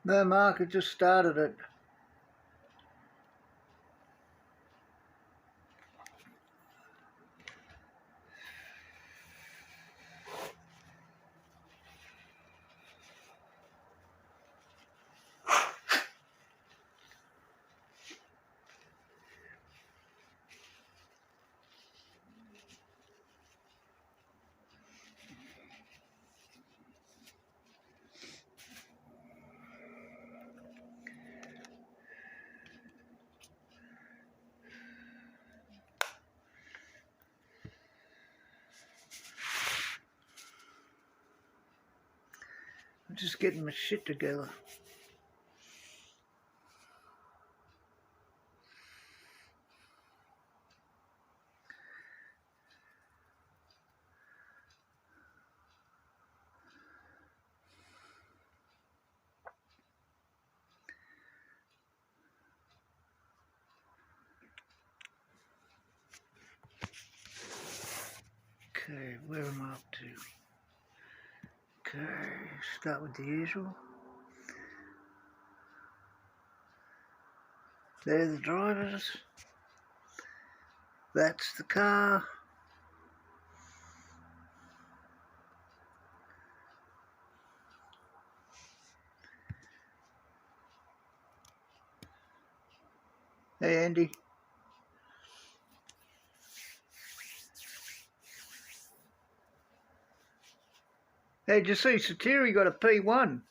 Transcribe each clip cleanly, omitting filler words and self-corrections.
No, Mark, it just started it. I'm just getting my shit together. Okay, where am I up to? Okay, start with the usual. They're the drivers. That's the car. Hey, Andy. Hey, did you see Satiri got a P1?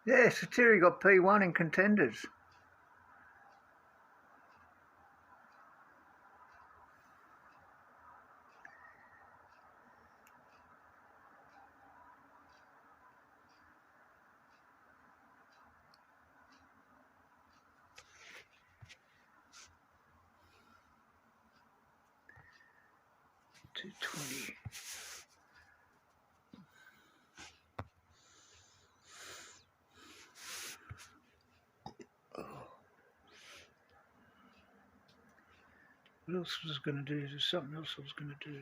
Yeah, Satiri got P1 in contenders. $220. Oh. What else was I going to do? There's something else I was going to do.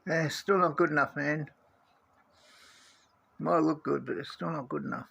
Yeah, still not good enough, man. Might look good, but it's still not good enough.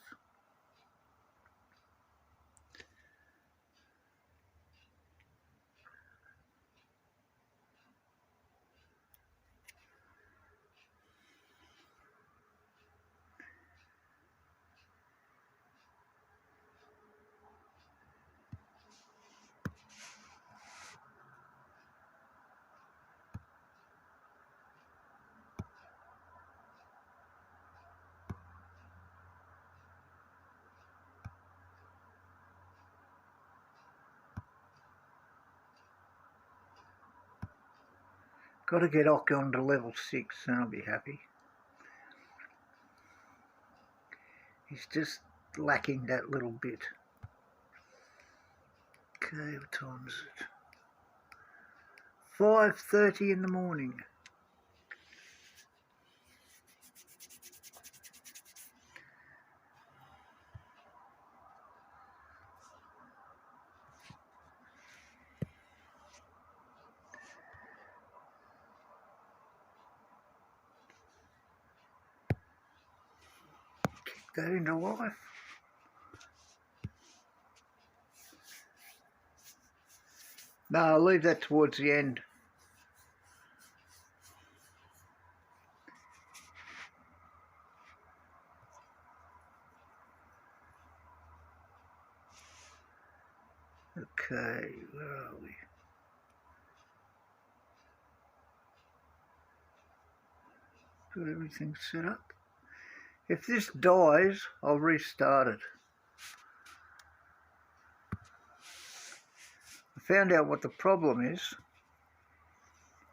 Got to get Ocon to level 6 and I'll be happy. He's just lacking that little bit. Okay, what time is it? 5:30 in the morning. Keep that into life. No, I'll leave that towards the end. Okay, where are we? Got everything set up. If this dies, I'll restart it. I found out what the problem is.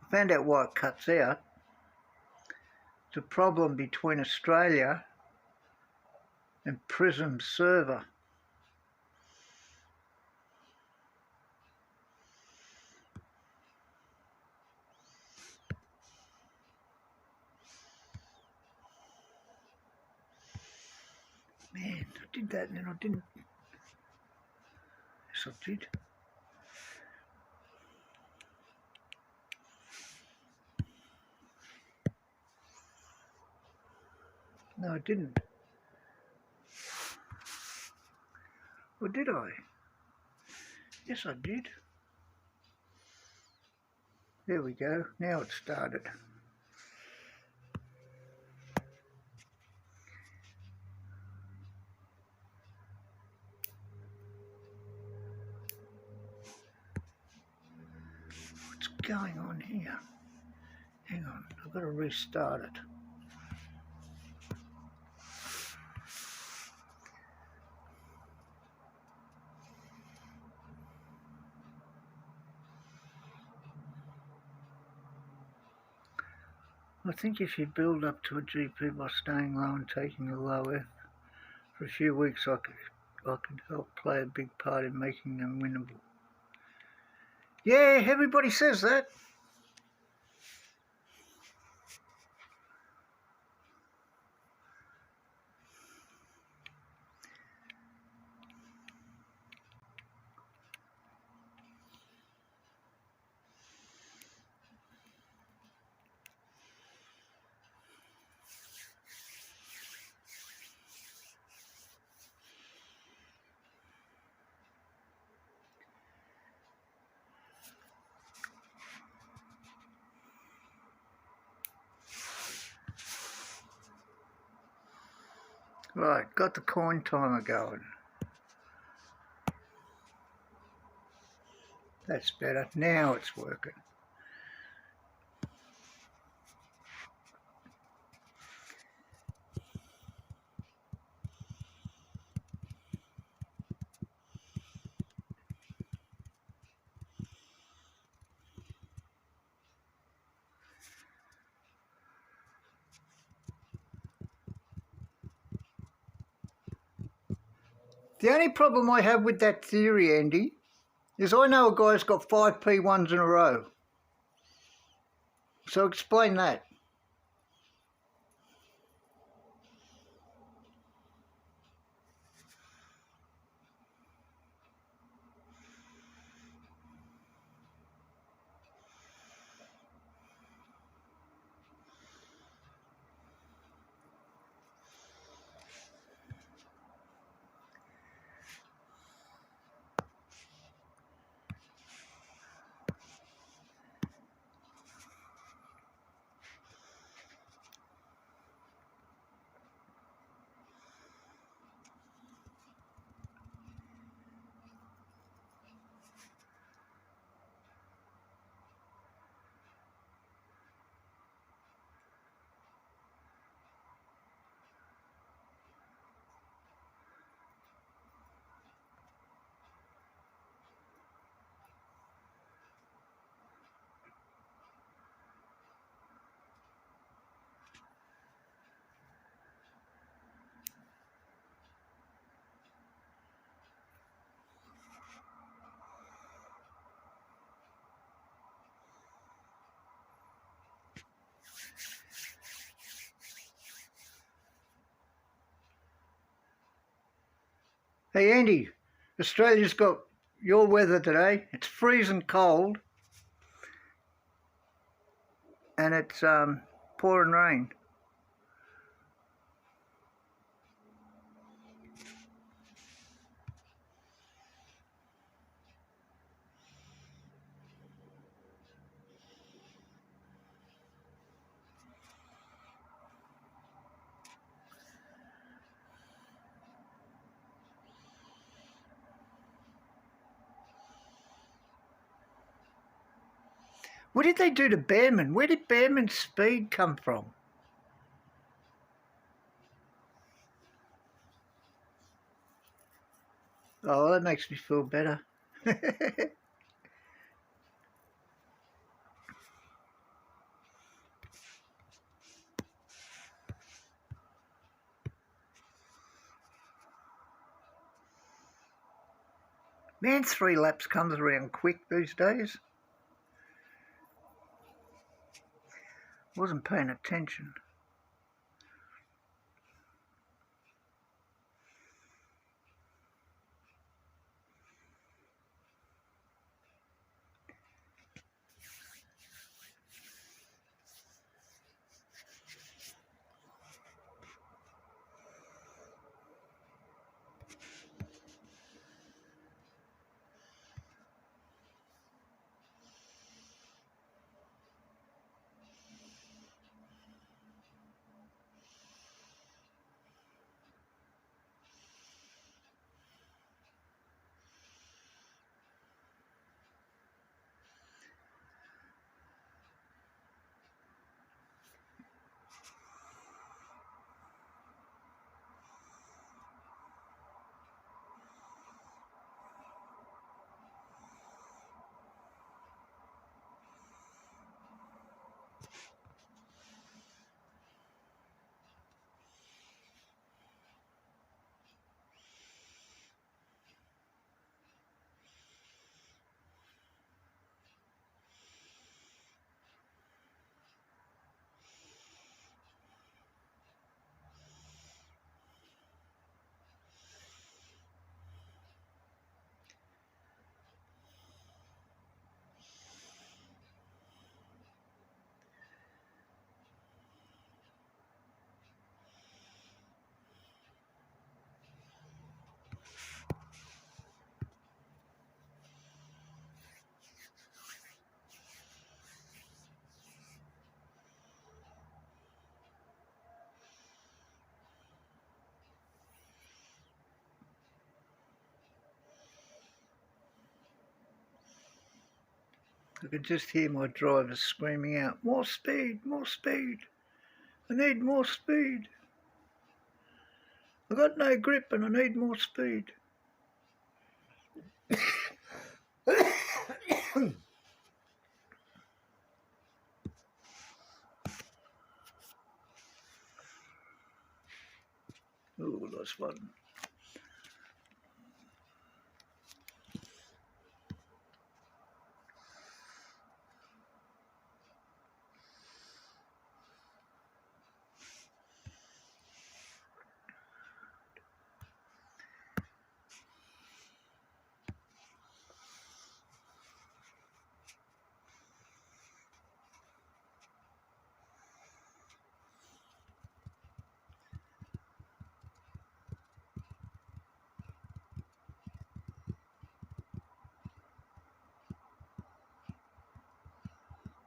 I found out why it cuts out. It's a problem between Australia and Prism server. Man, I did that and then I didn't. Yes, I did. No, I didn't. Or did I? Yes, I did. There we go. Now it started. What's going on here? Hang on, I've got to restart it. I think if you build up to a GP by staying low and taking a low F for a few weeks, I could help play a big part in making them winnable. Yeah, everybody says that. Right, got the coin timer going. That's better. Now it's working. The only problem I have with that theory, Andy, is I know a guy's got 5 P1s in a row. So explain that. Hey Andy, Australia's got your weather today. It's freezing cold and it's pouring rain. What did they do to Behrman? Where did Behrman's speed come from? Oh, that makes me feel better. Man, 3 laps comes around quick these days. Wasn't paying attention. I could just hear my drivers screaming out, "More speed, more speed. I need more speed. I got no grip and I need more speed." Oh, that's fun.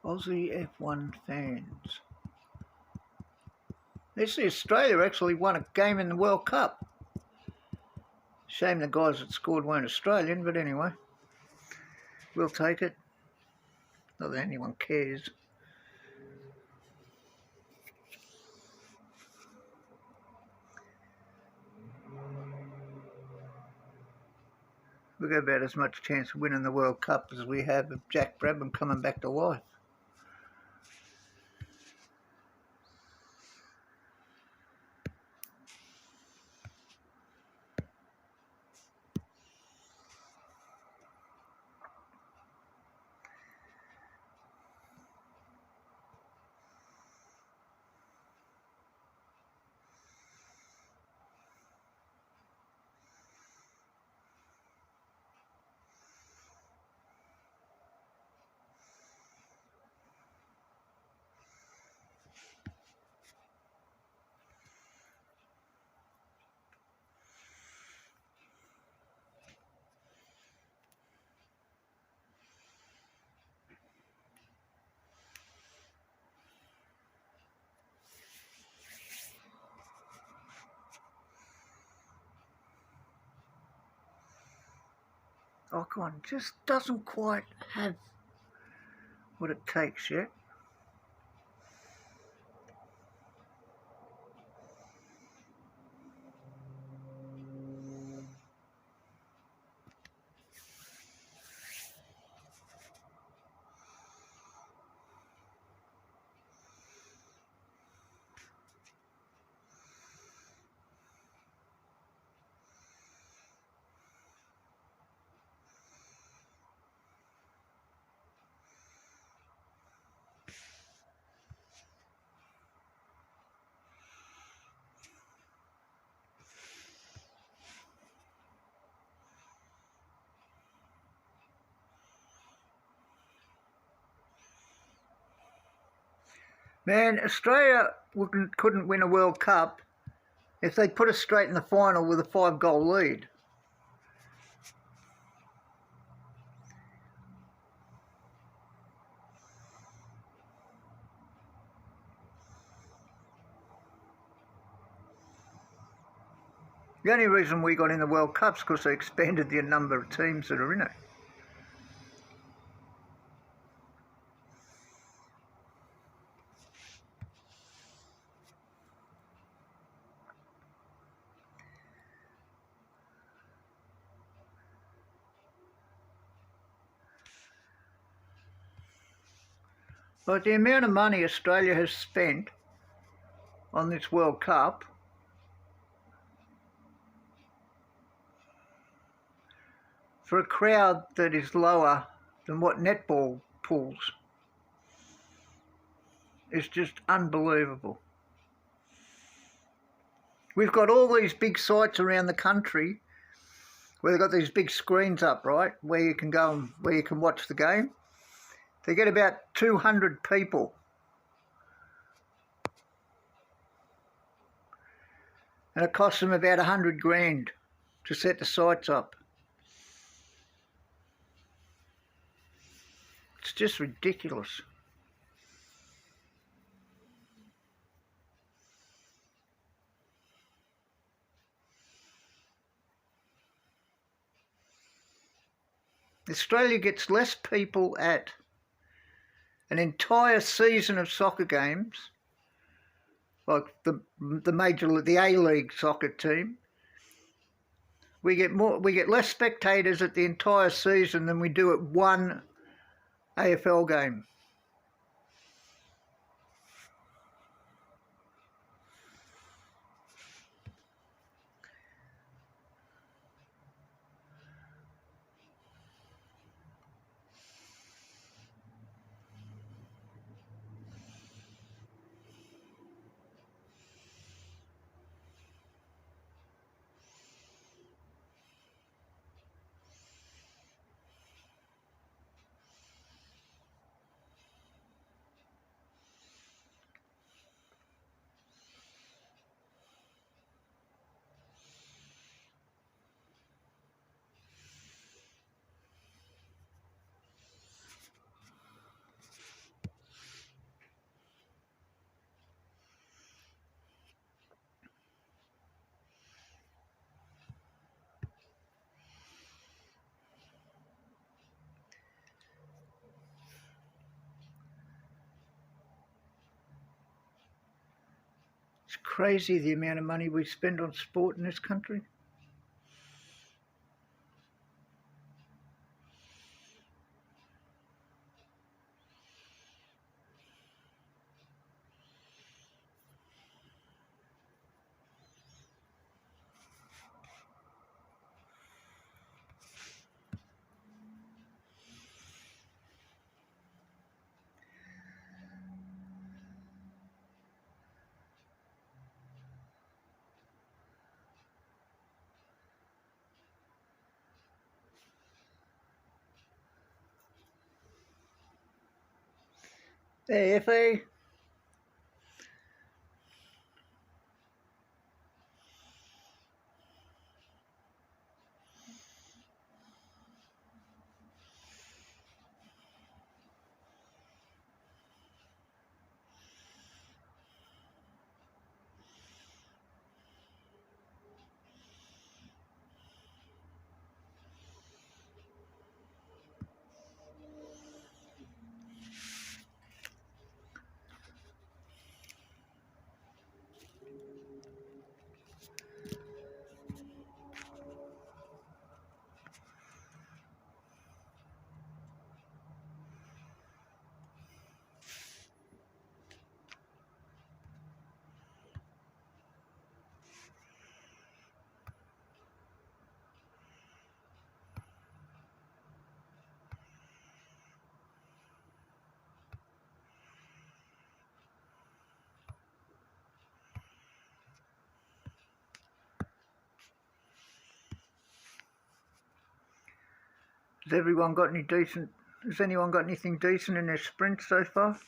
Aussie F1 fans. This Australia actually won a game in the World Cup. Shame the guys that scored weren't Australian, but anyway, we'll take it. Not that anyone cares. We've got about as much chance of winning the World Cup as we have of Jack Brabham coming back to life. Ocon just doesn't quite have what it takes yet. Man, Australia couldn't win a World Cup if they put us straight in the final with a 5-goal lead. The only reason we got in the World Cup is because they expanded the number of teams that are in it. But the amount of money Australia has spent on this World Cup, for a crowd that is lower than what netball pulls, is just unbelievable. We've got all these big sites around the country where they've got these big screens up, right, where you can go and where you can watch the game. They get about 200 people. And it costs them about 100 grand to set the sites up. It's just ridiculous. Australia gets less people at an entire season of soccer games, like the A-League soccer team. We get less spectators at the entire season than we do at one AFL game. It's crazy the amount of money we spend on sport in this country. Hey, FA. Has anyone got anything decent in their sprint so far?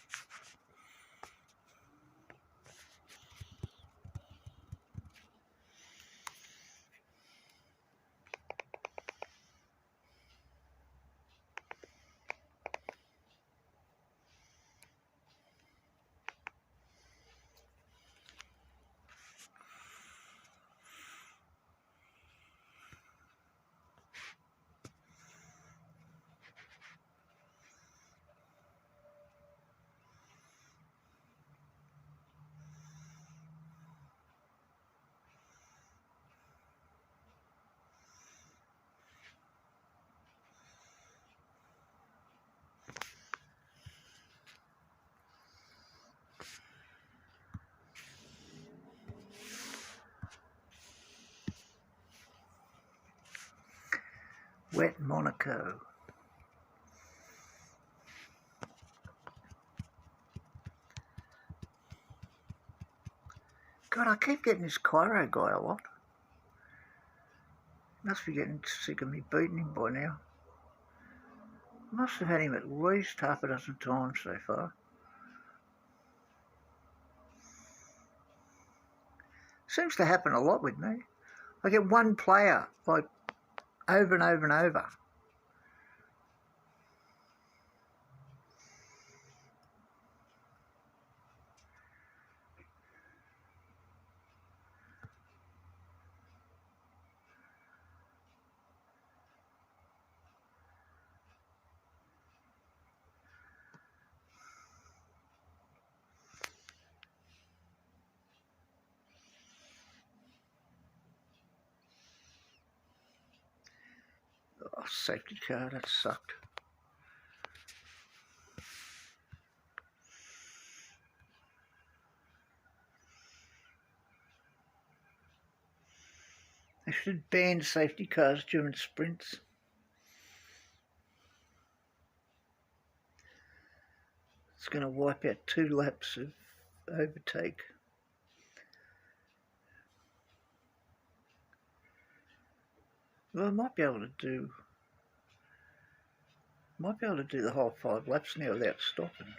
Wet Monaco. God, I keep getting this Cairo guy a lot. Must be getting sick of me beating him by now. Must have had him at least half a dozen times so far. Seems to happen a lot with me. I get one player, like, over and over and over. Oh, safety car, that sucked. They should ban safety cars during sprints. It's going to wipe out 2 laps of overtake. Well, I might be able to do the whole 5 laps now without stopping.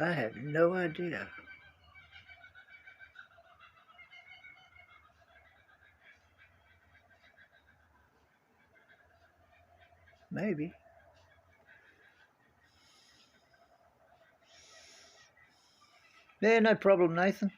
I have no idea. Maybe. Yeah, no problem, Nathan.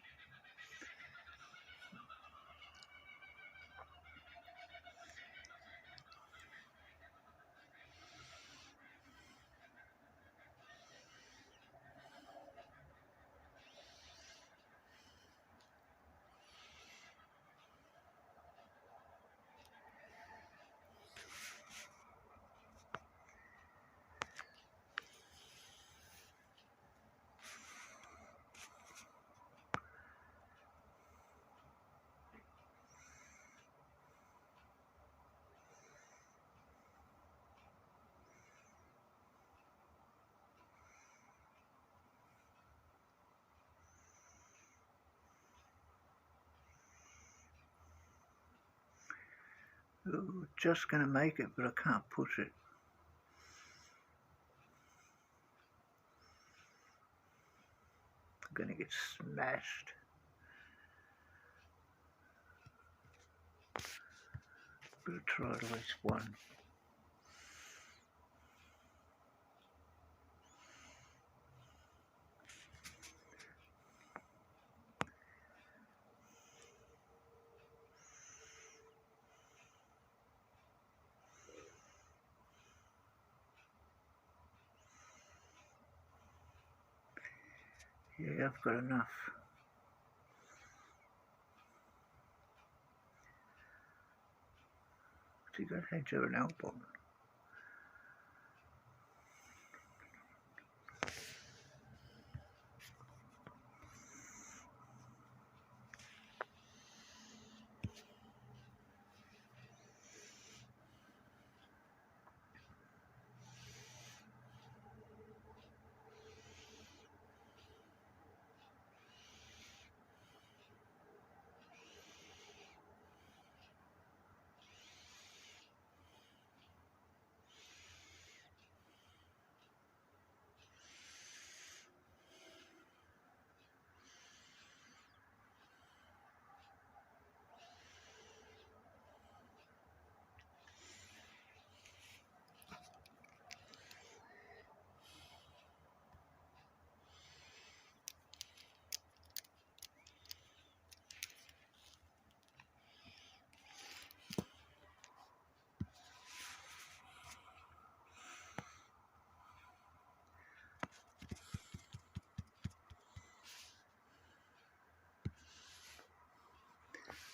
Ooh, just going to make it, but I can't push it. I'm going to get smashed. Better try at least one. Yeah, I've got enough. So you got to hedge over an elbow.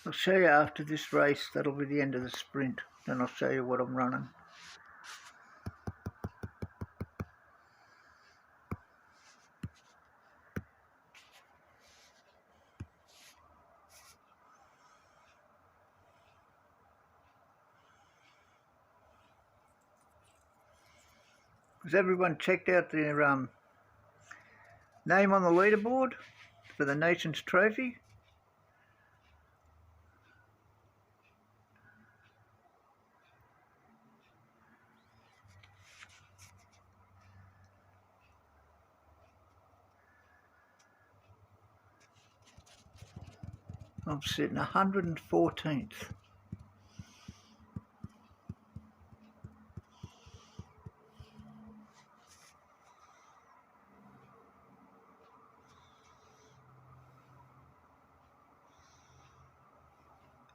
I'll show you after this race. That'll be the end of the sprint. Then I'll show you what I'm running. Has everyone checked out their name on the leaderboard for the Nations Trophy? I'm sitting 114th.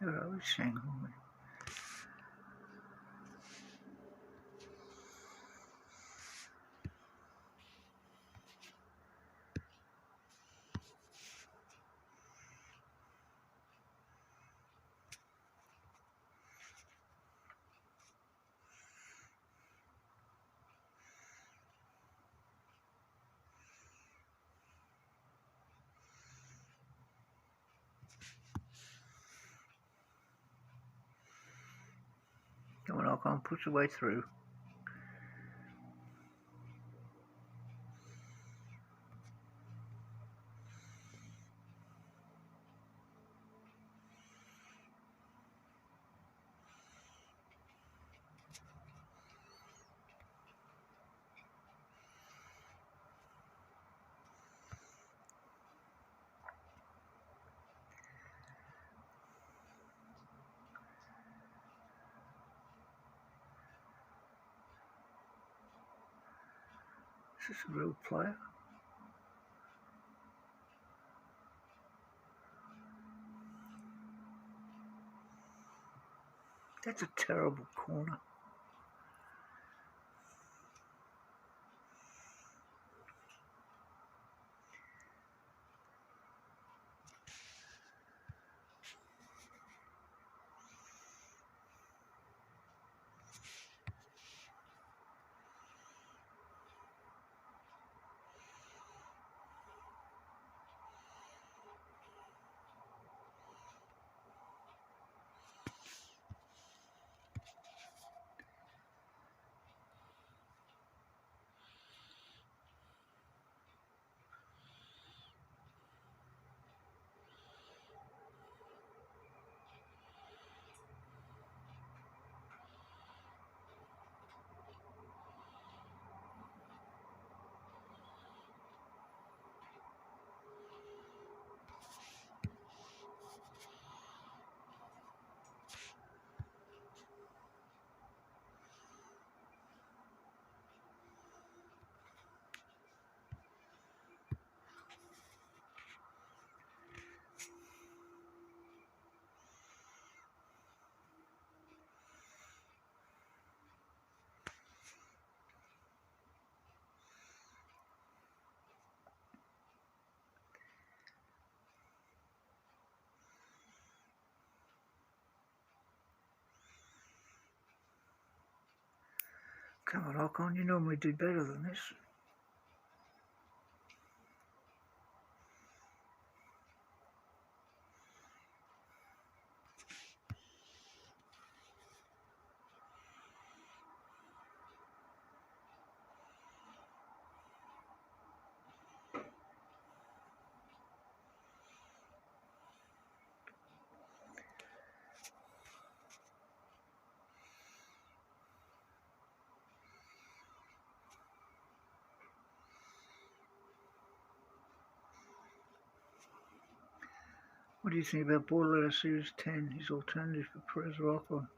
Where are we, Shanghai? Come on, I can't push the way through. Is this a real player? That's a terrible corner. Come on, Ocon, you normally do better than this. What do you think about Borderlands Series 10, his alternative for Perez or Ocon?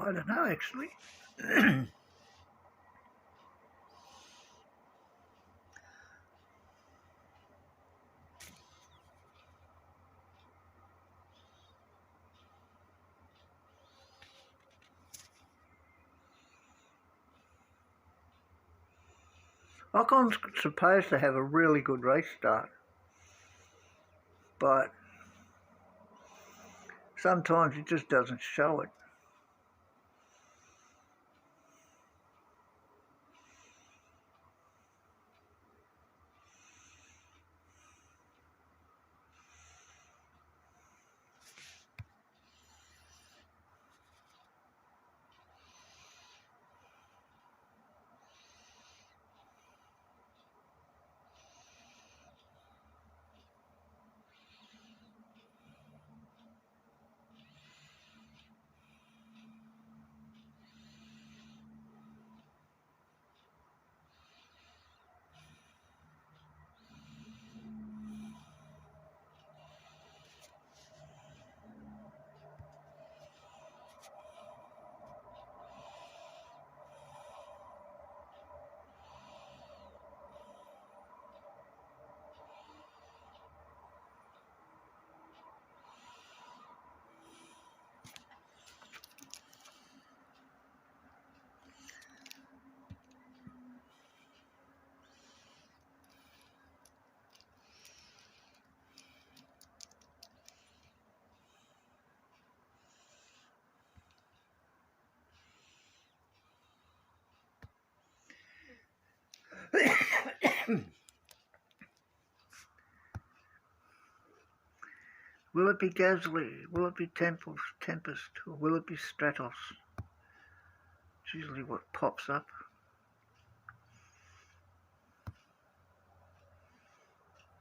I don't know, actually. Ocon's supposed to have a really good race start, but sometimes it just doesn't show it. Will it be Gasly? Will it be Tempest? Or will it be Stratos? It's usually what pops up.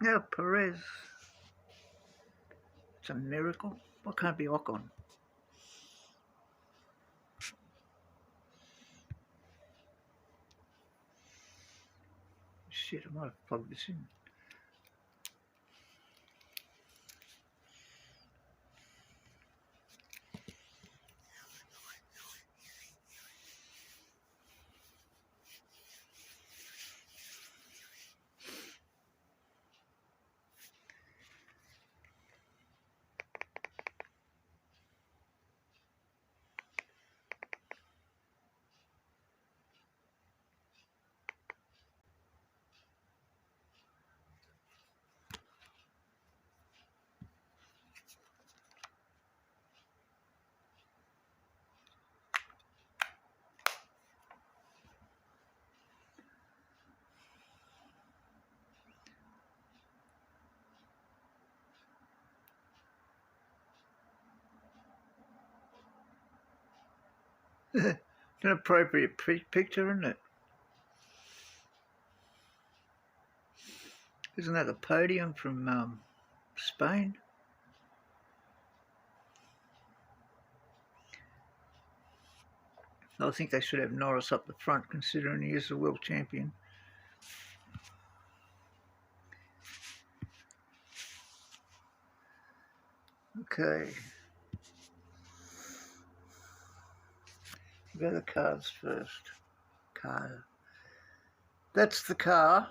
Yeah, Perez. It's a miracle. Why can't it be Ocon? Shit, I might have plugged this in. It's an appropriate picture, isn't it? Isn't that the podium from Spain? I think they should have Norris up the front, considering he is the world champion. Okay. Go to the cars first. Car. That's the car.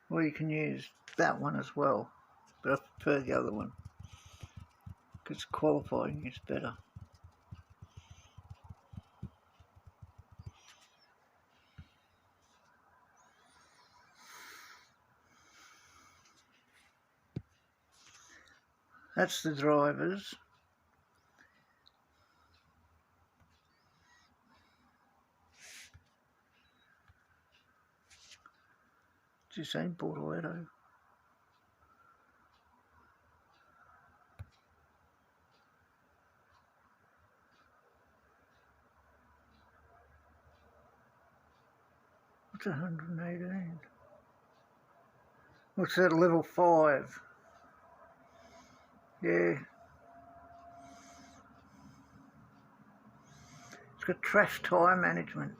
Or you can use that one as well, but I prefer the other one because qualifying is better. That's the drivers. It's the same Bortoletto. What's 118? What's that, level 5? Yeah. It's got trash tyre management.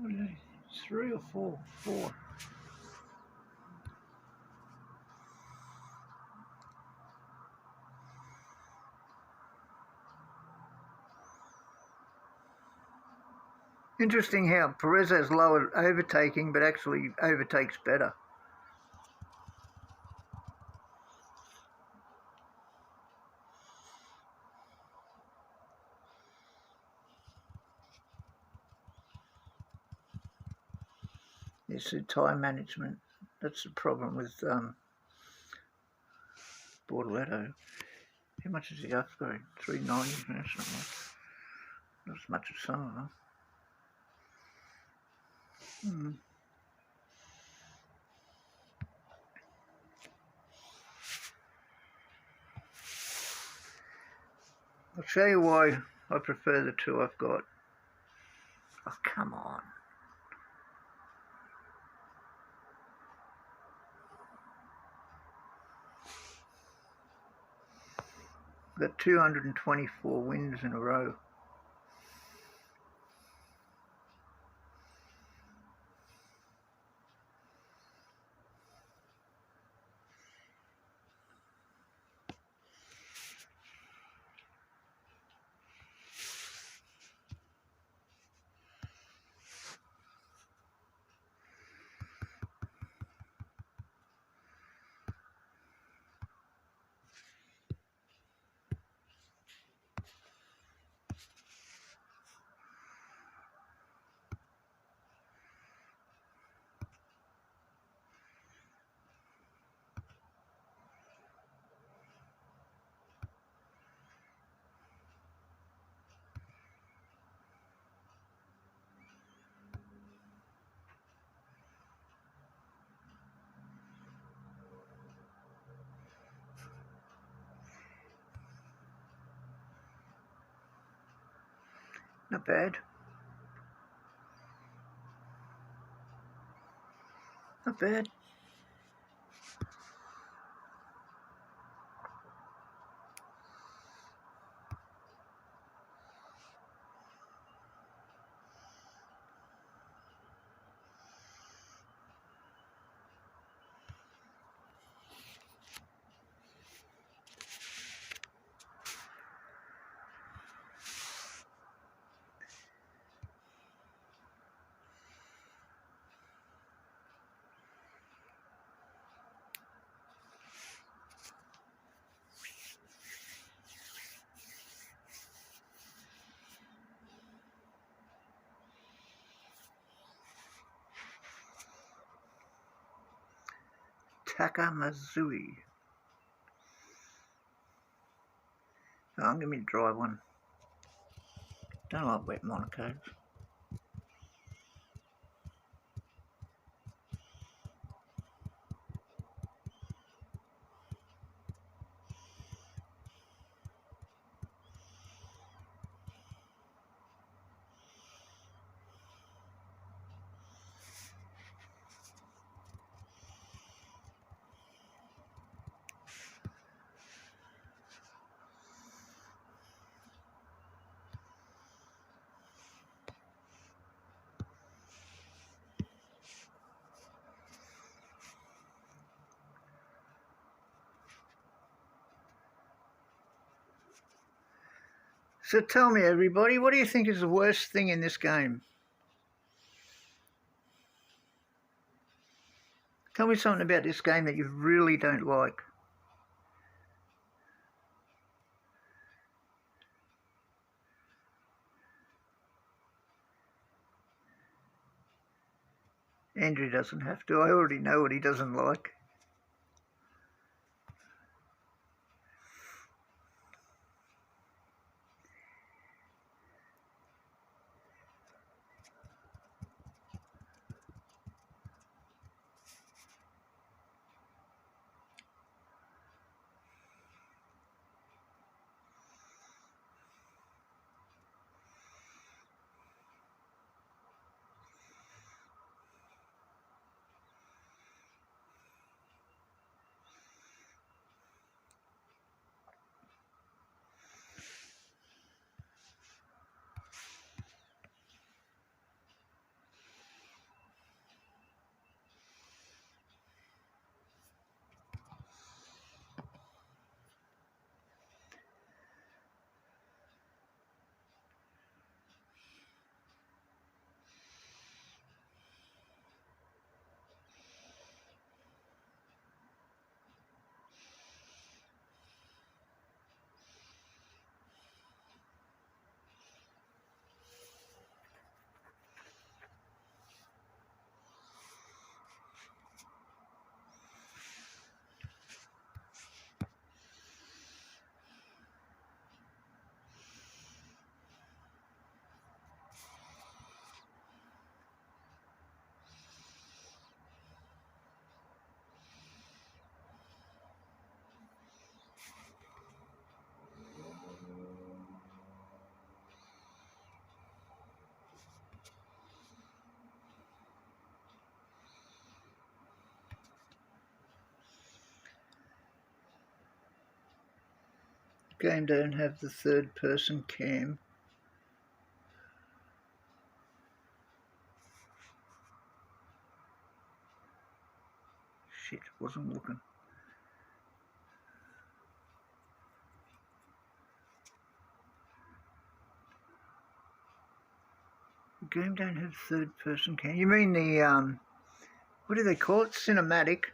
What is it? 3 or 4? 4. Interesting how Perez has lower overtaking, but actually overtakes better. It's the tyre management. That's the problem with Bortoleto. How much is the upgrade? 390. That's not much. Not as much as some of them. I'll show you why I prefer the two I've got. Oh, come on. I've got 224 wins in a row. Not bad. Not bad. Takamazui. Oh, I'm going to dry one. Don't like wet Monacos. So tell me, everybody, what do you think is the worst thing in this game? Tell me something about this game that you really don't like. Andrew doesn't have to. I already know what he doesn't like. Game don't have the third person cam. Shit, wasn't looking. The game don't have third person cam. You mean the what do they call it? Cinematic.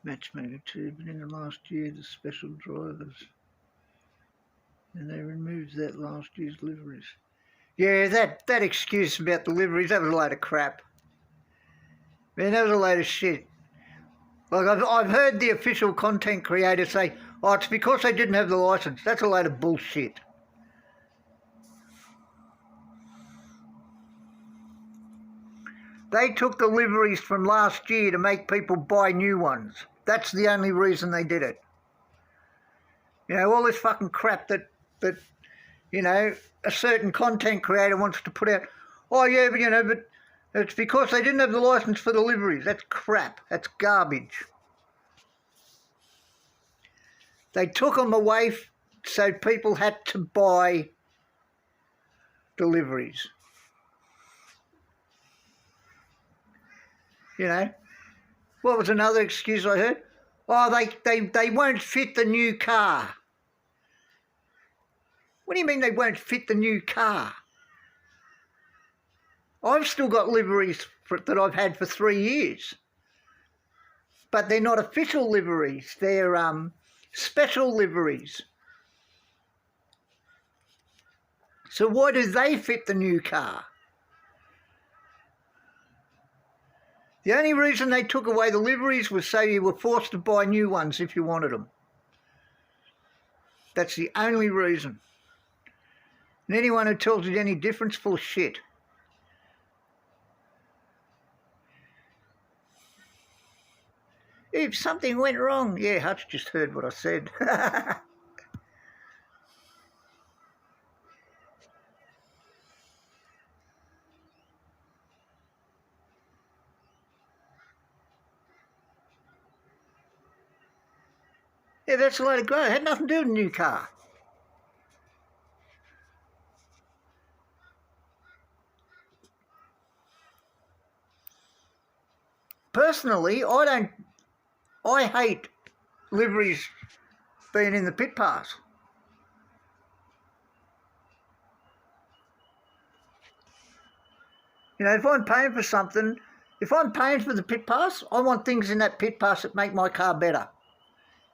Matchmaker 2, but in the last year the special drivers. And they removed that last year's liveries. Yeah, that excuse about the liveries, that was a load of crap. Man, that was a load of shit. Like, I've heard the official content creator say, oh, it's because they didn't have the licence. That's a load of bullshit. They took the liveries from last year to make people buy new ones. That's the only reason they did it. You know, all this fucking crap that you know, a certain content creator wants to put out. Oh, yeah, but, you know, but it's because they didn't have the licence for the liveries. That's crap. That's garbage. They took them away so people had to buy deliveries. You know, what was another excuse I heard? Oh, they won't fit the new car. What do you mean they won't fit the new car? I've still got liveries that I've had for 3 years. But they're not official liveries. They're special liveries. So why do they fit the new car? The only reason they took away the liveries was so you were forced to buy new ones if you wanted them. That's the only reason. And anyone who tells you any difference, full of shit. If something went wrong, yeah, Hutch just heard what I said. Yeah, that's a load of growth. It had nothing to do with the new car. Personally, I hate liveries being in the pit pass. You know, if I'm paying for something, if I'm paying for the pit pass, I want things in that pit pass that make my car better.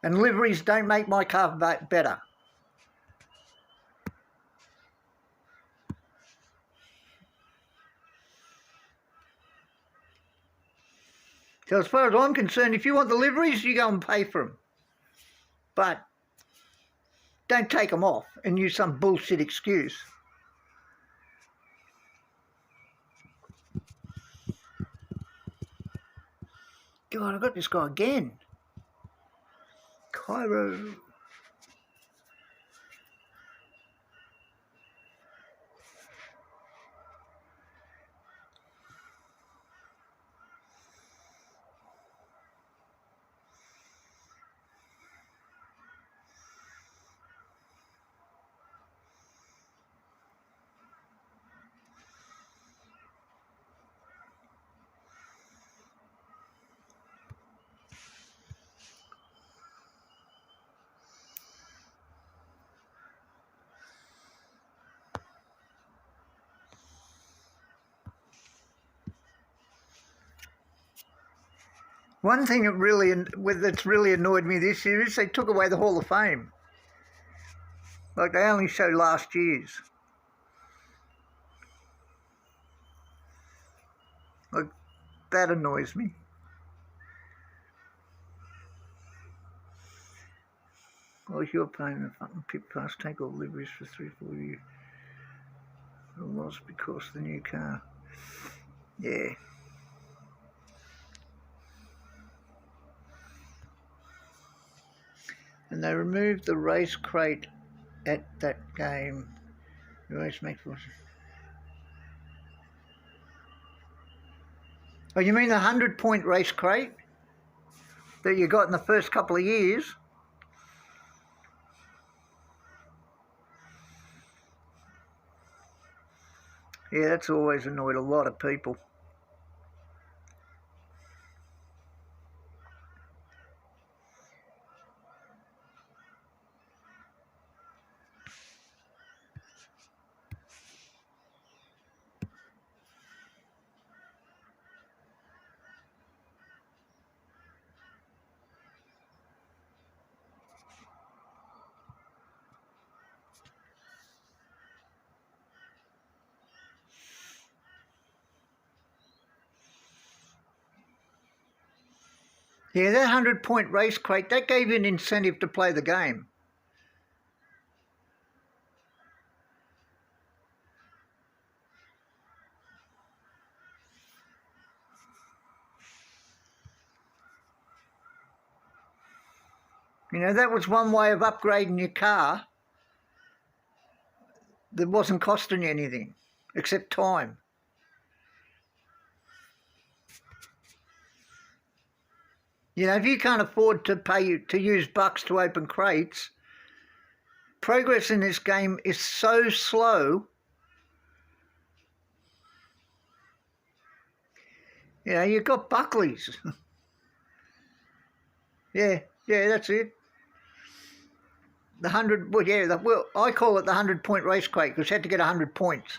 And liveries don't make my car better. So as far as I'm concerned, if you want the liveries, you go and pay for them. But don't take them off and use some bullshit excuse. God, I got this guy again. Cairo. One thing that's really annoyed me this year is they took away the Hall of Fame. Like, they only show last year's. Like, that annoys me. Well, if you're paying the fucking pit pass, take all liveries for 3-4 years. It was because the new car. Yeah. And they removed the race crate at that game. Race make for. Oh, you mean the 100-point race crate that you got in the first couple of years? Yeah, that's always annoyed a lot of people. Yeah, that 100-point race crate, that gave you an incentive to play the game. You know, that was one way of upgrading your car that wasn't costing you anything, except time. You know, if you can't afford to use bucks to open crates, progress in this game is so slow. You know, you've got Buckleys. yeah, that's it. The 100, well, yeah, well, I call it the 100-point race crate because you had to get 100 points.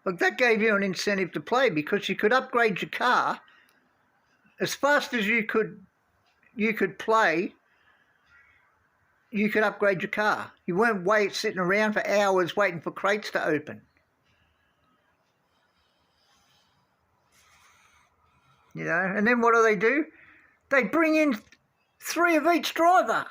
But that gave you an incentive to play because you could upgrade your car as fast as you could play. You could upgrade your car. You weren't sitting around for hours waiting for crates to open. You know, and then what do? They bring in 3 of each driver.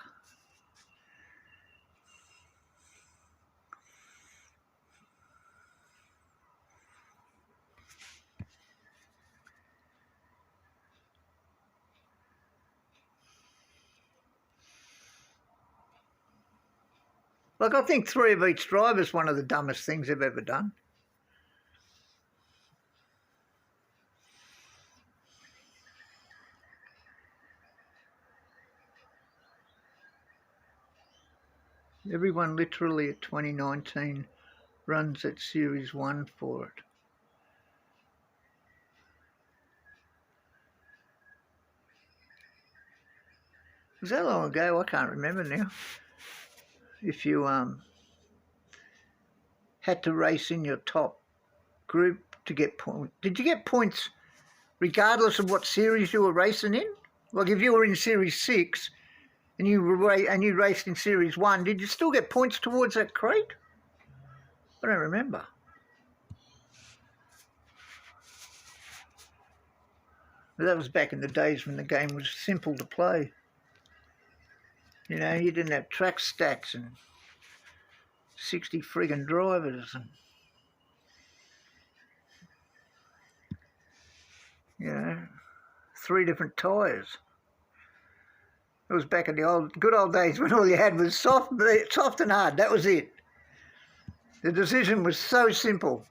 Like, I think 3 of each driver is one of the dumbest things they've ever done. Everyone literally at 2019 runs at Series 1 for it. Was that long ago? I can't remember now. If you had to race in your top group to get points. Did you get points regardless of what series you were racing in? Like if you were in Series 6 and you raced in Series 1, did you still get points towards that crate? I don't remember. But that was back in the days when the game was simple to play. You know, you didn't have track stats and 60 friggin' drivers and, you know, 3 different tyres. It was back in the good old days when all you had was soft and hard. That was it. The decision was so simple.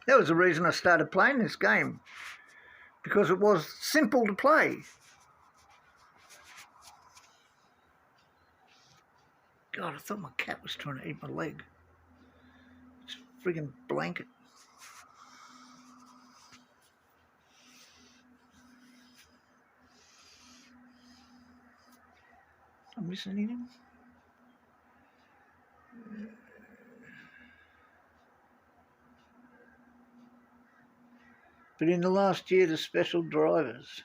That was the reason I started playing this game, because it was simple to play. God, I thought my cat was trying to eat my leg. friggin' blanket. I'm missing anything? But in the last year, the special drivers.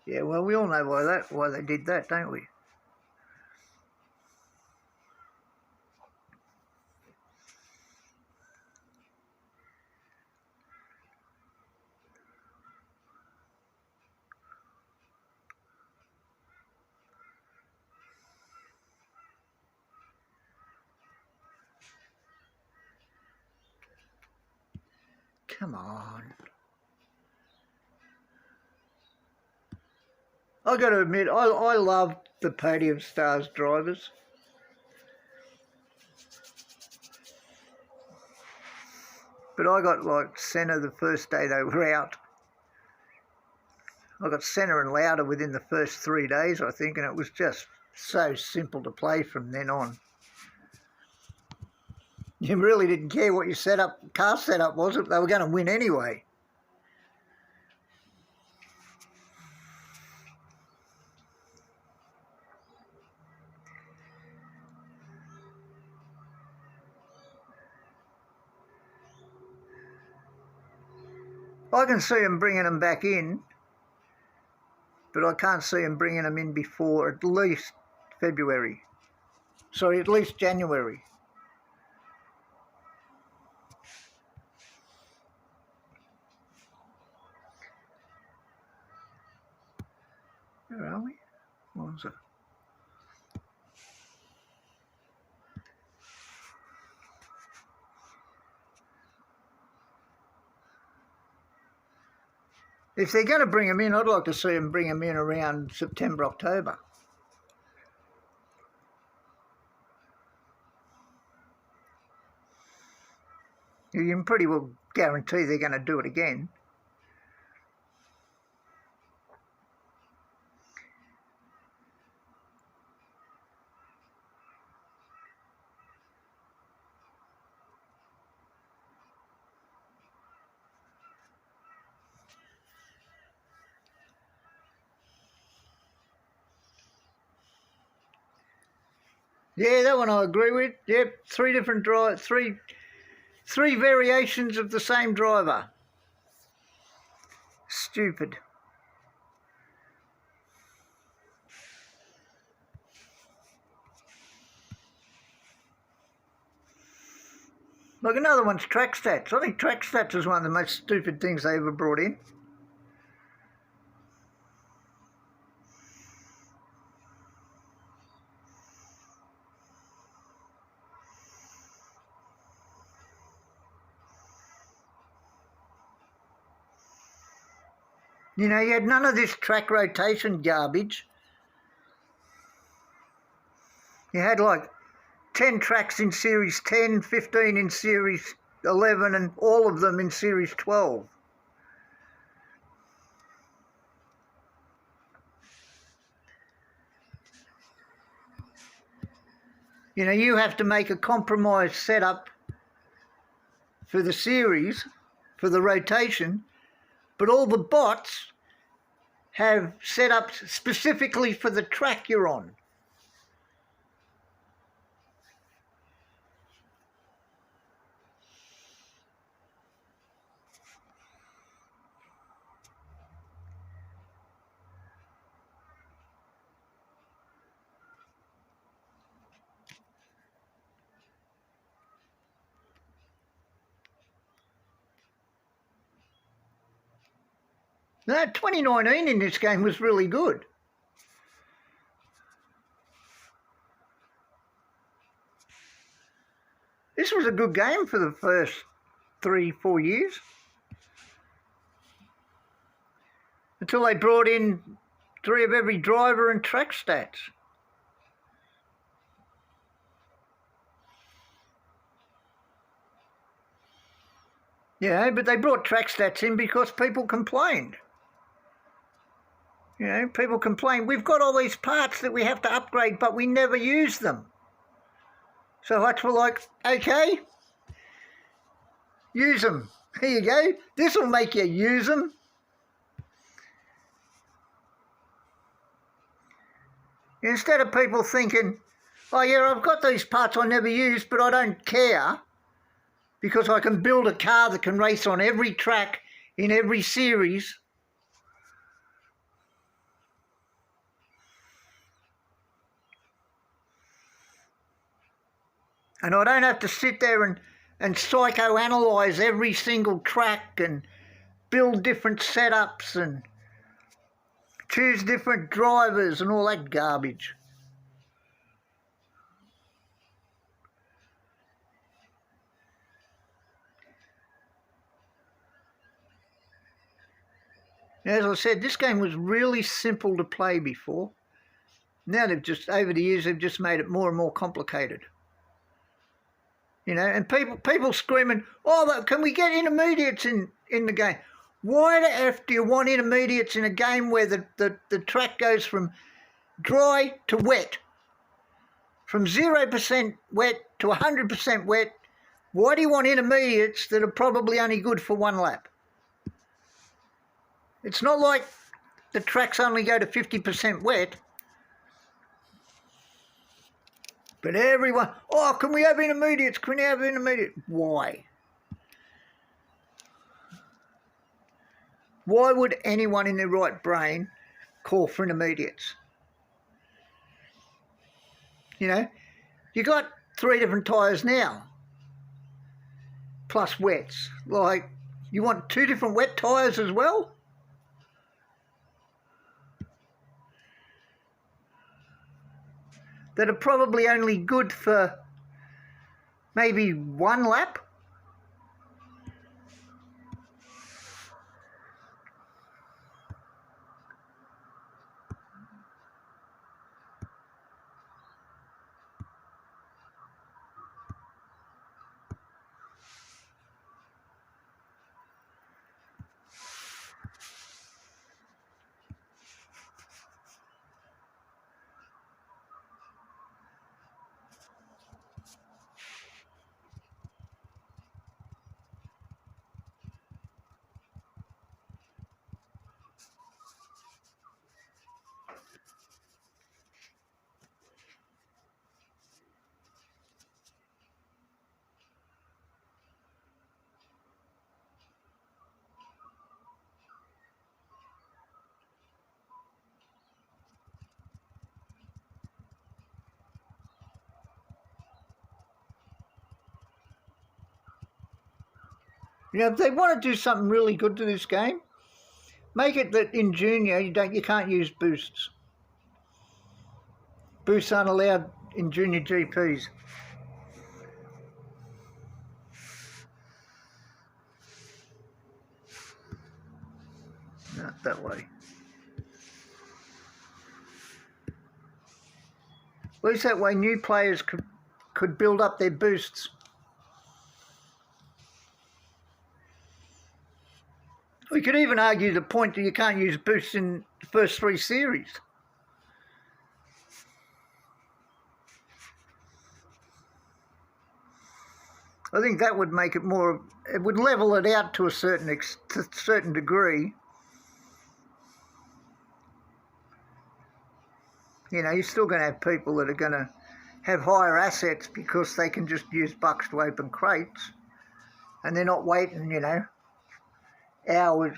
Yeah, well, we all know why they did that, don't we? Come on. I got to admit, I love the Podium Stars drivers. But I got like Senna the first day they were out. I got Senna and Lauda within the first 3 days, I think, and it was just so simple to play from then on. You really didn't care what your car setup was, they were going to win anyway. I can see them bringing them back in, but I can't see them bringing them in before at least February. Sorry, at least January. Where are we? What was it? If they're going to bring them in, I'd like to see them bring them in around September, October. You can pretty well guarantee they're going to do it again. Yeah, that one I agree with. Yep, three variations of the same driver. Stupid. Like another one's track stats. I think track stats is one of the most stupid things they ever brought in. You know, you had none of this track rotation garbage. You had like 10 tracks in Series 10, 15 in Series 11 and all of them in Series 12. You know, you have to make a compromise setup for the series, for the rotation, but all the bots have setups specifically for the track you're on. Now, 2019 in this game was really good. This was a good game for the first 3-4 years. Until they brought in 3 of every driver and track stats. Yeah, but they brought track stats in because people complained. You know, people complain, we've got all these parts that we have to upgrade, but we never use them. So that's like, okay, Use them. Here you go. This will make you use them. Instead of people thinking, oh yeah, I've got these parts I never use, but I don't care because I can build a car that can race on every track in every series. And I don't have to sit there and psychoanalyse every single track and build different setups and choose different drivers and all that garbage. As I said, this game was really simple to play before. Now they've just, over the years, they've just made it more and more complicated. You know, and people screaming, oh, can we get intermediates in the game? Why the F do you want intermediates in a game where the track goes from dry to wet? From 0% wet to 100% wet? Why do you want intermediates that are probably only good for one lap? It's not like the tracks only go to 50% wet. But everyone, oh, can we have intermediates? Can we have intermediates? Why? Why would anyone in their right brain call for intermediates? You know, you got 3 different tyres now, plus wets. Like, you want 2 different wet tyres as well? That are probably only good for maybe 1 lap? You know, if they want to do something really good to this game, make it that in Junior you can't use boosts. Boosts aren't allowed in Junior GPs. Not that way. At least that way new players could build up their boosts. We could even argue the point that you can't use boosts in the first 3 series. I think that would make it more, it would level it out to a certain degree. You know, you're still going to have people that are going to have higher assets because they can just use bucks to open crates and they're not waiting, you know, hours.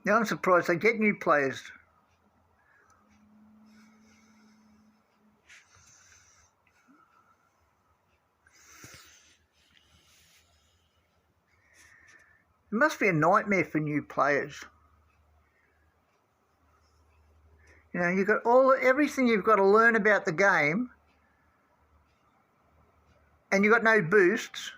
Now I'm surprised they get new players. It must be a nightmare for new players. You know, you've got everything you've got to learn about the game, and you've got no boosts.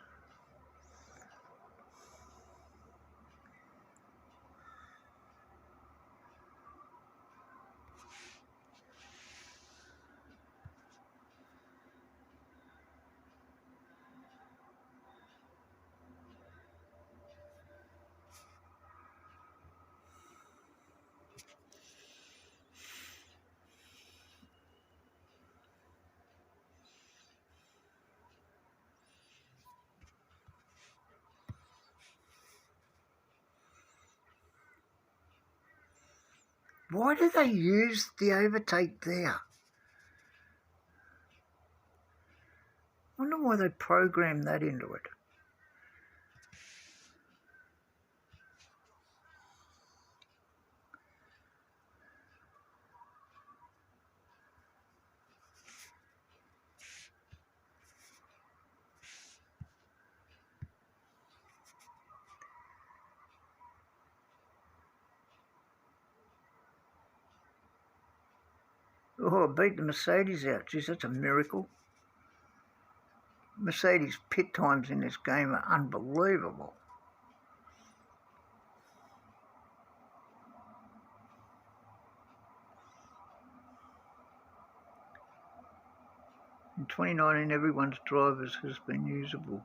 Why do they use the overtake there? I wonder why they program that into it. Oh, I beat the Mercedes out. Geez, that's a miracle. Mercedes pit times in this game are unbelievable. In 2019, everyone's drivers has been usable.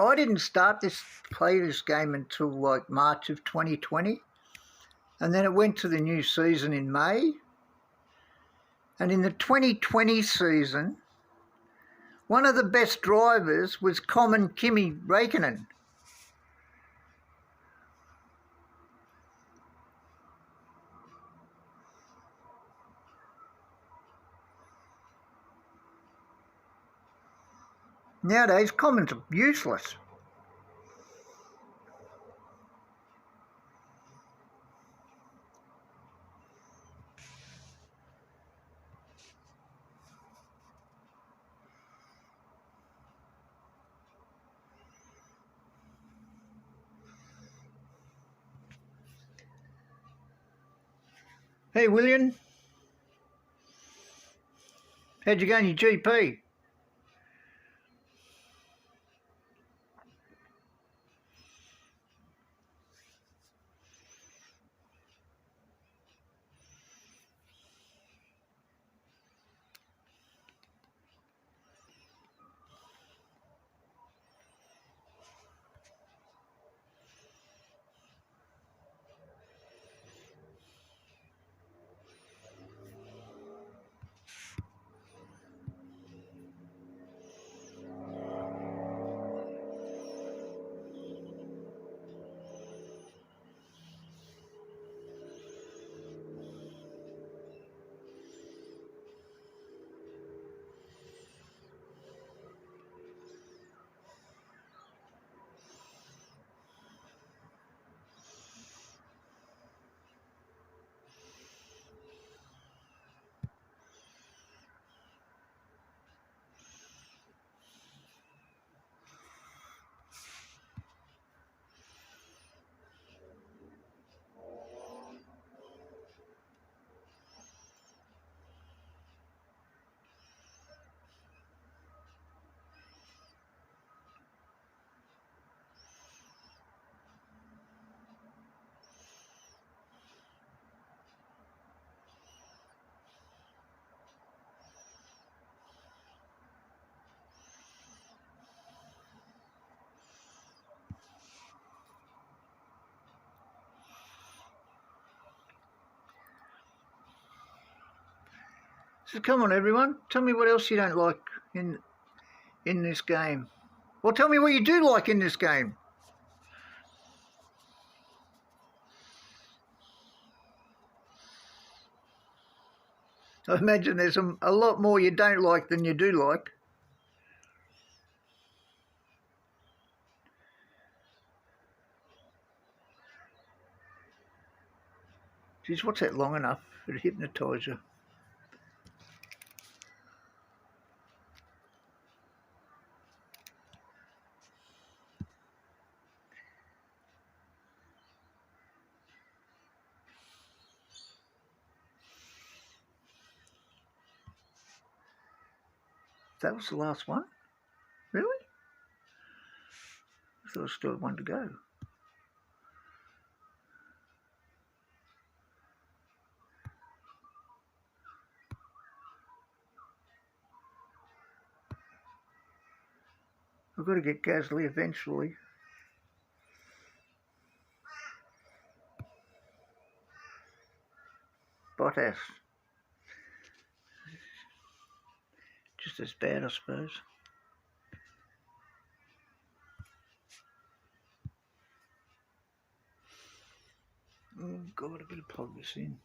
I didn't play this game until like March of 2020, and then it went to the new season in May. And in the 2020 season, one of the best drivers was common Kimi Räikkönen. Nowadays, commons are useless. Hey, William. How'd you go in your GP? So come on, everyone. Tell me what else you don't like in this game. Well, tell me what you do like in this game. I imagine there's a lot more you don't like than you do like. Geez, what's that long enough? It'd hypnotise you. That was the last one? Really? I thought there was still one to go. I've got to get Gasly eventually. Bottas. Just as bad, I suppose. God, I better plug this in.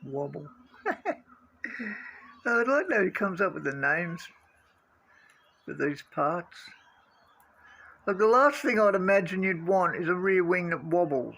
Wobble. I'd like to know who comes up with the names for these parts. Like, the last thing I'd imagine you'd want is a rear wing that wobbles.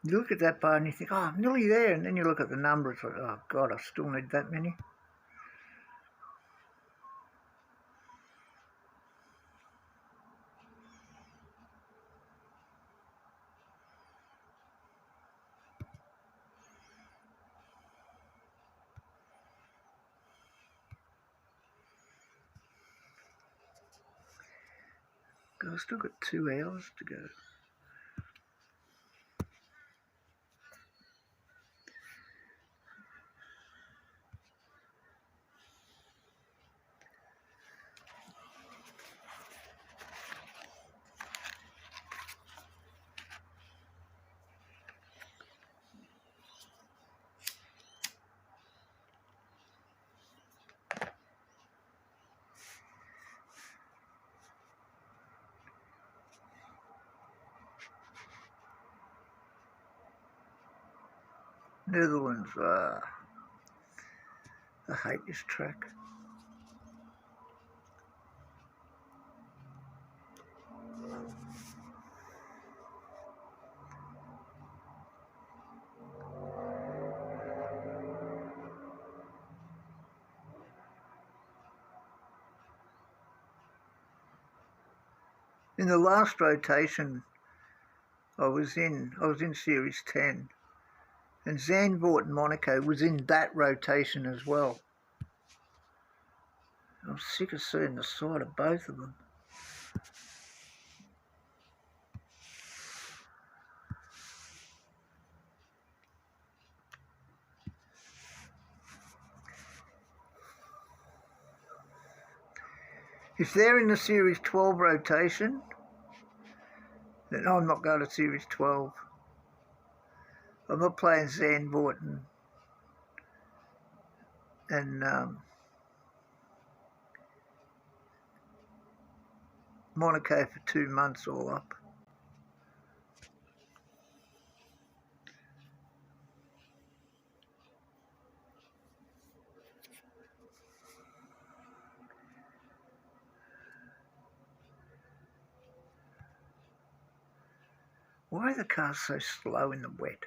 You look at that bar and you think, oh, I'm nearly there. And then you look at the number, it's like, oh, God, I still need that many. God, I've still got 2 hours to go. Netherlands, I hate this track. In the last rotation, I was in Series 10, and Zandvoort and Monaco was in that rotation as well. I'm sick of seeing the side of both of them. If they're in the Series 12 rotation, then I'm not going to Series 12. I'm not playing Zandvoort and Monaco for 2 months all up. Why are the cars so slow in the wet?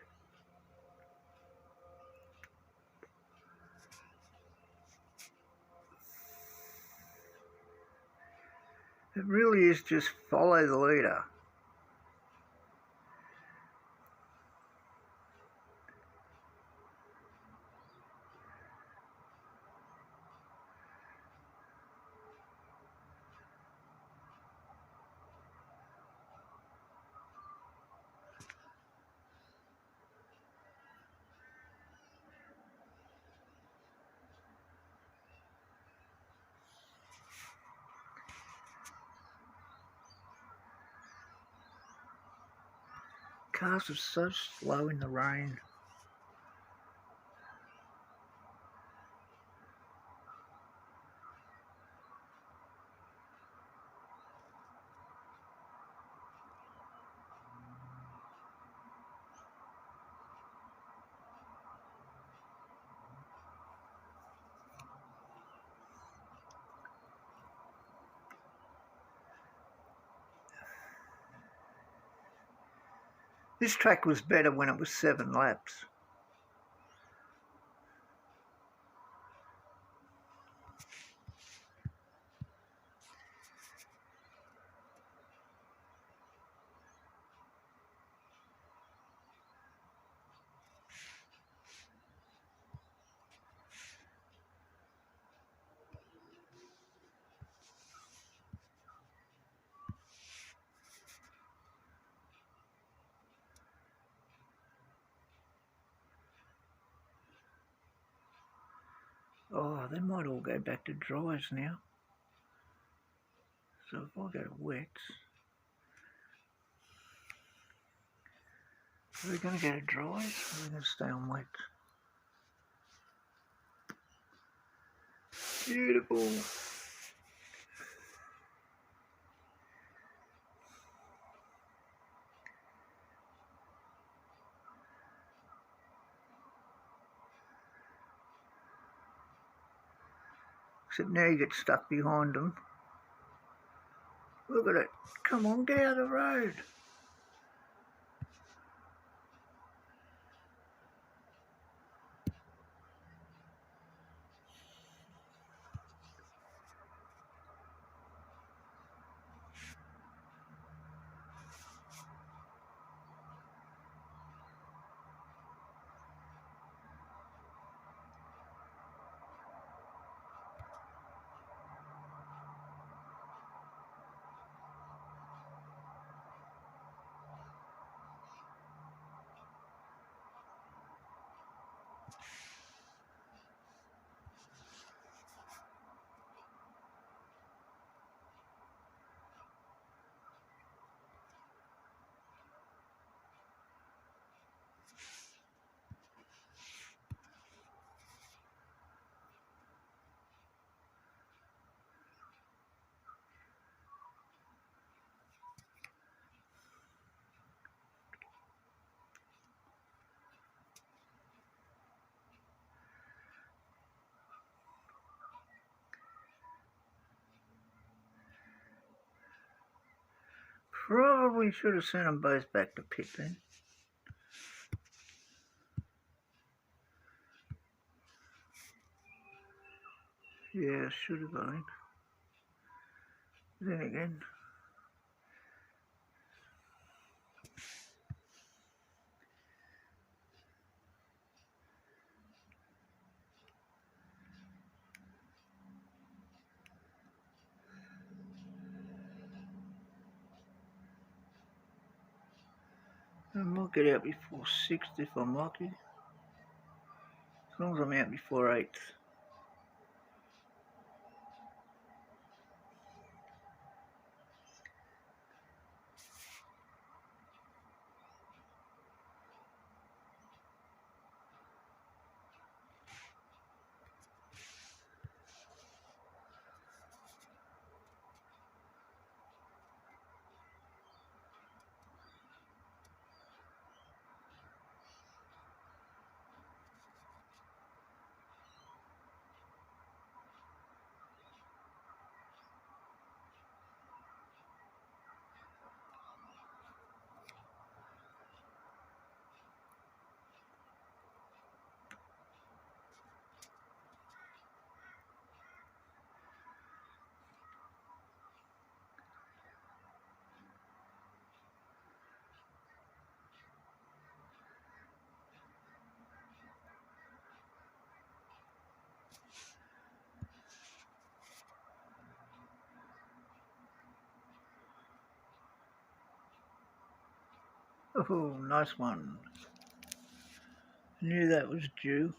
It really is just follow the leader. Cars are so slow in the rain. This track was better when it was 7 laps. Oh, they might all go back to dries now. So if I go to wets, are we going to go to dries or are we going to stay on wets? Beautiful. Except now you get stuck behind them. Look at it. Come on, get out of the road. Probably should have sent them both back to pit then. Yeah, should have been. Then again, I might get out before 6th if I'm lucky. As long as I'm out before 8th. Oh, nice one. I knew that was due.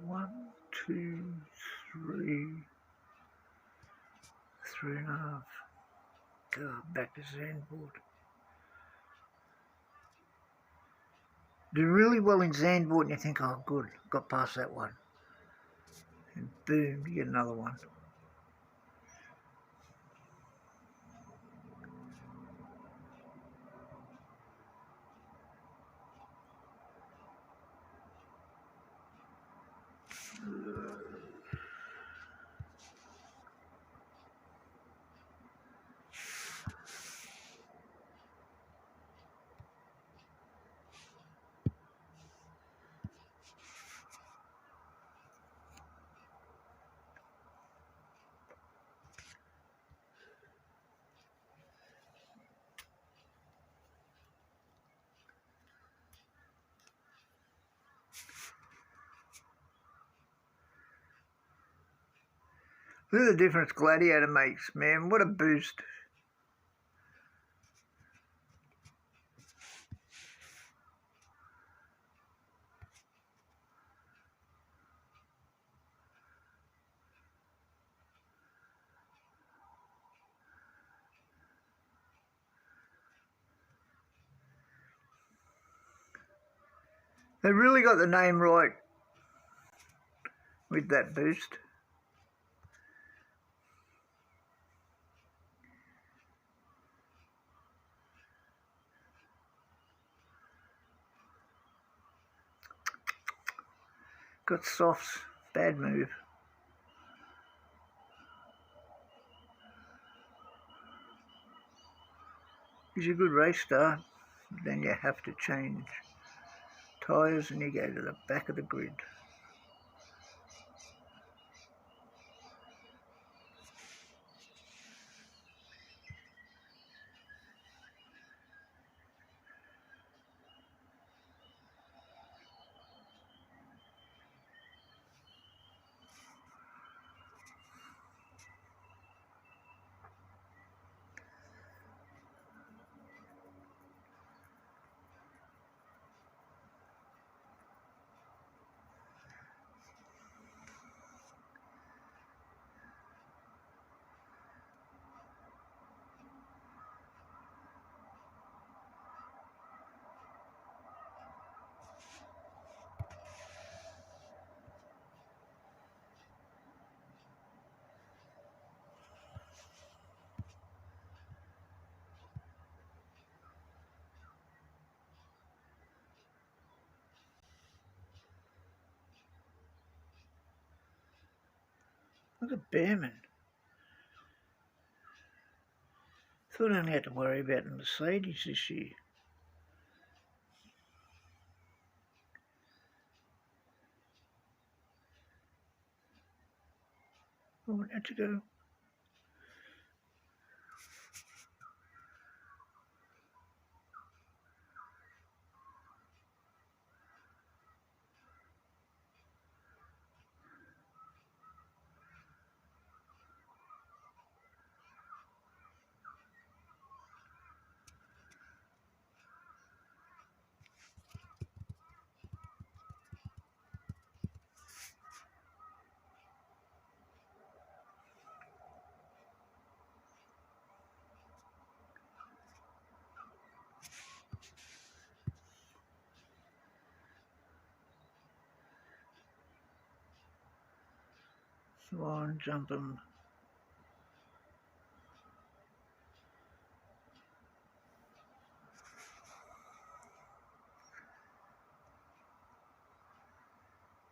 One, two, three, 3.5. Go back to Zandvoort. Do really well in Zandvoort and you think, oh good, got past that one. And boom, you get another one. Look at the difference Gladiator makes, man. What a boost. They really got the name right with that boost. Got softs. Bad move. He's a good race star. Then you have to change tyres and you go to the back of the grid. Look at Behrman. Thought I only had to worry about the Mercedes this year. I want that to go. Line jumping.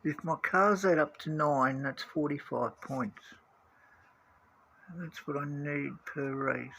If my car's add up to 9, that's 45 points. And that's what I need per race.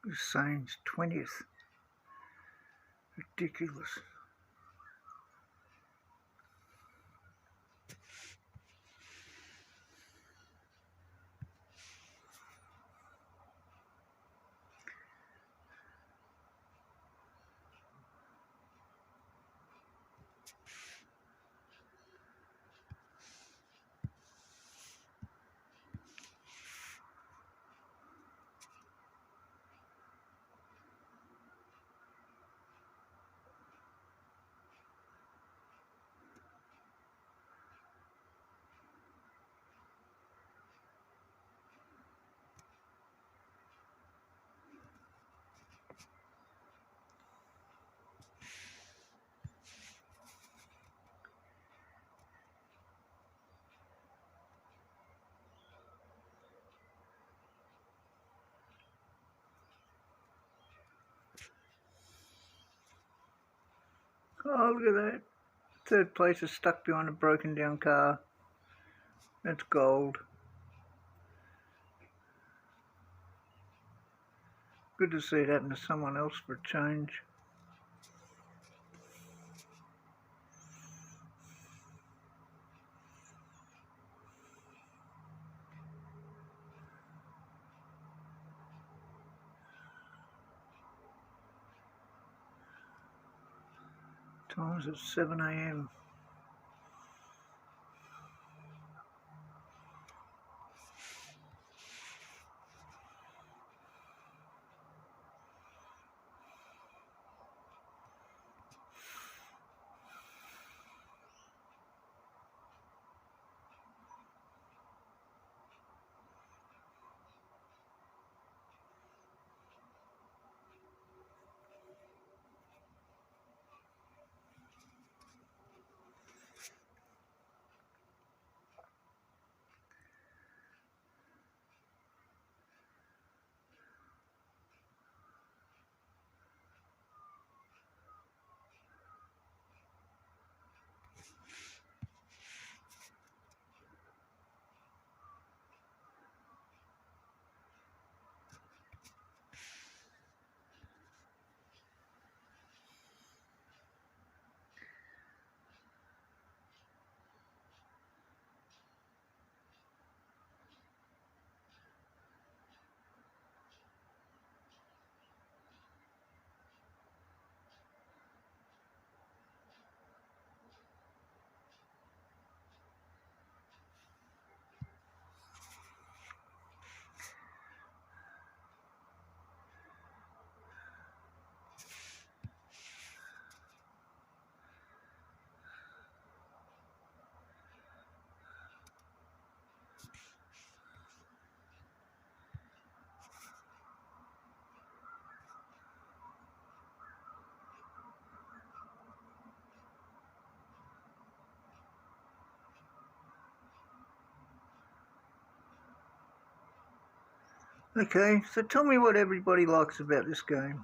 Hussein's 20th. Ridiculous. Oh, look at that. Third place is stuck behind a broken down car. That's gold. Good to see it happen to someone else for a change. Time's at 7 AM. Okay, so tell me what everybody likes about this game.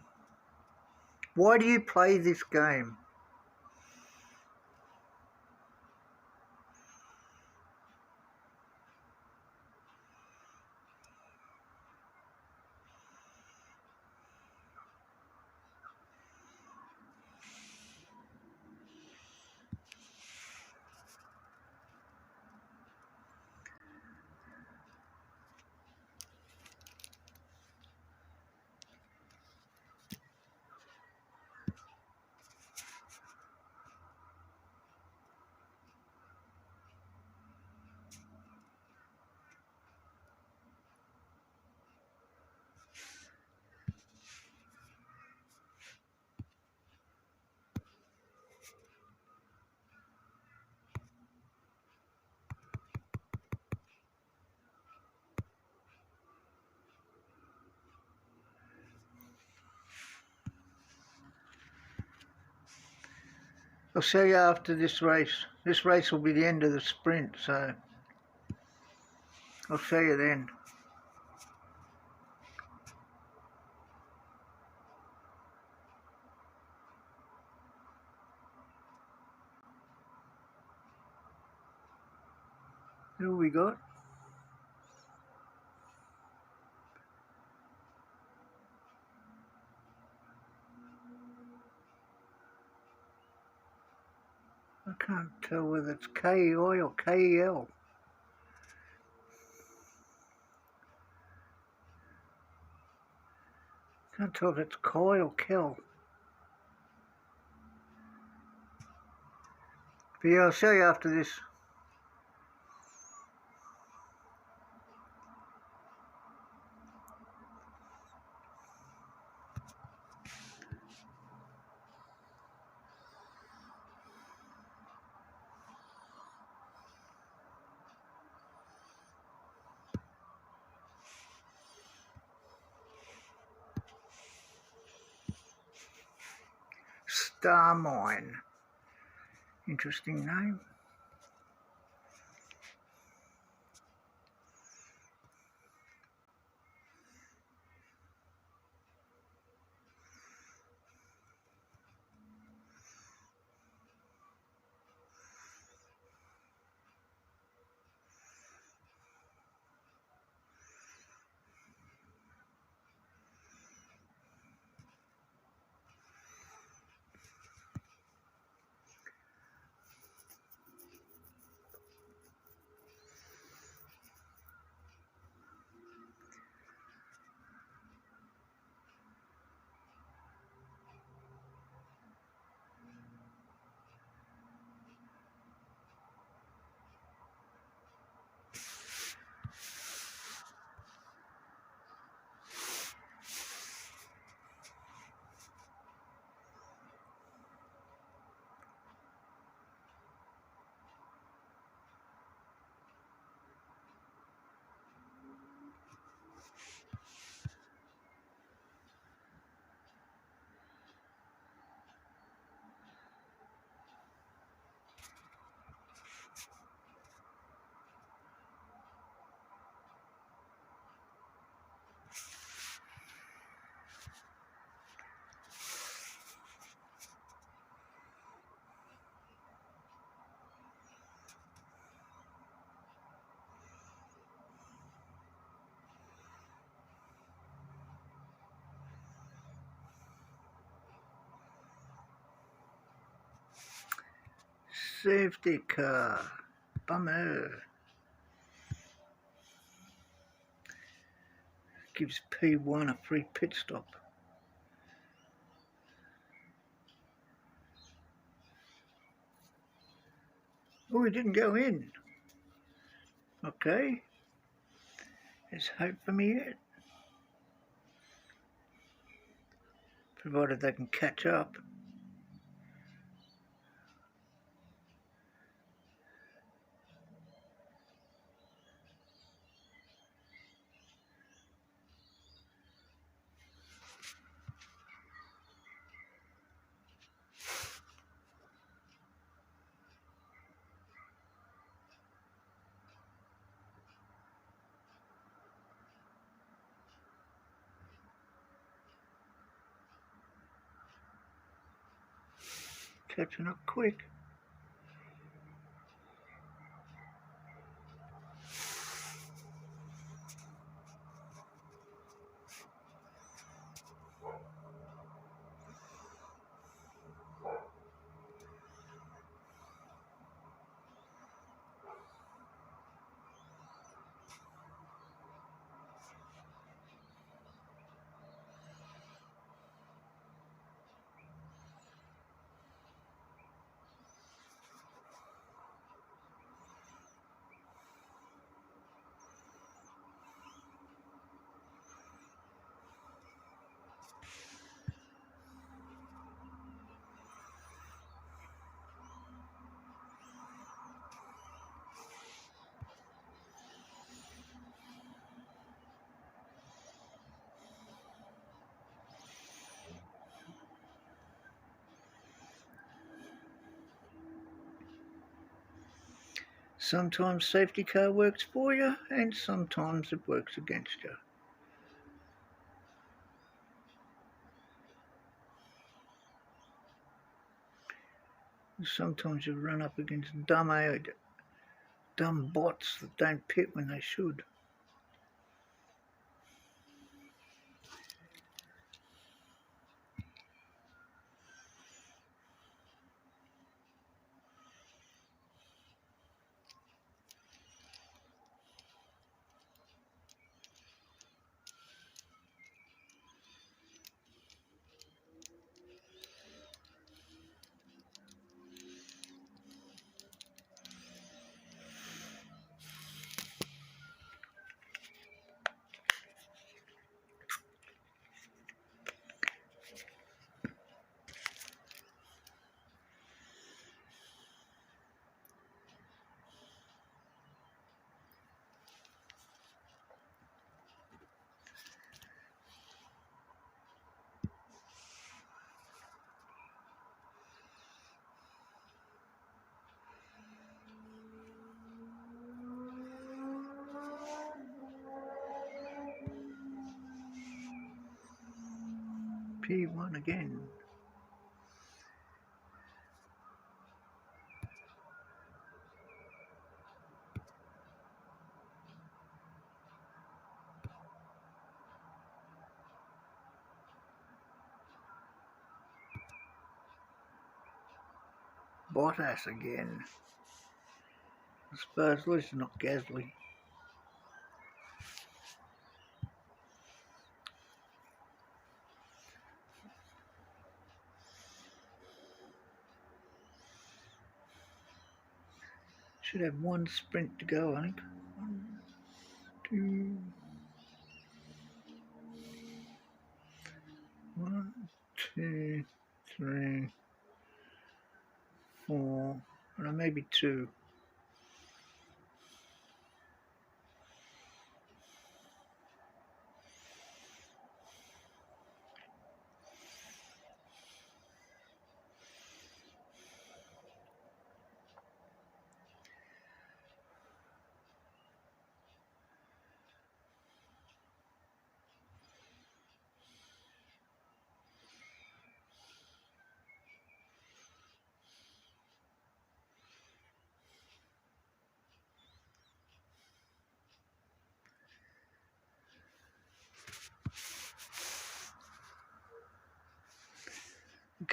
Why do you play this game? I'll see you after this race. This race will be the end of the sprint, so I'll see you then. Who we got? I can't tell whether it's KEI or KEL. Can't tell if it's Koi or Kel. But yeah, I'll show you after this. Starmine. Interesting name. Safety car. Bummer. Gives P1 a free pit stop. Oh, he didn't go in. Okay. There's hope for me yet. Provided they can catch up. Catching up quick. Sometimes safety car works for you and sometimes it works against you. Sometimes you run up against dumb bots that don't pit when they should. P1 again. Bottas again. I suppose at least it's not Gasly. Should have one sprint to go, I think. 1, 2, 1, 2, 3, 4, and maybe 2.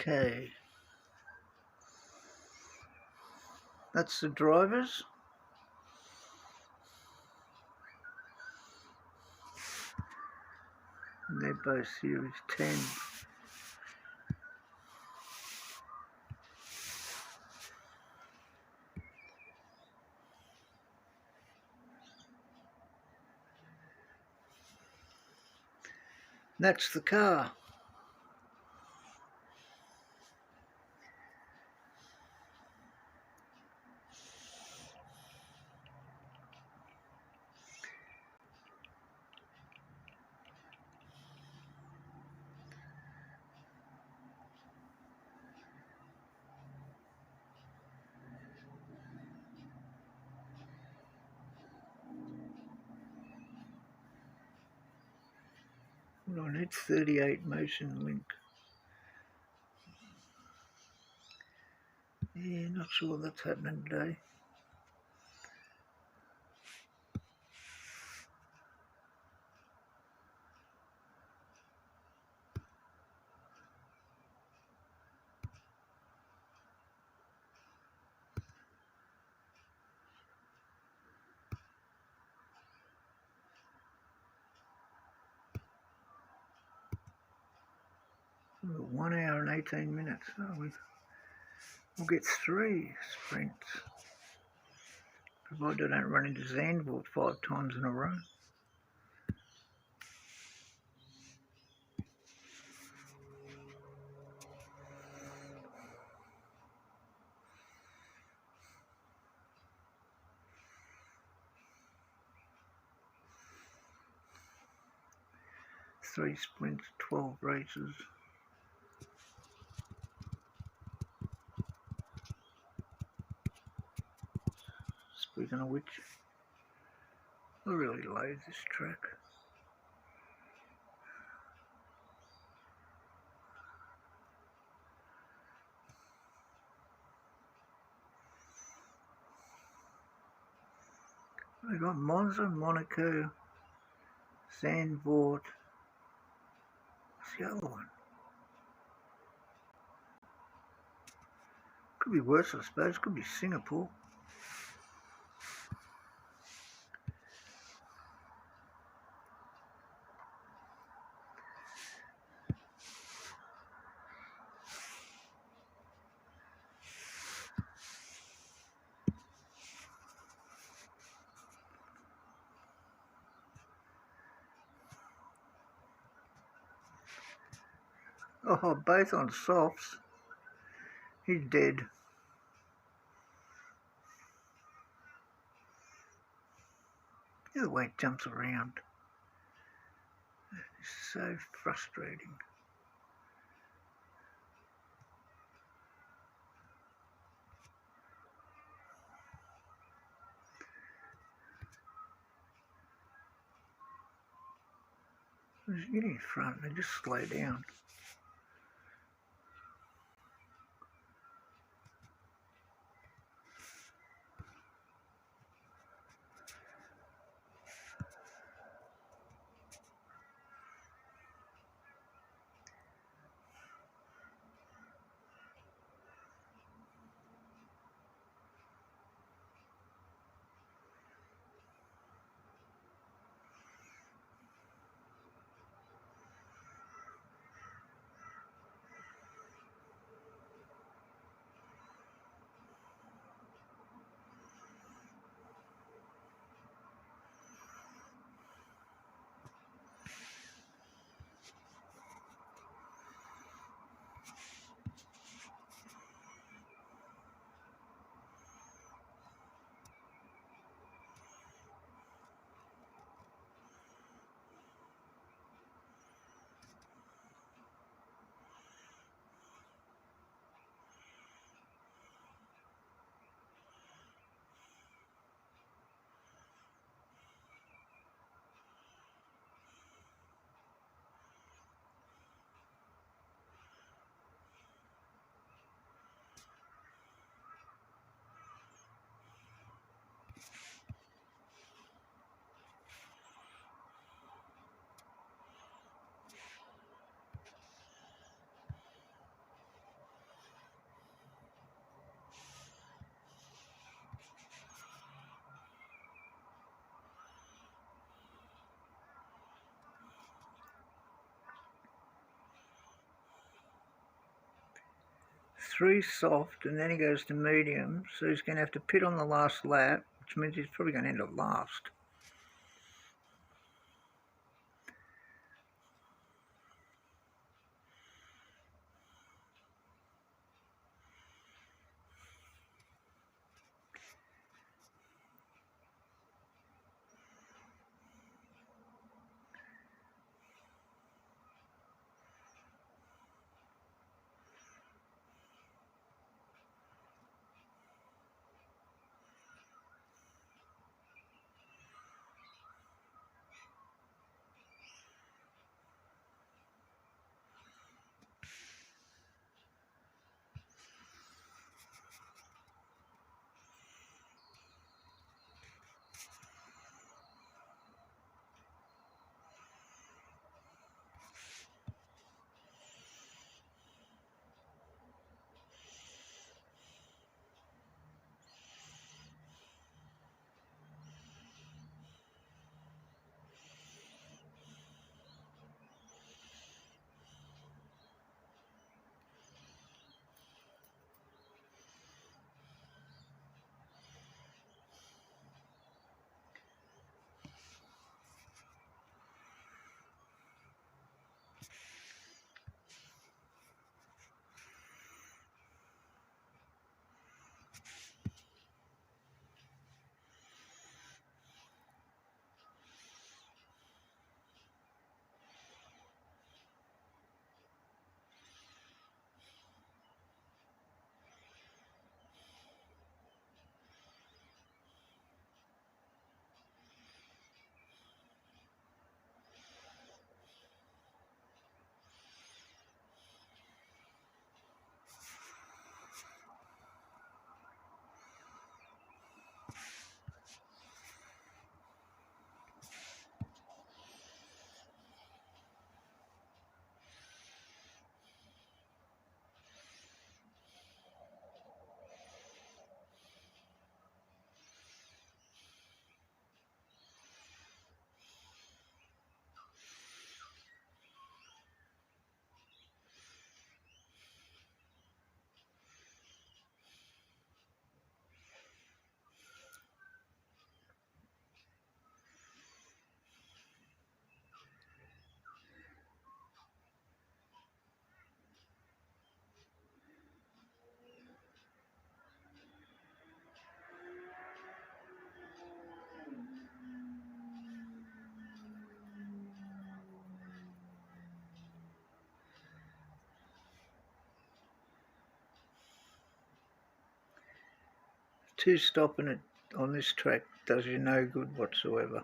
Okay. That's the drivers. And they're both Series 10. That's the car. Well, I need 38 motion link. Yeah, not sure that's happening today. We've got 1 hour and 18 minutes. So we'll get 3 sprints. Provided I don't run into Zandvoort 5 times in a row. Three sprints, 12 races. Speaking of which, I really loathe this track. We got Monza, Monaco, Zandvoort. What's the other one? Could be worse, I suppose. Could be Singapore. Oh, both on softs. He's dead. The way it jumps around. It's so frustrating. As you get in front, they just slow down. Three soft, and then he goes to medium, so he's going to have to pit on the last lap, which means he's probably going to end up last. stopping it on this track does you no good whatsoever.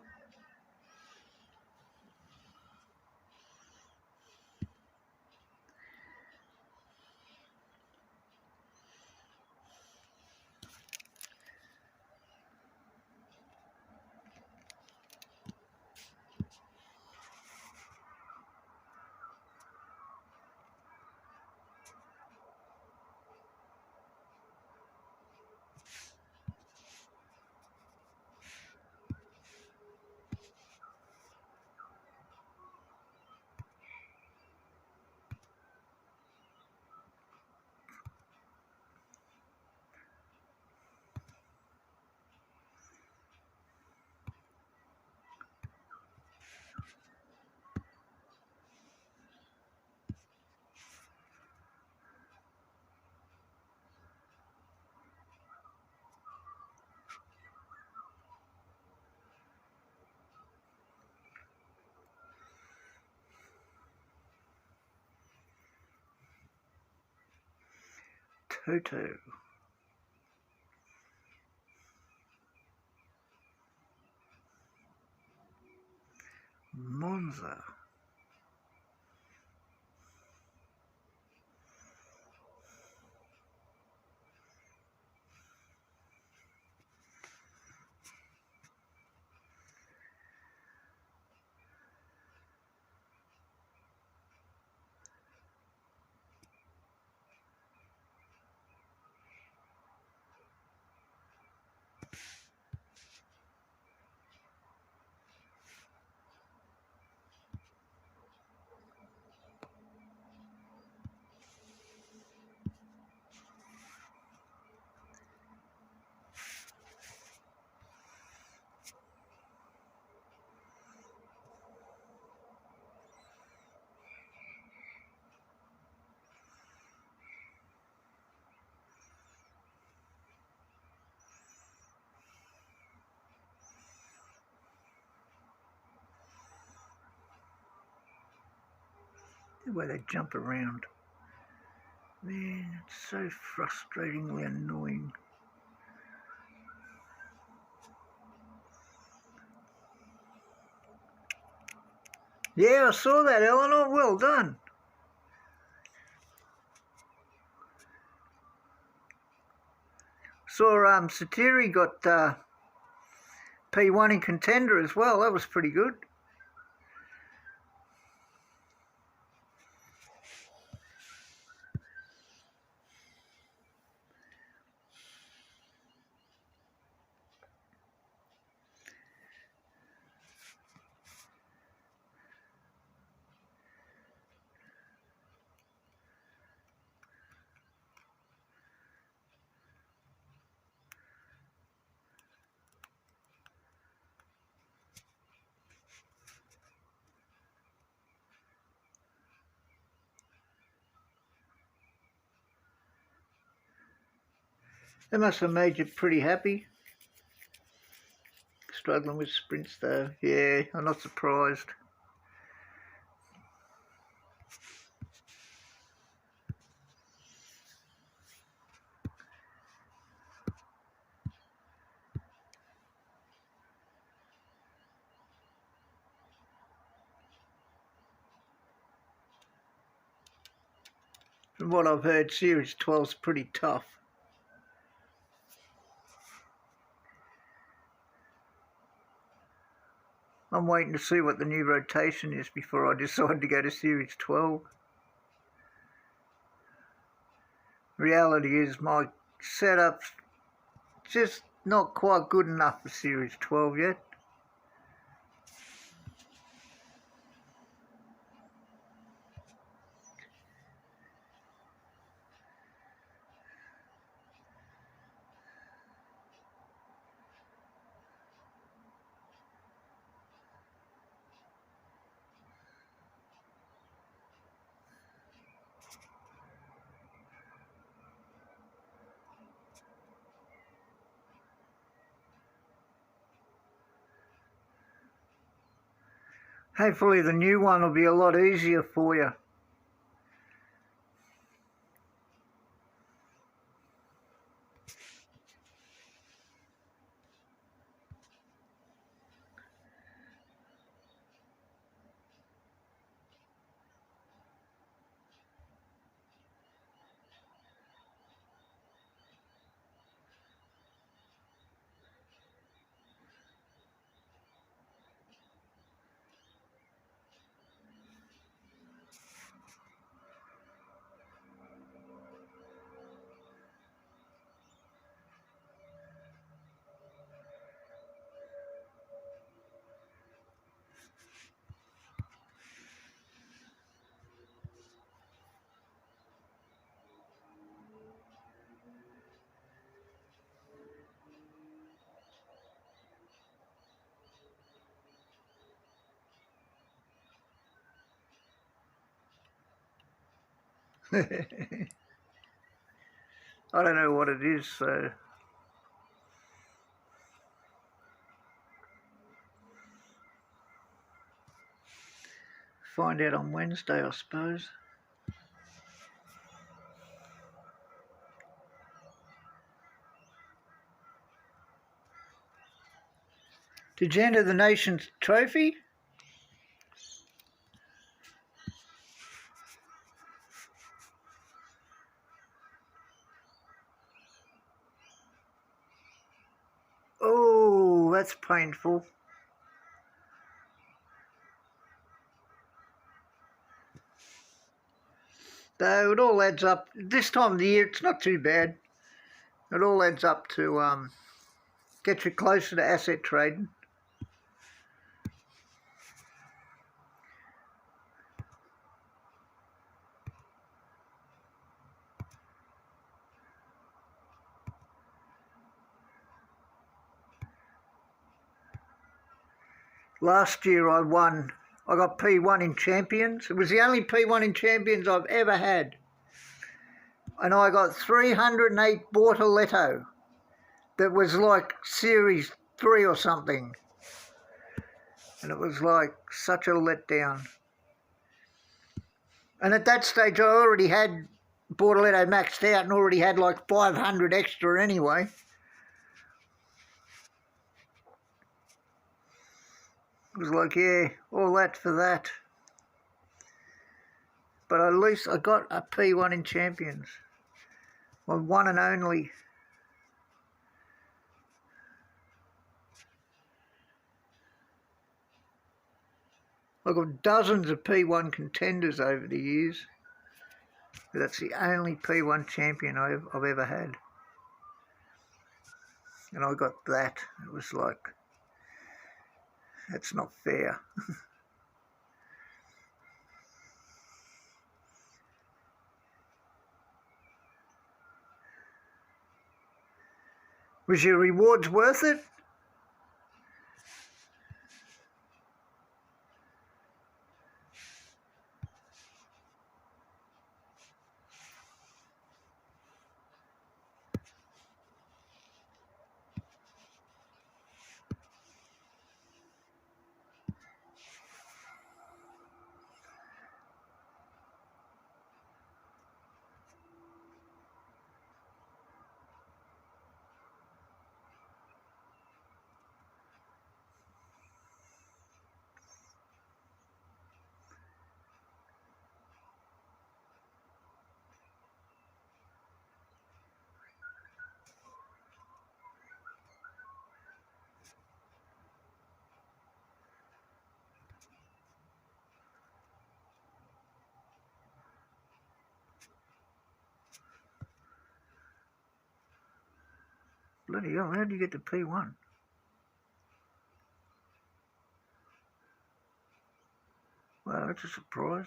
Toto. Monza. The way they jump around. Man, it's so frustratingly annoying. Yeah, I saw that, Eleanor. Well done. Saw Satiri got P1 in Contender as well. That was pretty good. That must have made you pretty happy. Struggling with sprints though. Yeah, I'm not surprised. From what I've heard, Series 12's pretty tough. I'm waiting to see what the new rotation is before I decide to go to Series 12. Reality is my setup's just not quite good enough for Series 12 yet. Hopefully the new one will be a lot easier for you. I don't know what it is, so find out on Wednesday, I suppose. Did you enter the Nations Trophy? Oh, that's painful. Though it all adds up. This time of the year, it's not too bad. It all adds up to get you closer to asset trading. Last year I won. I got P1 in Champions. It was the only P1 in Champions I've ever had. And I got 308 Bortoletto. That was like Series 3 or something. And it was like such a letdown. And at that stage I already had Bortoletto maxed out and already had like 500 extra anyway. It was like, yeah, all that for that. But at least I got a P1 in Champions. My one and only. I've got dozens of P1 contenders over the years. But that's the only P1 champion I've ever had. And I got that. It was like, that's not fair. Was your rewards worth it? Bloody hell, how do you get to P1? Well, that's a surprise.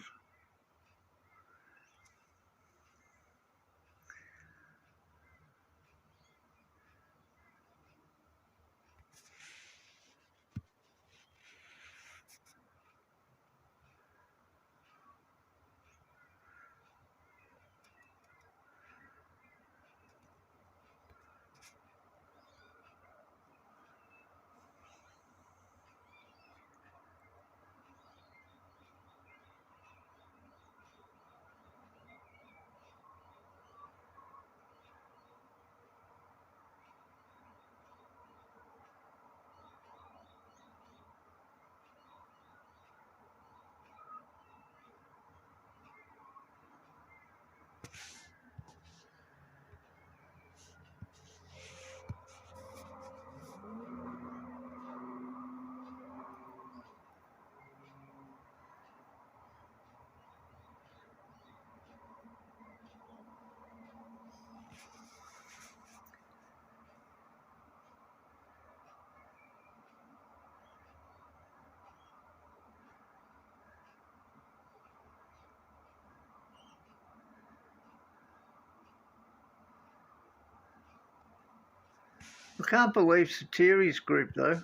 I can't believe Satiri's group though.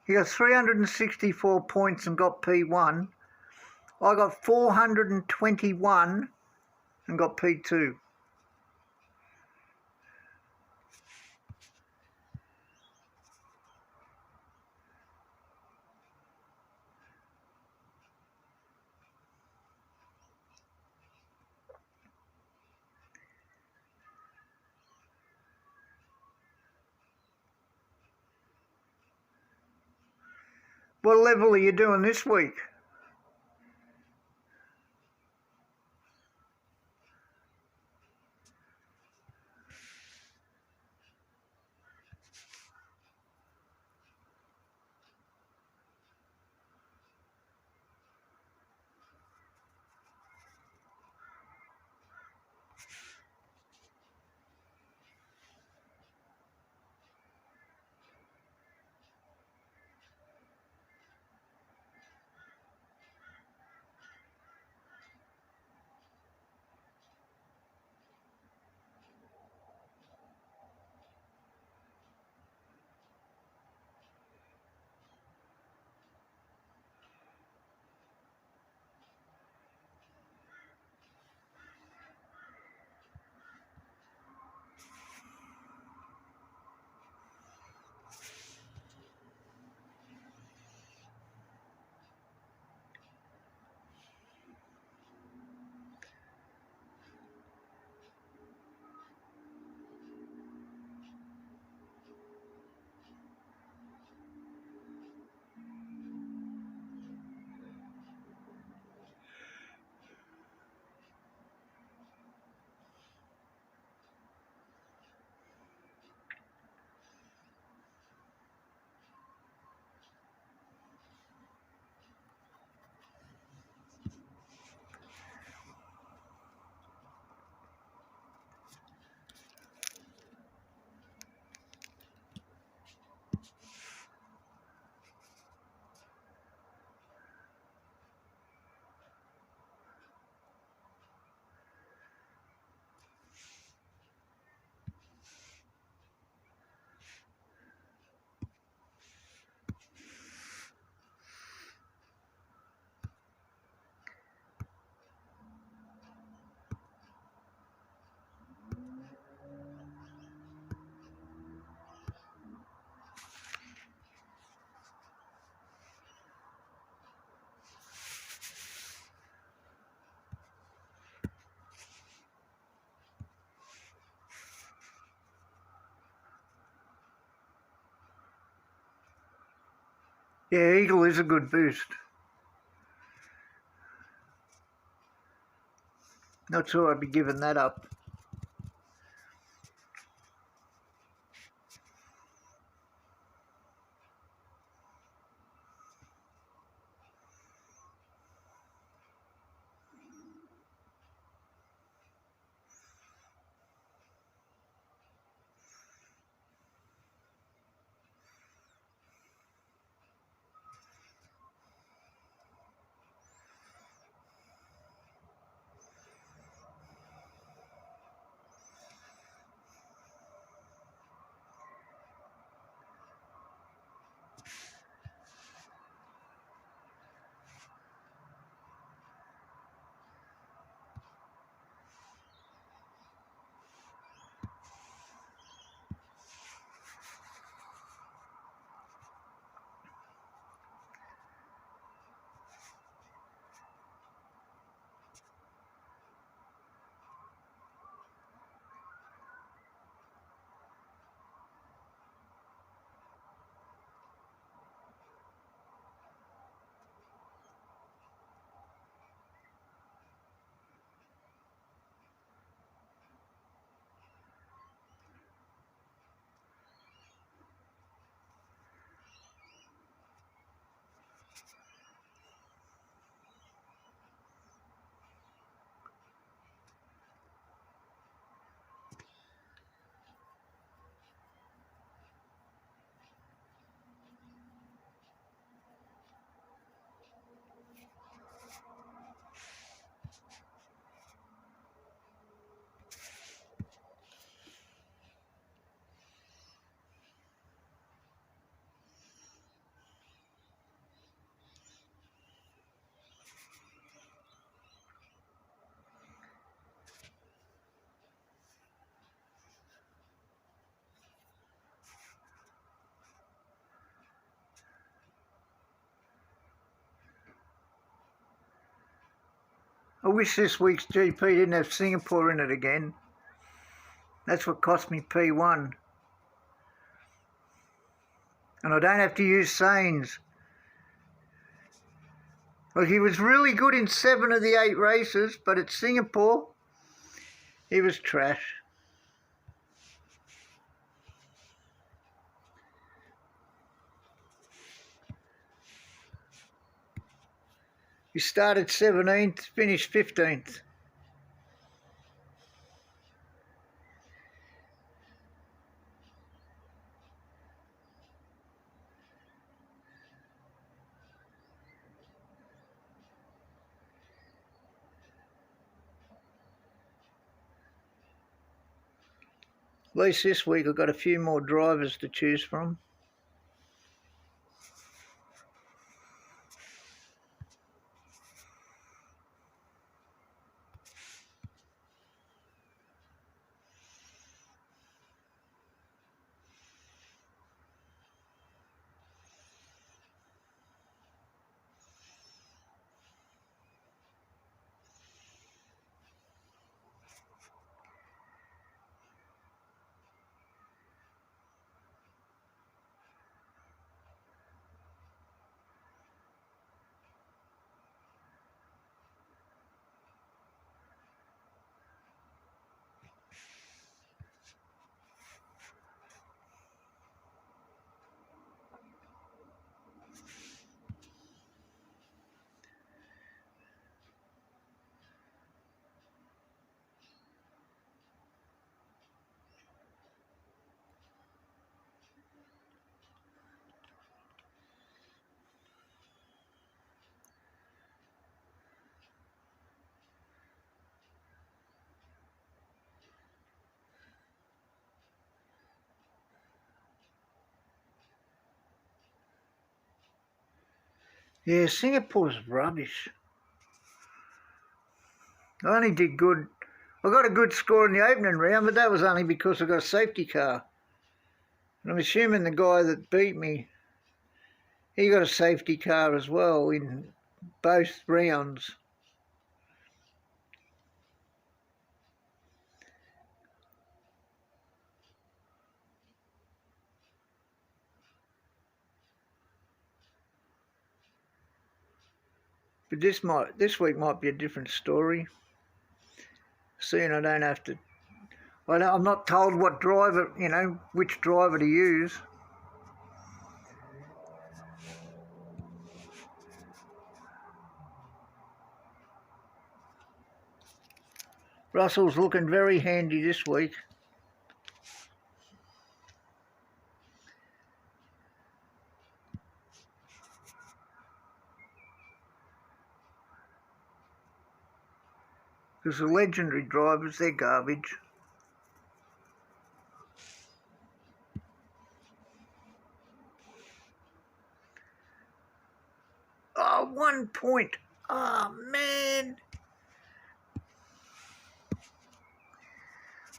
He got 364 points and got P1. I got 421 and got P2. What level are you doing this week? Yeah, Eagle is a good boost. Not sure I'd be giving that up. I wish this week's GP didn't have Singapore in it again. That's what cost me P1. And I don't have to use Sains. Well, he was really good in 7 of the 8 races, but at Singapore, he was trash. He started 17th, finished 15th. At least this week I've got a few more drivers to choose from. Yeah, Singapore's rubbish. I only did good. I got a good score in the opening round, but that was only because I got a safety car. And I'm assuming the guy that beat me, he got a safety car as well in both rounds. But this week might be a different story. Seeing I don't have to. I'm not told what driver, which driver to use. Russell's looking very handy this week. Because the legendary drivers, they're garbage. Oh, 1 point. Oh, man.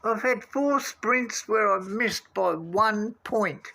I've had 4 sprints where I've missed by 1 point.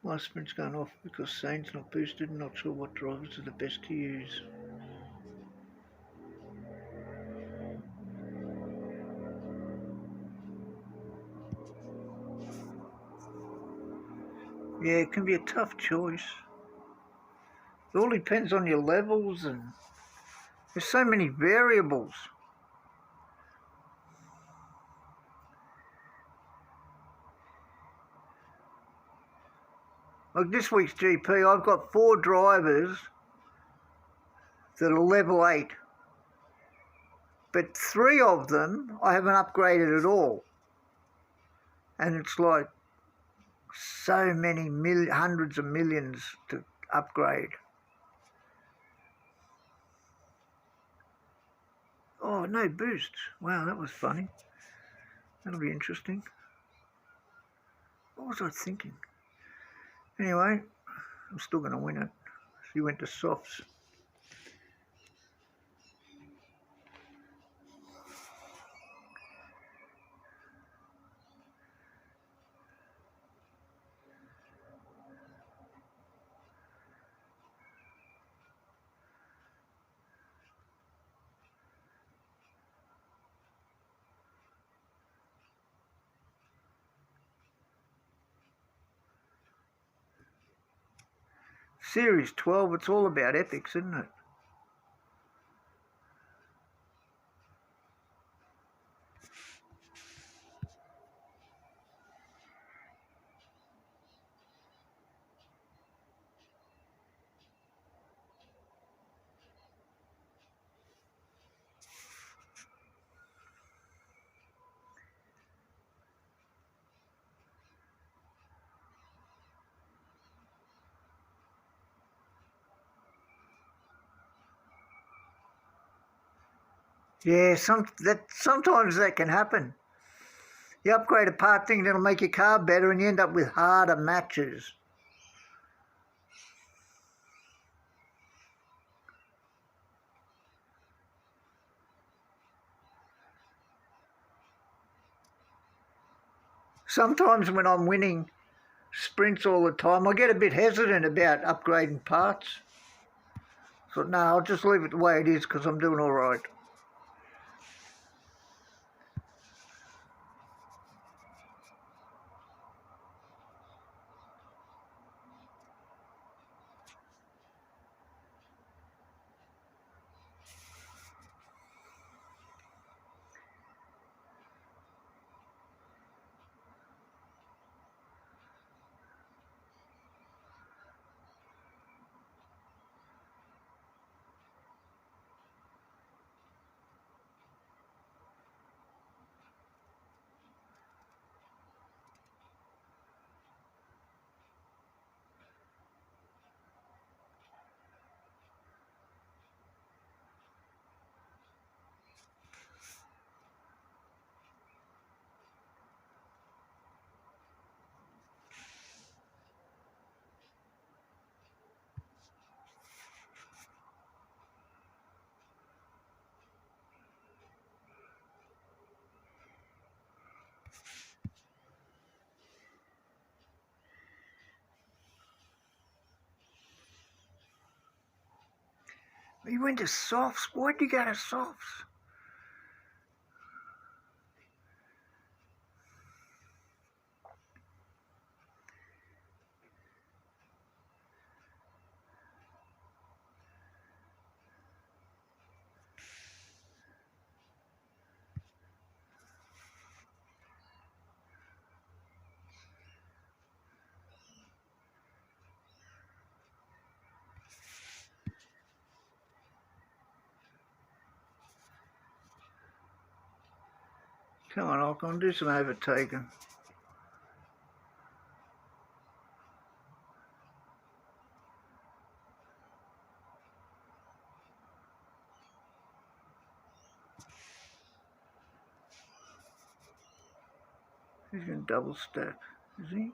My sprint's going off because Sane's not boosted. Not sure what drivers are the best to use. Yeah, it can be a tough choice. It all depends on your levels, and there's so many variables. Like this week's GP, I've got 4 drivers that are level 8. But 3 of them I haven't upgraded at all. And it's like so many hundreds of millions to upgrade. Oh, no boosts. Wow, that was funny. That'll be interesting. What was I thinking? Anyway, I'm still going to win it. She went to softs. Series 12, it's all about epics, isn't it? Yeah, sometimes that can happen. You upgrade a part thing that'll make your car better and you end up with harder matches. Sometimes when I'm winning sprints all the time, I get a bit hesitant about upgrading parts. So no, I'll just leave it the way it is because I'm doing all right. You went to softs? Why'd you go to softs? Come on, Ocon, do some overtaking. He's going to double stack, is he?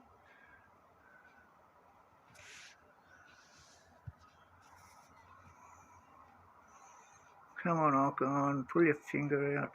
Come on, Ocon, pull your finger out.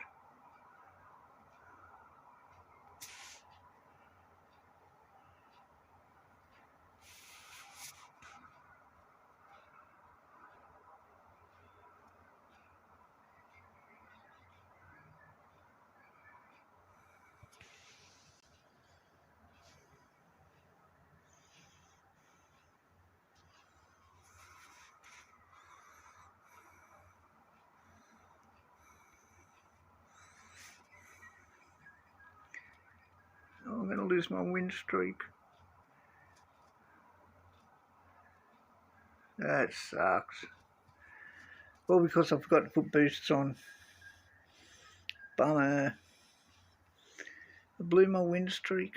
going to lose my win streak. That sucks. Well, because I forgot to put boosts on. Bummer. I blew my win streak.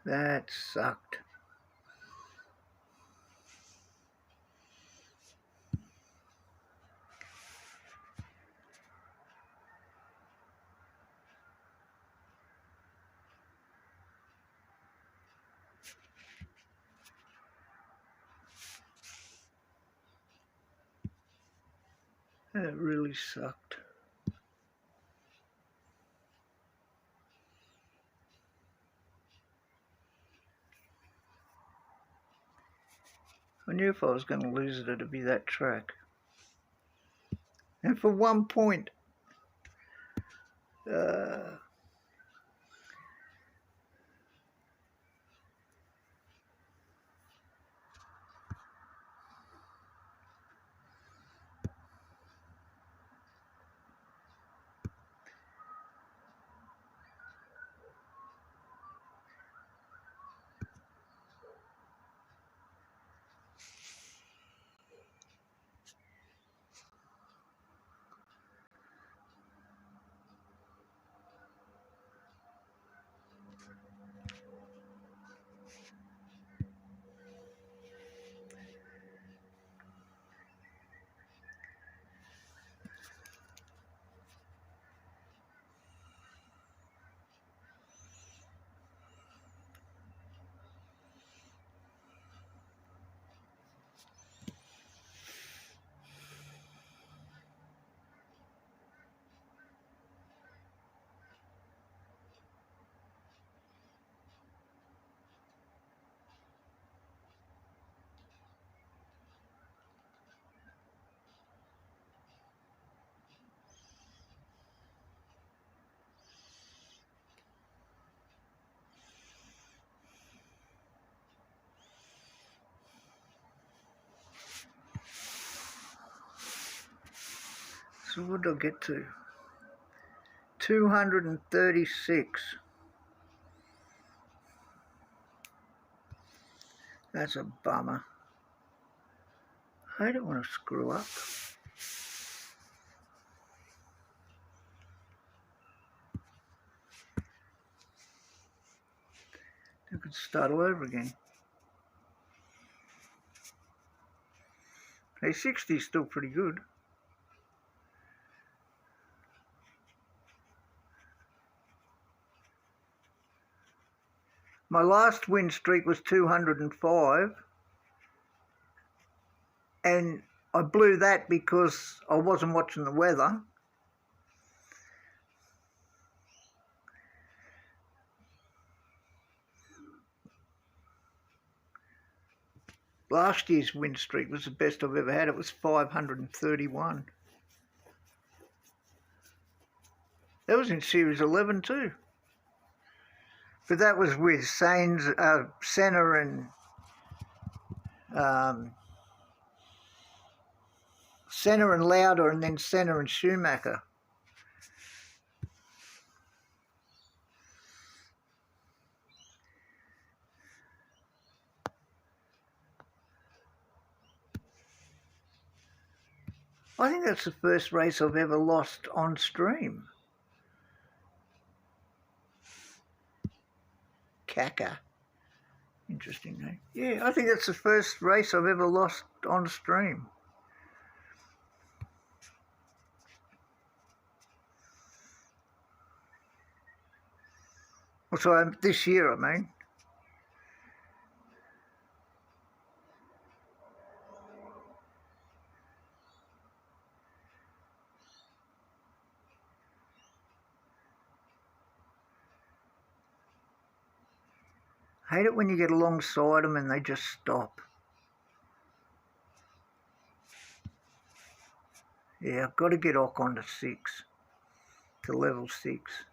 That sucked. That really sucked. I knew if I was going to lose it, it'd be that track. And for 1 point, so what did I get to? 236. That's a bummer. I don't want to screw up. I could start all over again. Hey, 60 is still pretty good. My last win streak was 205, and I blew that because I wasn't watching the weather. Last year's win streak was the best I've ever had. It was 531. That was in Series 11 too. But that was with Senna and Senna and Lauda, and then Senna and Schumacher. I think that's the first race I've ever lost on stream. Kaka. Interesting name. Yeah, I think that's the first race I've ever lost on stream. Well, so this year, I mean. I hate it when you get alongside them and they just stop. Yeah, I've got to get Ocon to 6, to level 6.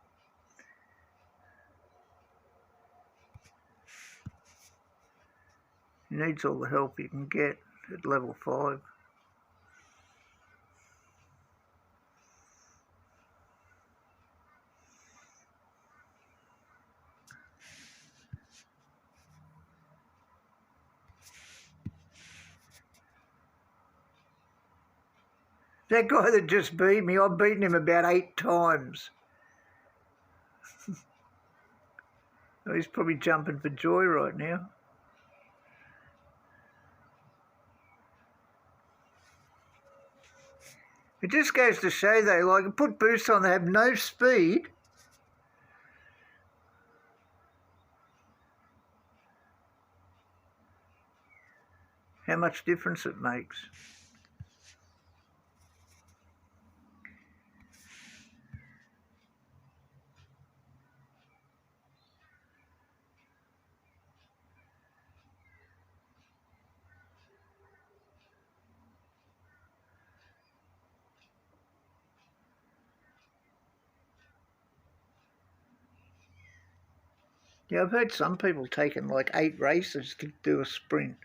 He needs all the help he can get at level 5. That guy that just beat me, I've beaten him about 8 times. He's probably jumping for joy right now. It just goes to show though, like, put boosts on, they have no speed. How much difference it makes. Yeah, I've heard some people taking like 8 races to do a sprint.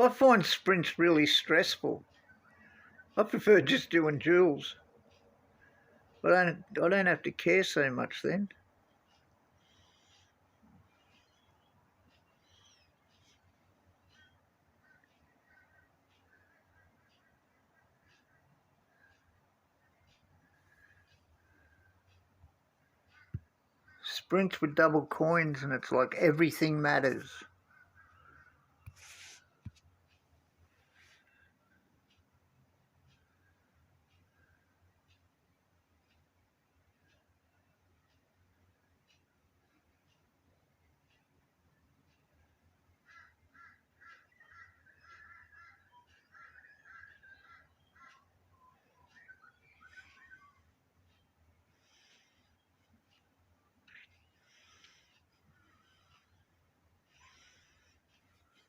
I find sprints really stressful. I prefer just doing duels. I don't have to care so much then. Sprints with double coins and it's like everything matters.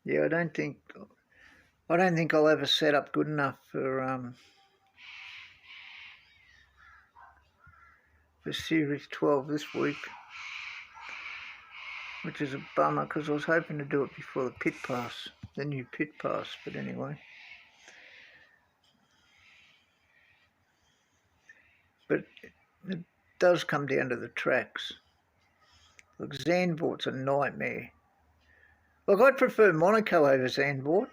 Yeah, I don't think I'll ever set up good enough for Series 12 this week, which is a bummer because I was hoping to do it before the pit pass, the new pit pass, but anyway. But it does come down to the tracks. Look, Zandvoort's a nightmare. Look, I'd prefer Monaco over Zandvoort.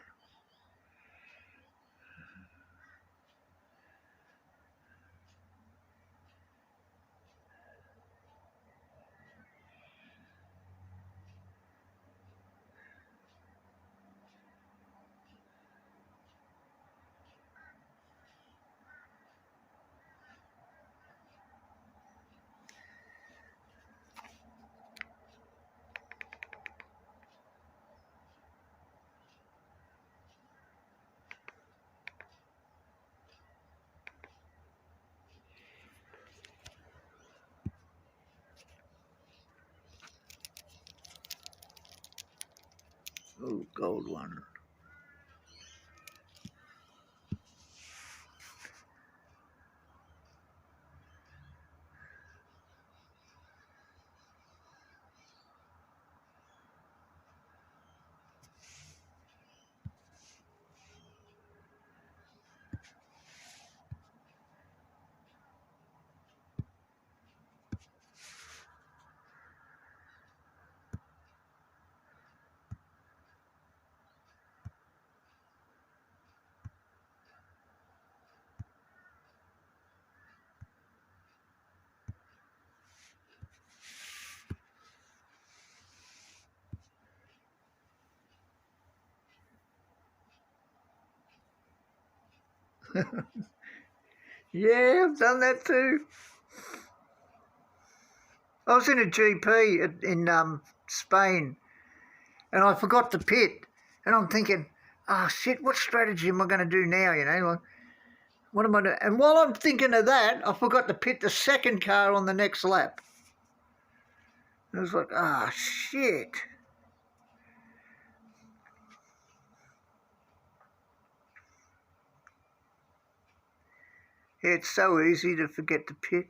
Oh, gold one. Yeah, I've done that too. I was in a GP in Spain and I forgot the pit and I'm thinking, oh shit, what strategy am I going to do now, you know? Like, What am I doing? And while I'm thinking of that, I forgot to pit the second car on the next lap. It was like, ah, shit. Yeah, it's so easy to forget to pit.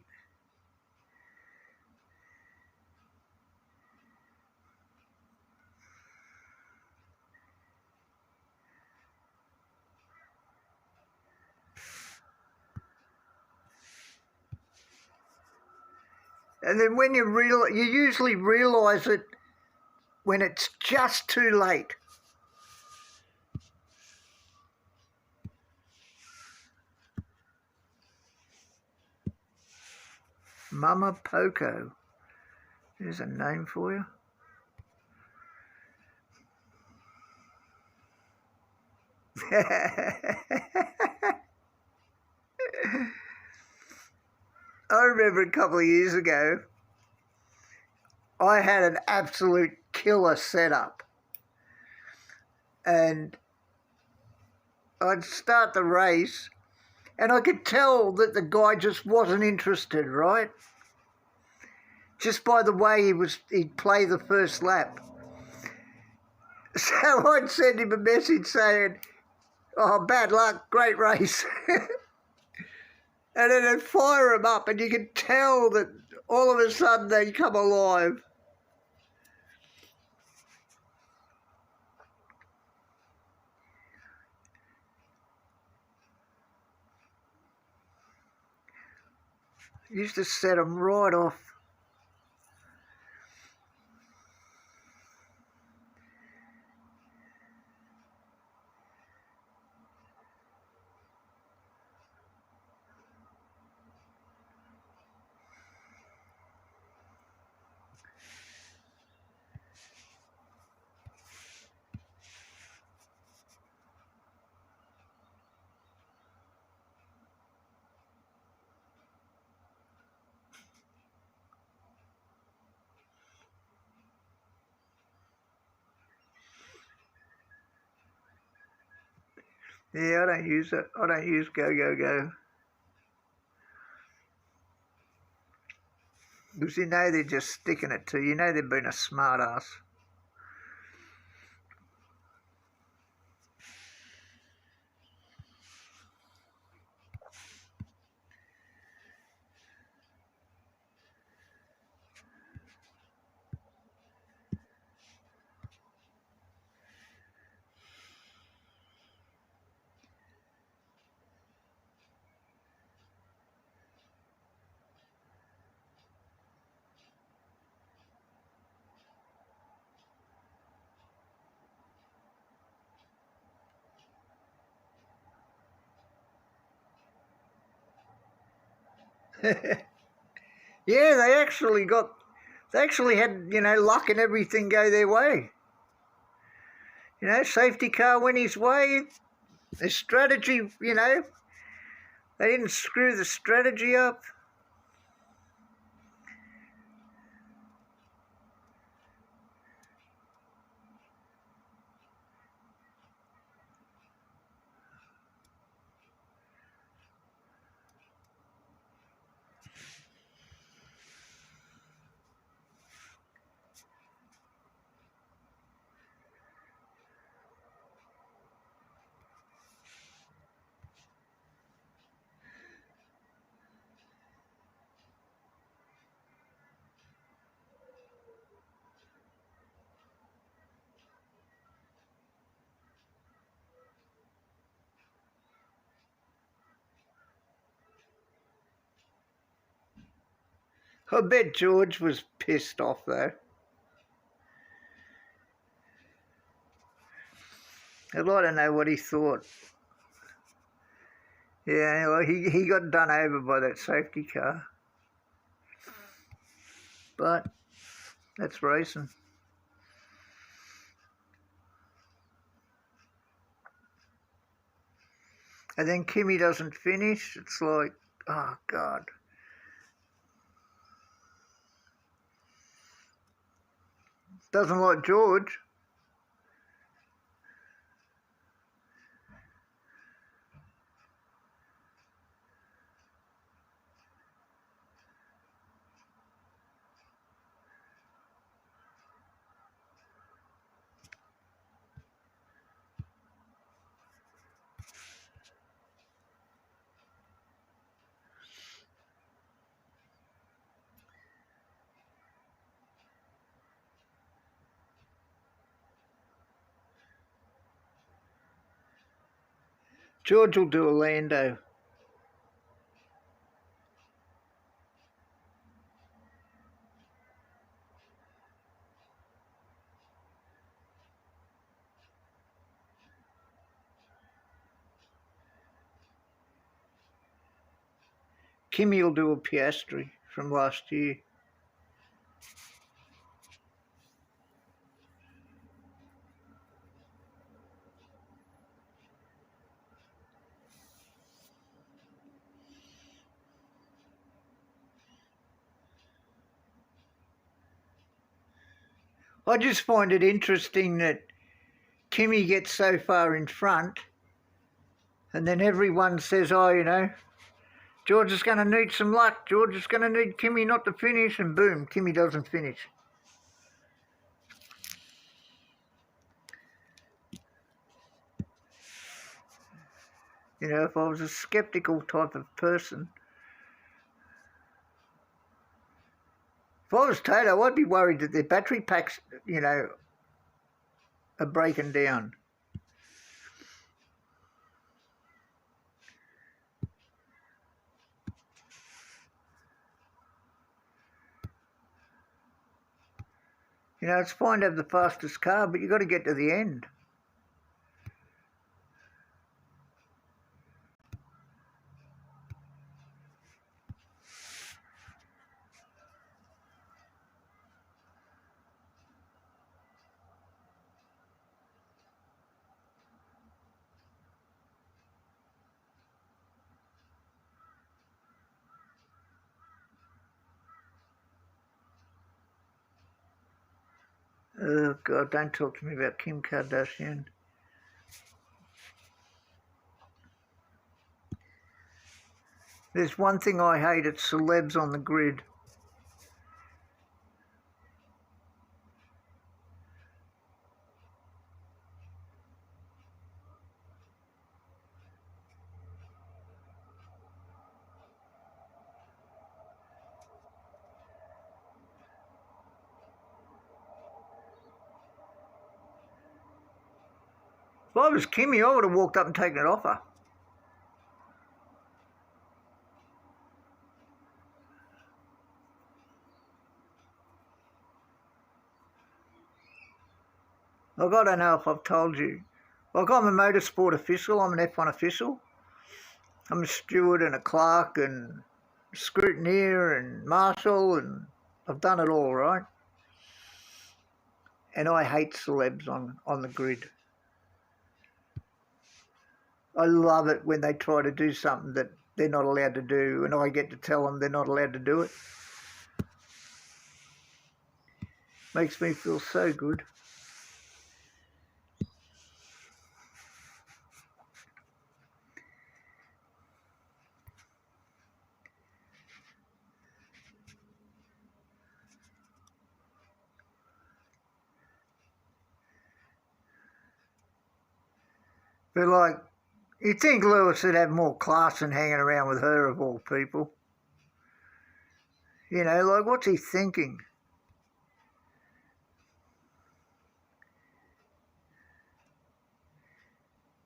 And then when you usually realise it when it's just too late. Mama Poco. There's a name for you. I remember a couple of years ago, I had an absolute killer setup. And I'd start the race and I could tell that the guy just wasn't interested, right? Just by the way he'd play the first lap. So I'd send him a message saying, oh, bad luck, great race. And then I'd fire him up and you could tell that all of a sudden they'd come alive. Used to set them right off. Yeah, I don't use it. I don't use Go, Go, Go. Because you know they're just sticking it to you. You know they've been a smart ass. Yeah, they actually had, luck and everything go their way. Safety car went his way. The strategy, they didn't screw the strategy up. I bet George was pissed off though. I'd like to know what he thought. Yeah, well, he got done over by that safety car. But that's racing. And then Kimmy doesn't finish. It's like, oh, God. Doesn't like George. George will do Orlando. Kimmy will do a Piastri from last year. I just find it interesting that Kimmy gets so far in front and then everyone says, oh, you know, George is going to need some luck. George is going to need Kimmy not to finish, and boom, Kimmy doesn't finish. You know, if I was a sceptical type of person, if I was Toto, I'd be worried that their battery packs, you know, are breaking down. You know, it's fine to have the fastest car, but you've got to get to the end. Oh, God, don't talk to me about Kim Kardashian. There's one thing I hate, it's celebs on the grid. If I was Kimmy, I would have walked up and taken it off her. Like, I don't know if I've told you. Like, I'm a motorsport official, I'm an F1 official. I'm a steward and a clerk and scrutineer and marshal, and I've done it all, right? And I hate celebs on the grid. I love it when they try to do something that they're not allowed to do, and I get to tell them they're not allowed to do it. Makes me feel so good. But, like, you'd think Lewis would have more class than hanging around with her, of all people. You know, like, what's he thinking?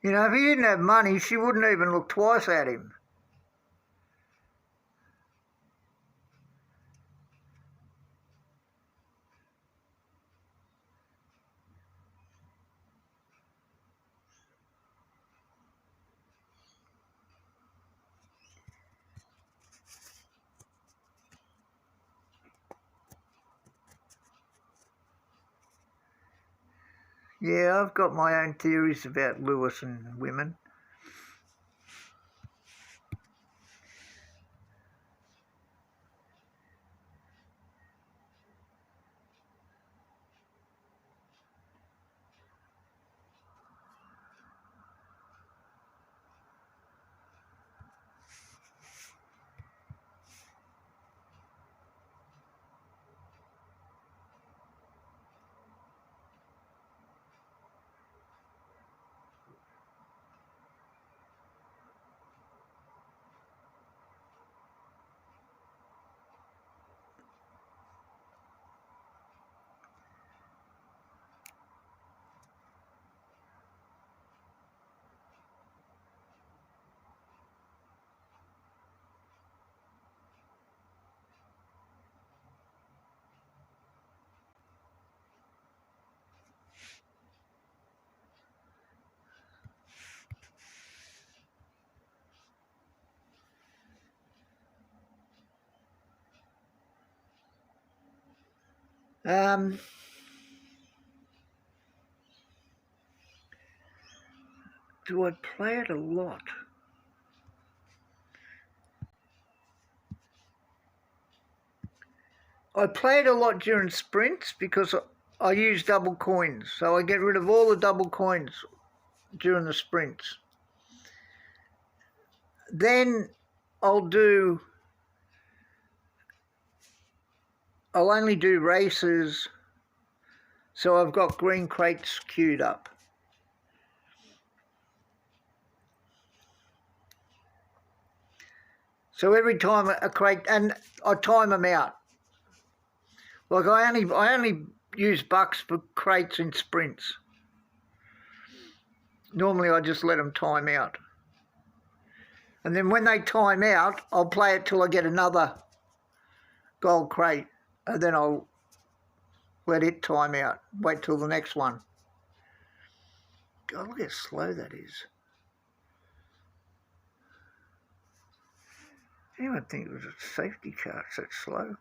You know, if he didn't have money, she wouldn't even look twice at him. Yeah, I've got my own theories about Lewis and women. Do I play it a lot? I play it a lot during sprints because I use double coins, so I get rid of all the double coins during the sprints. Then I'll only do races, so I've got green crates queued up. So every time a crate, and I time them out. Like I only use bucks for crates in sprints. Normally I just let them time out. And then when they time out, I'll play it till I get another gold crate, and then I'll let it time out. Wait till the next one. God, look how slow that is. You would think it was a safety car, it's that slow.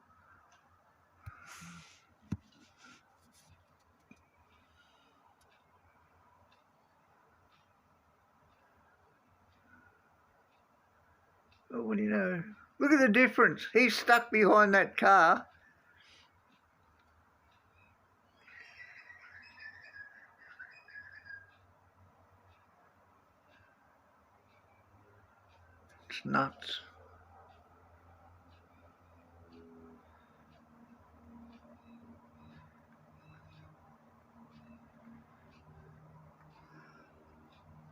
Oh, what do you know? Look at the difference. He's stuck behind that car. It's nuts.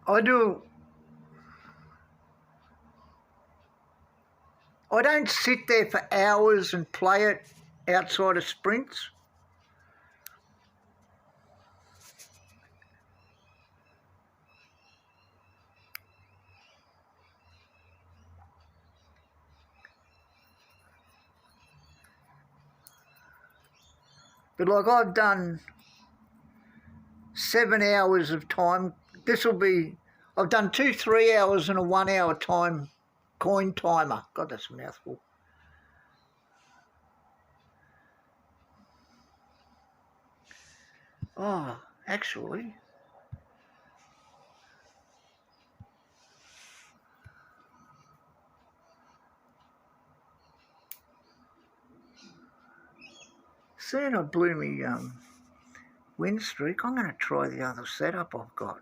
I don't sit there for hours and play it outside of sprints. But like I've done 7 hours of time. I've done 2 3 hours and a 1 hour time coin timer. God, that's a mouthful. Oh, actually, seeing I blew me win streak, I'm going to try the other setup I've got.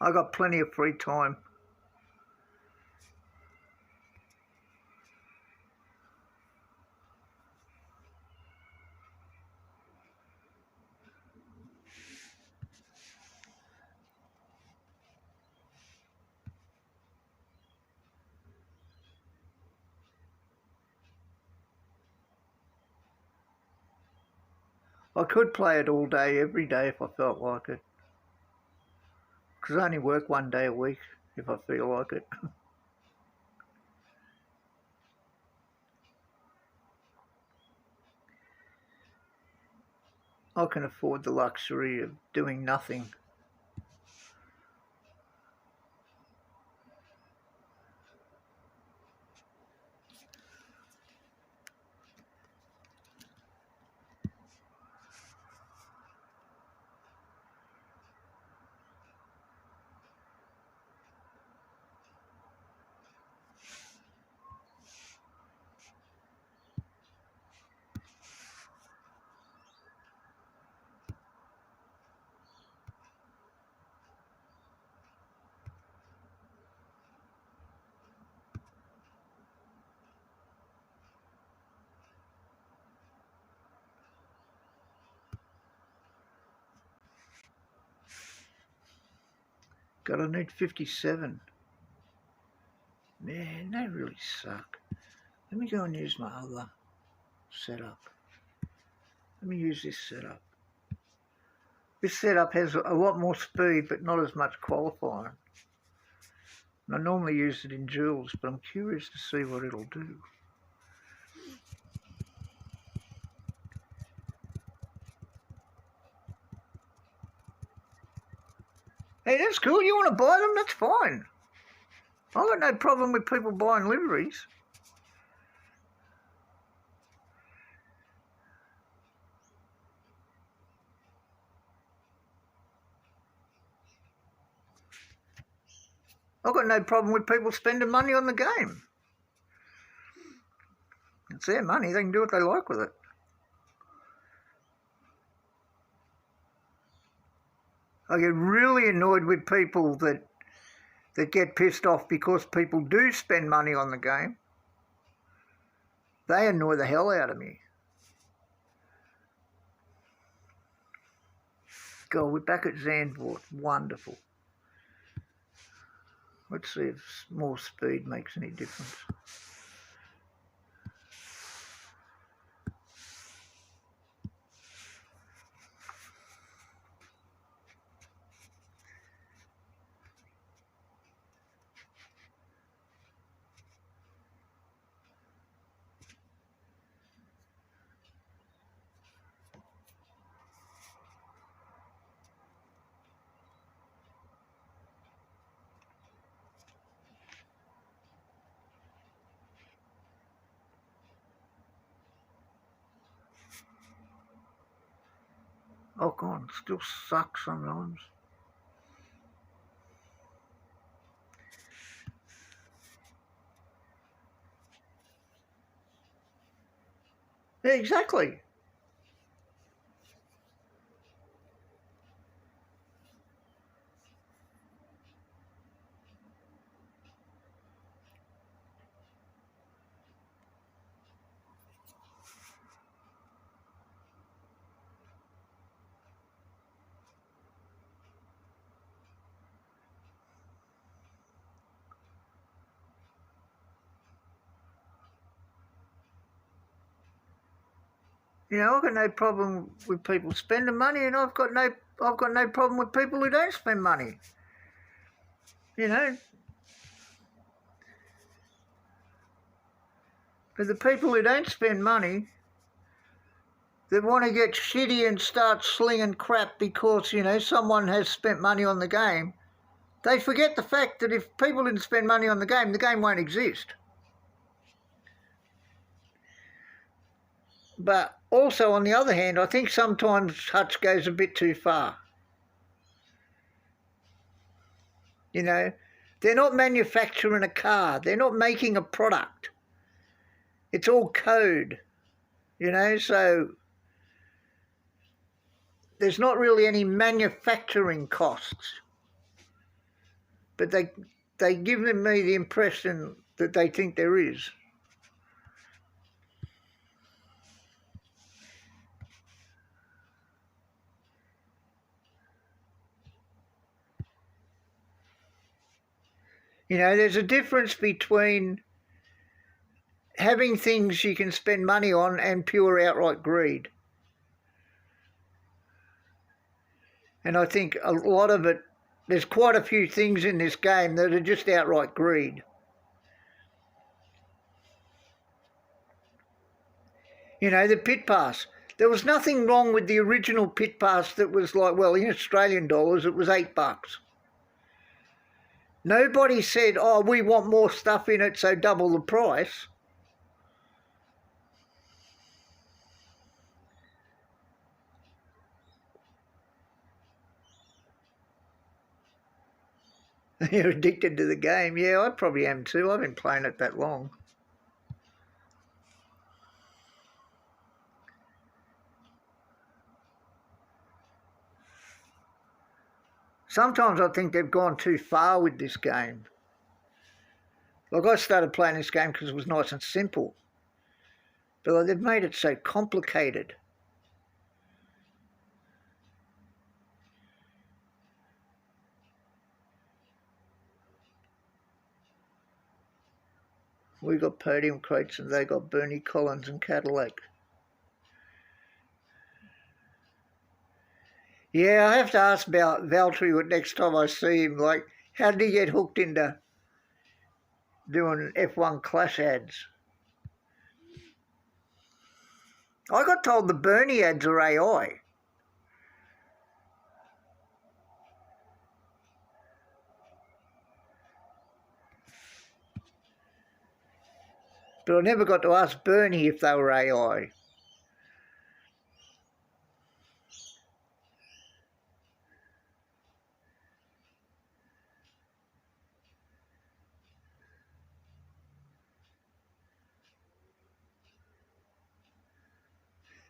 I got plenty of free time. I could play it all day, every day if I felt like it. Because I only work 1 day a week if I feel like it. I can afford the luxury of doing nothing. God, I need 57. Man, they really suck. Let me go and use my other setup. Let me use this setup. This setup has a lot more speed, but not as much qualifying. And I normally use it in duels, but I'm curious to see what it'll do. Hey, that's cool. You want to buy them? That's fine. I've got no problem with people buying liveries. I've got no problem with people spending money on the game. It's their money. They can do what they like with it. I get really annoyed with people that get pissed off because people do spend money on the game. They annoy the hell out of me. God, we're back at Zandvoort. Wonderful. Let's see if more speed makes any difference. Oh, God, it still sucks sometimes. Yeah, exactly. You know, I've got no problem with people spending money, and I've got no problem with people who don't spend money. You know, but the people who don't spend money, that want to get shitty and start slinging crap because, you know, someone has spent money on the game, they forget the fact that if people didn't spend money on the game won't exist. But also, on the other hand, I think sometimes Hutch goes a bit too far. You know, they're not manufacturing a car. They're not making a product. It's all code, you know, so there's not really any manufacturing costs. But they give me the impression that they think there is. You know, there's a difference between having things you can spend money on and pure outright greed. And I think a lot of it, there's quite a few things in this game that are just outright greed. You know, the pit pass. There was nothing wrong with the original pit pass that was like, well, in Australian dollars, it was $8. Nobody said, oh, we want more stuff in it, so double the price. You're addicted to the game. Yeah, I probably am too. I've been playing it that long. Sometimes I think they've gone too far with this game. Like, I started playing this game because it was nice and simple. But like, they've made it so complicated. We got Podium Crates and they got Bernie Collins and Cadillac. Yeah, I have to ask about Valtteri next time I see him. Like, how did he get hooked into doing F1 Clash ads? I got told the Bernie ads are AI. But I never got to ask Bernie if they were AI.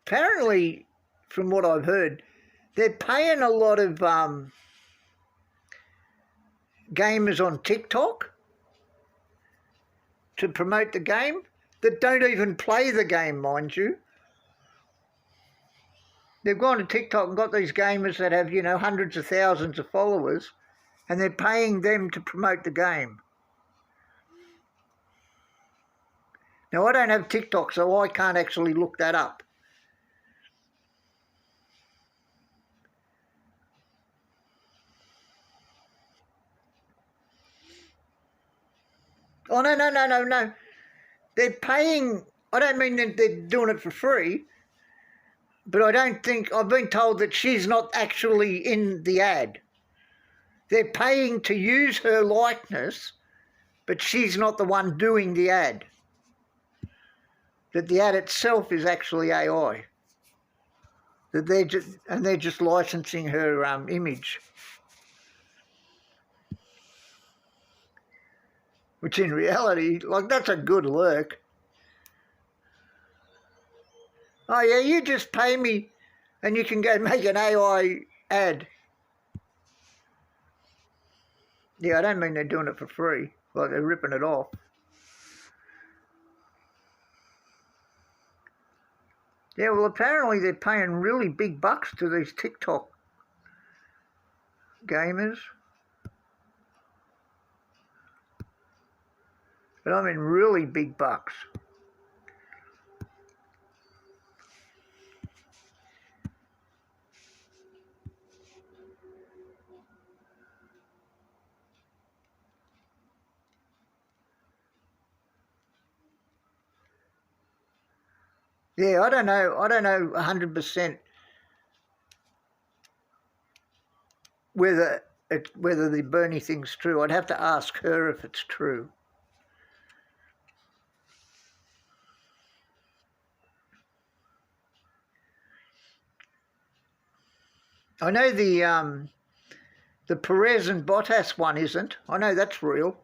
Apparently, from what I've heard, they're paying a lot of gamers on TikTok to promote the game that don't even play the game, mind you. They've gone to TikTok and got these gamers that have, you know, hundreds of thousands of followers, and they're paying them to promote the game. Now, I don't have TikTok, so I can't actually look that up. Oh, no. They're paying, I don't mean that they're doing it for free, but I don't think, I've been told that she's not actually in the ad. They're paying to use her likeness, but she's not the one doing the ad. That the ad itself is actually AI. That they're just licensing her image. Which in reality, like, that's a good lurk. Oh yeah, you just pay me and you can go make an AI ad. Yeah, I don't mean they're doing it for free, like they're ripping it off. Yeah, well, apparently they're paying really big bucks to these TikTok gamers. But I mean really big bucks. Yeah, I don't know 100% whether the Bernie thing's true. I'd have to ask her if it's true. I know the Perez and Bottas one isn't. I know that's real.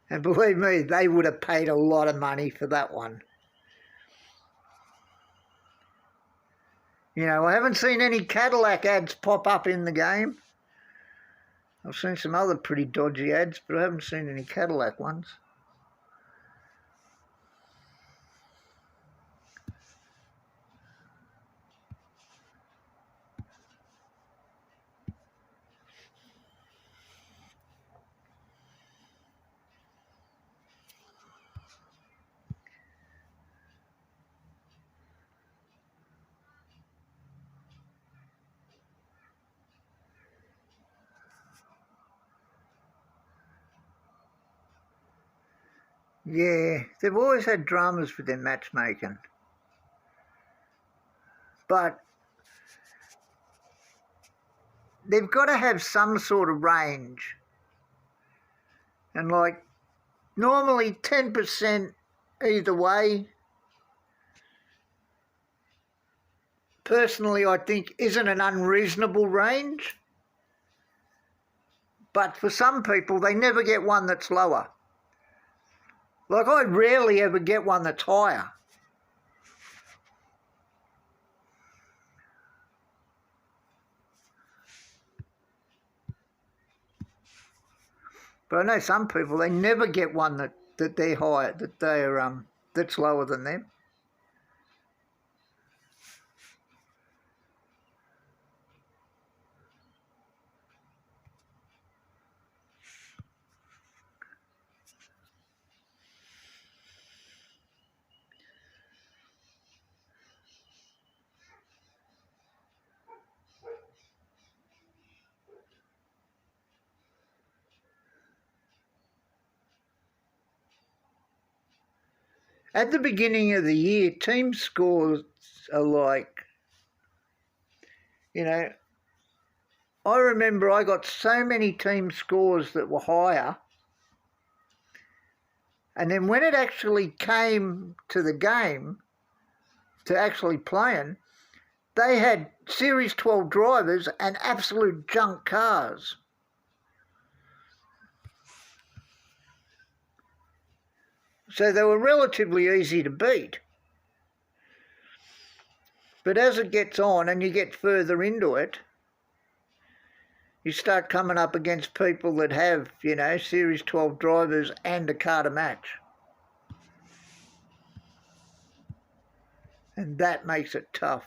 And believe me, they would have paid a lot of money for that one. You know, I haven't seen any Cadillac ads pop up in the game. I've seen some other pretty dodgy ads, but I haven't seen any Cadillac ones. Yeah, they've always had dramas with their matchmaking. But they've got to have some sort of range. And like, normally 10% either way, personally I think isn't an unreasonable range. But for some people, they never get one that's lower. Like, I rarely ever get one that's higher. But I know some people, they never get one that they're higher, that's lower than them. At the beginning of the year, team scores are like You know, I remember I got so many team scores that were higher, and then when it actually came to the game, to actually playing, they had Series 12 drivers and absolute junk cars. So they were relatively easy to beat. But as it gets on and you get further into it, you start coming up against people that have, you know, Series 12 drivers and a car to match. And that makes it tough.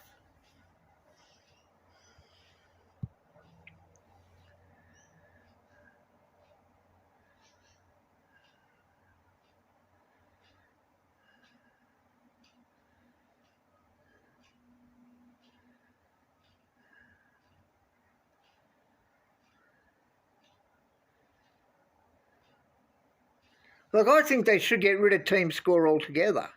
Look, I think they should get rid of team score altogether.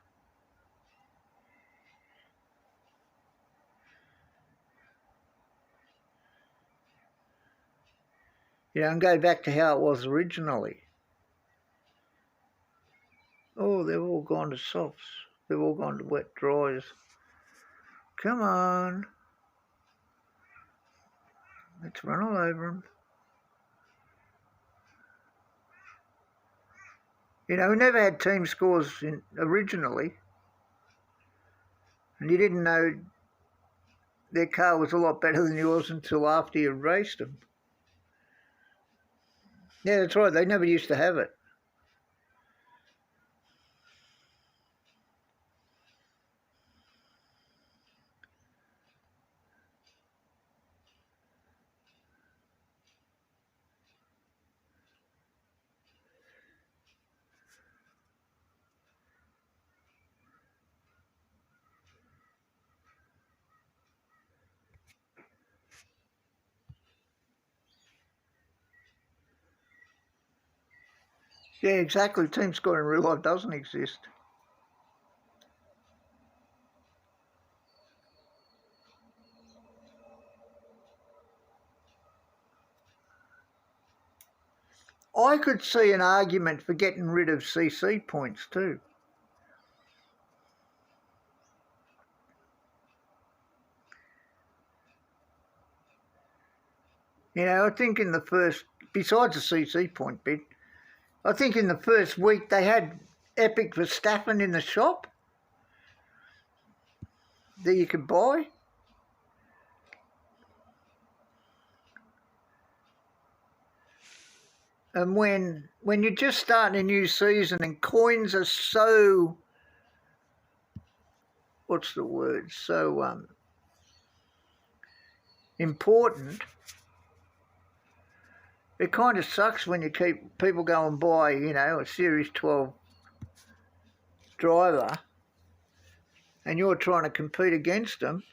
You know, and go back to how it was originally. Oh, they've all gone to softs. They've all gone to wet dries. Come on. Let's run all over them. You know, we never had team scores originally. And you didn't know their car was a lot better than yours until after you raced them. Yeah, that's right. They never used to have it. Yeah, exactly. Team score in real life doesn't exist. I could see an argument for getting rid of CC points too. You know, I think in the first, besides the CC point bit, I think in the first week they had Epic Verstappen in the shop that you could buy. And when you're just starting a new season and coins are so, what's the word, so important, it kind of sucks when you keep people go and buy, you know, a Series 12 driver and you're trying to compete against them.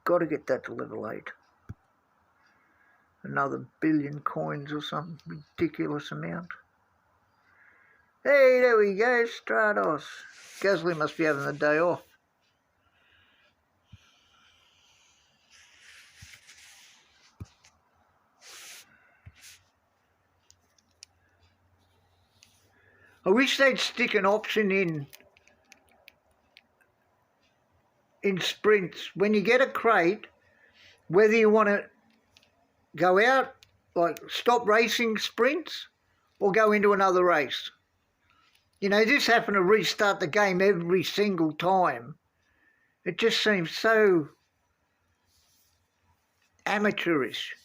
Got to get that to level 8. Another billion coins or some ridiculous amount. Hey, there we go, Stratos. Gasly must be having the day off. I wish they'd stick an option in sprints. When you get a crate, whether you want to go out, like stop racing sprints, or go into another race. You know, this having to restart the game every single time, it just seems so amateurish.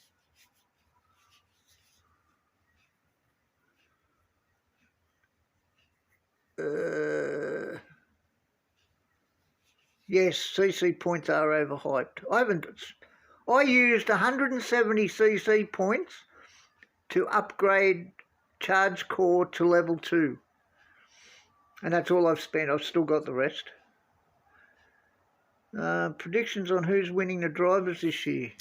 Yes, CC points are overhyped. I used 170 CC points to upgrade Charge Core to level 2. And that's all I've spent. I've still got the rest. Predictions on who's winning the drivers this year.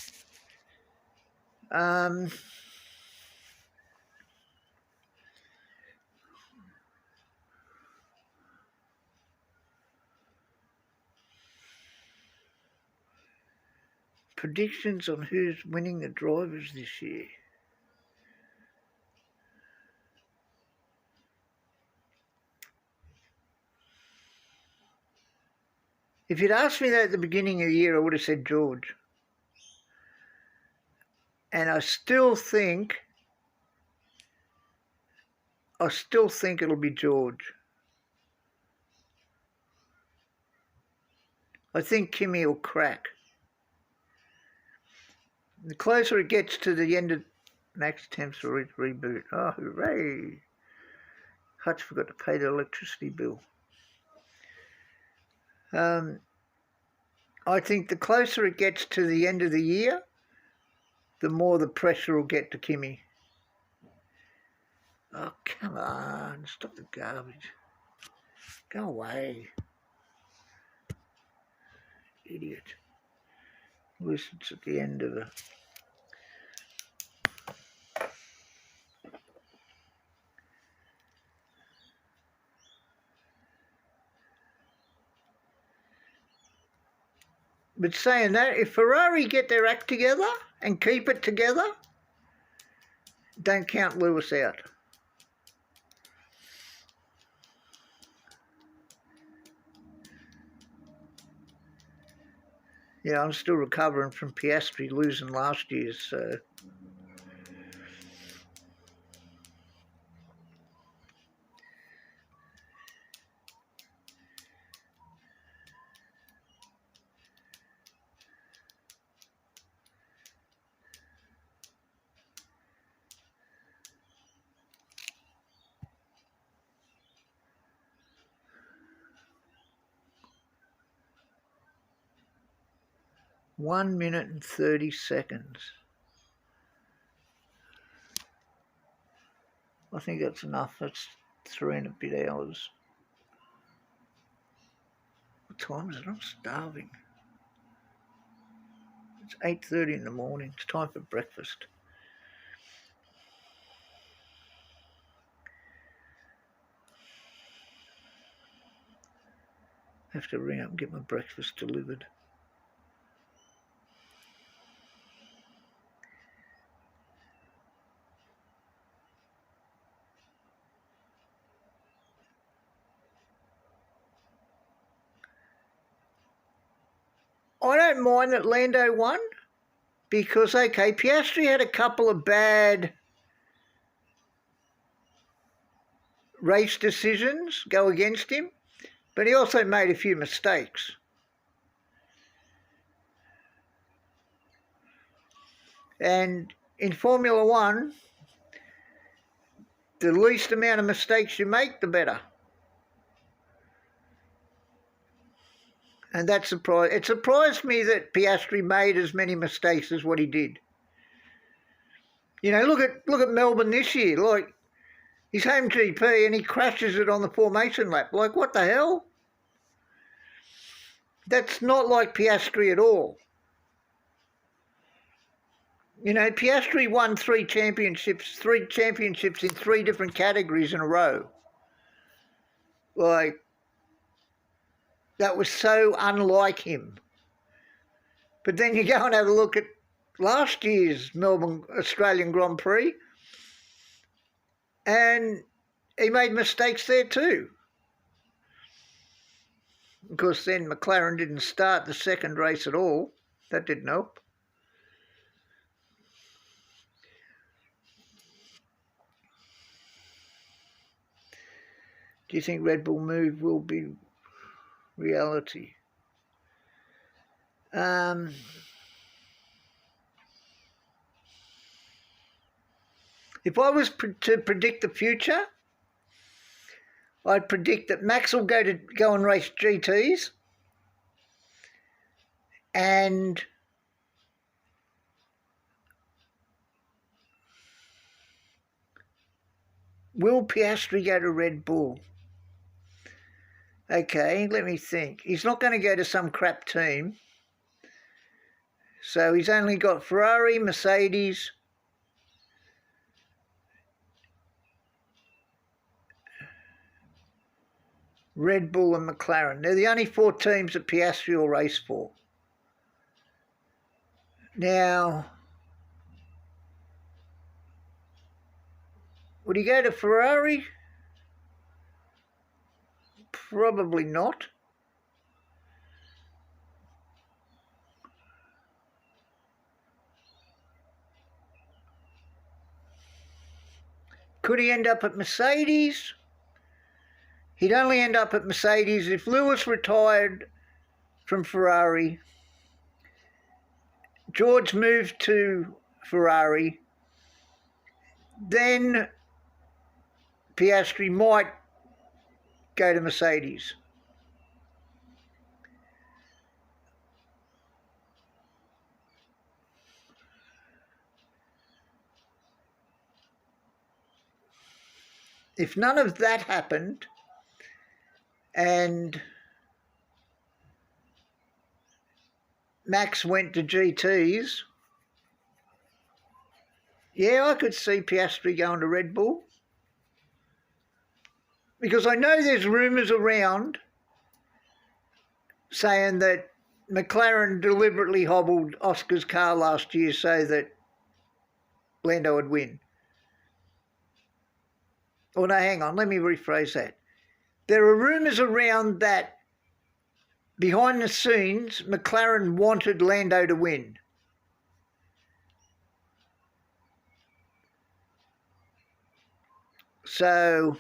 predictions on who's winning the drivers this year. If you'd asked me that at the beginning of the year, I would have said George. And I still think it'll be George. I think Kimi will crack. The closer it gets to the end of Max attempts to reboot. Oh, hooray! Hutch forgot to pay the electricity bill. I think the closer it gets to the end of the year, the more the pressure will get to Kimi. Oh, come on. Stop the garbage. Go away. Idiot. At least it's at the end of the... But saying that, if Ferrari get their act together and keep it together, don't count Lewis out. Yeah, I'm still recovering from Piastri losing last year, so... One minute and 30 seconds. I think that's enough. That's 3 and a bit hours. What time is it? I'm starving. It's 8:30 in the morning. It's time for breakfast. I have to ring up and get my breakfast delivered. I don't mind that Lando won because, okay, Piastri had a couple of bad race decisions go against him, but he also made a few mistakes. And in Formula One, the least amount of mistakes you make, the better. And that surprised, it surprised me that Piastri made as many mistakes as what he did. You know, look at Melbourne this year. Like, his home GP and he crashes it on the formation lap. Like, what the hell? That's not like Piastri at all. You know, Piastri won 3 championships in 3 different categories in a row. Like, that was so unlike him. But then you go and have a look at last year's Melbourne Australian Grand Prix, and he made mistakes there too. Of course, then McLaren didn't start the second race at all. That didn't help. Do you think Red Bull move will be reality? If I was to predict the future, I'd predict that Max will go and race GTs, and will Piastri go to Red Bull? Okay, let me think. He's not going to go to some crap team. So he's only got Ferrari, Mercedes, Red Bull and McLaren. They're the only 4 teams that Piastri will race for. Now, would he go to Ferrari? Probably not. Could he end up at Mercedes? He'd only end up at Mercedes if Lewis retired from Ferrari, George moved to Ferrari, then Piastri might go to Mercedes. If none of that happened and Max went to GTs, yeah, I could see Piastri going to Red Bull. Because I know there's rumours around saying that McLaren deliberately hobbled Oscar's car last year so that Lando would win. Oh no, hang on, let me rephrase that. There are rumours around that behind the scenes, McLaren wanted Lando to win. So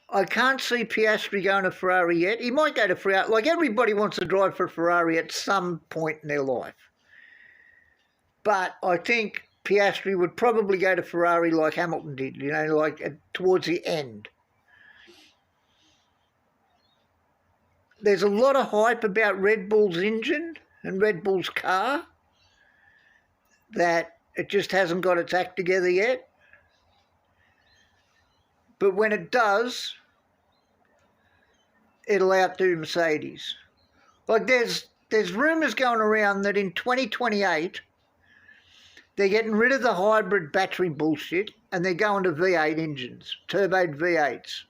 I can't see Piastri going to Ferrari yet. He might go to Ferrari. Like, everybody wants to drive for Ferrari at some point in their life. But I think Piastri would probably go to Ferrari like Hamilton did, you know, like towards the end. There's a lot of hype about Red Bull's engine and Red Bull's car, that it just hasn't got its act together yet. But when it does, it'll outdo Mercedes. Like, there's rumours going around that in 2028 they're getting rid of the hybrid battery bullshit and they're going to V8 engines, turboed V8s.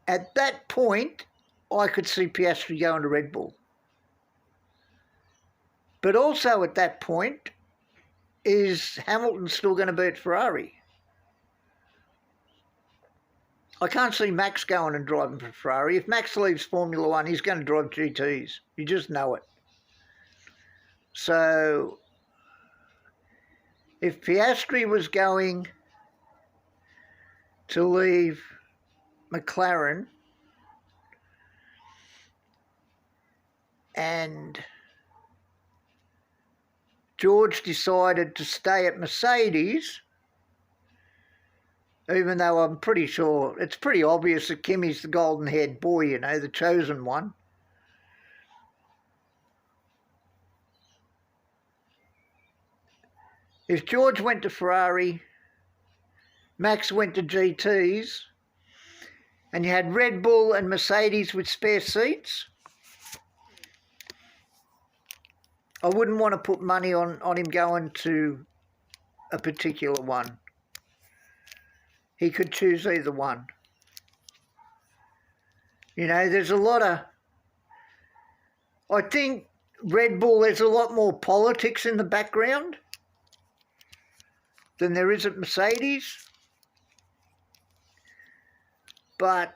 At that point, I could see Piastri going to Red Bull. But also at that point, is Hamilton still going to be at Ferrari? I can't see Max going and driving for Ferrari. If Max leaves Formula One, he's going to drive GTs. You just know it. So if Piastri was going to leave McLaren and George decided to stay at Mercedes, even though I'm pretty sure it's pretty obvious that Kimi's the golden-haired boy, you know, the chosen one. If George went to Ferrari, Max went to GTs, and you had Red Bull and Mercedes with spare seats, I wouldn't want to put money on him going to a particular one. He could choose either one. You know, there's a lot of... I think Red Bull, there's a lot more politics in the background than there is at Mercedes. But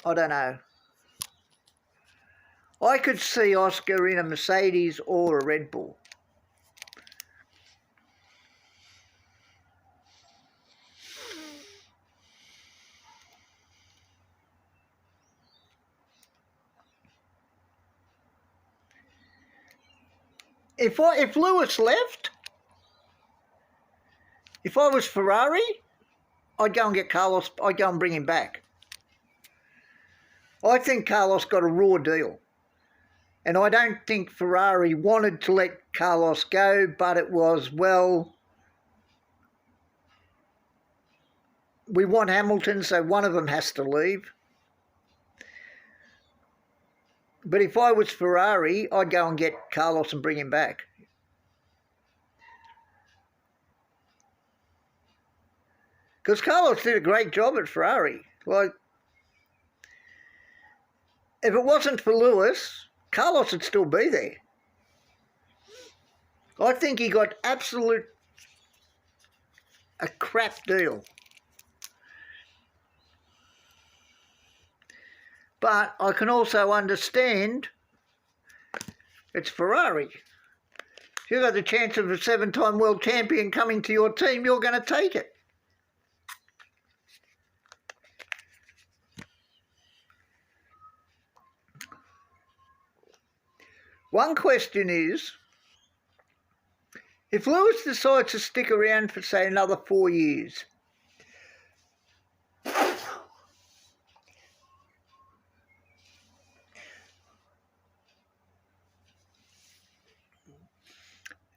I don't know. I could see Oscar in a Mercedes or a Red Bull. If Lewis left, if I was Ferrari, I'd go and get Carlos. I'd go and bring him back. I think Carlos got a raw deal. And I don't think Ferrari wanted to let Carlos go, but it was, well, we want Hamilton, so one of them has to leave. But if I was Ferrari, I'd go and get Carlos and bring him back. Because Carlos did a great job at Ferrari. Like, if it wasn't for Lewis, Carlos would still be there. I think he got a crap deal. But I can also understand it's Ferrari. If you've got the chance of a 7-time world champion coming to your team, you're going to take it. One question is, if Lewis decides to stick around for, say, another 4 years,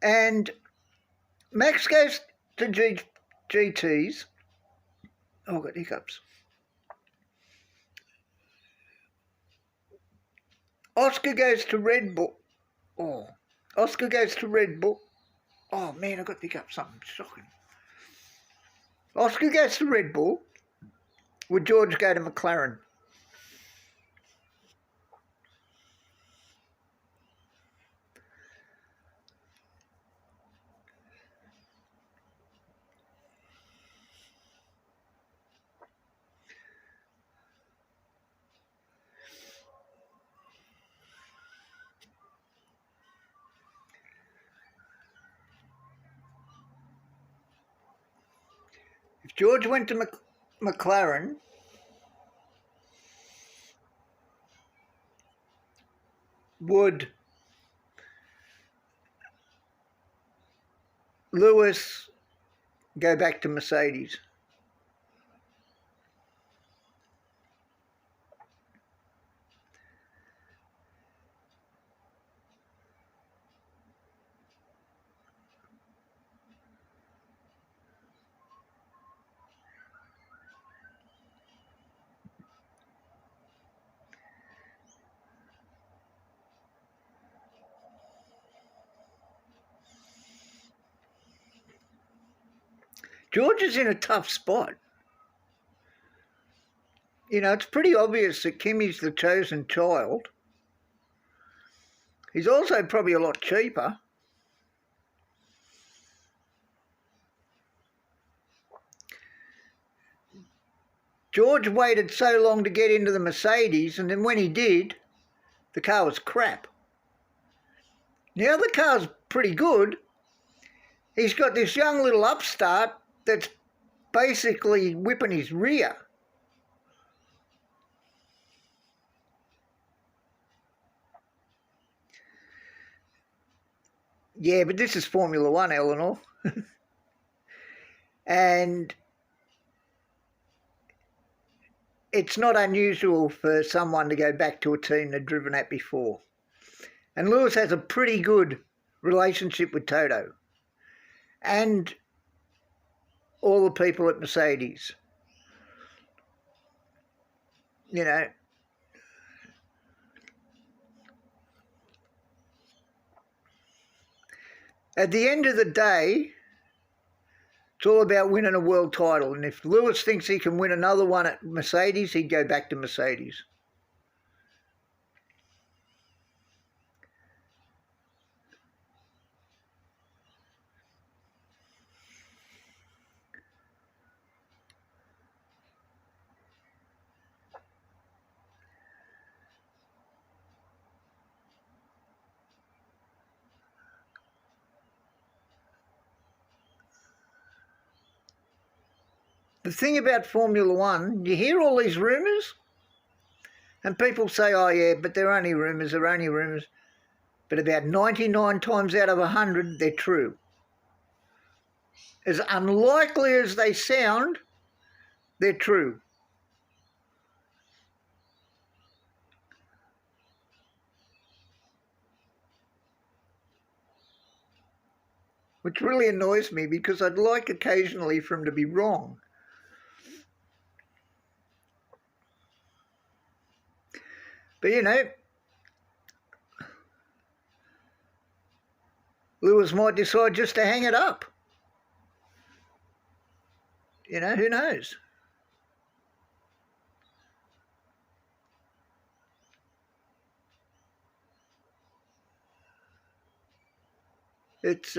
and Max goes to GTs, oh, I've got hiccups. Oscar goes to Red Bull. Oh, Oscar goes to Red Bull. Oh, man, I got the hiccups. Something shocking. Oscar goes to Red Bull. Would George go to McLaren? If George went to McLaren, would Lewis go back to Mercedes? George is in a tough spot. You know, it's pretty obvious that Kimi's the chosen child. He's also probably a lot cheaper. George waited so long to get into the Mercedes, and then when he did, the car was crap. Now the car's pretty good. He's got this young little upstart that's basically whipping his rear. Yeah, but this is Formula One, Eleanor. And it's not unusual for someone to go back to a team they've driven at before. And Lewis has a pretty good relationship with Toto and all the people at Mercedes. You know, at the end of the day, it's all about winning a world title. And if Lewis thinks he can win another one at Mercedes, he'd go back to Mercedes. The thing about Formula One, you hear all these rumours, and people say, oh yeah, but they're only rumours, they're only rumours. But about 99 times out of 100, they're true. As unlikely as they sound, they're true. Which really annoys me because I'd like occasionally for them to be wrong. But you know, Lewis might decide just to hang it up. you know, who knows? It's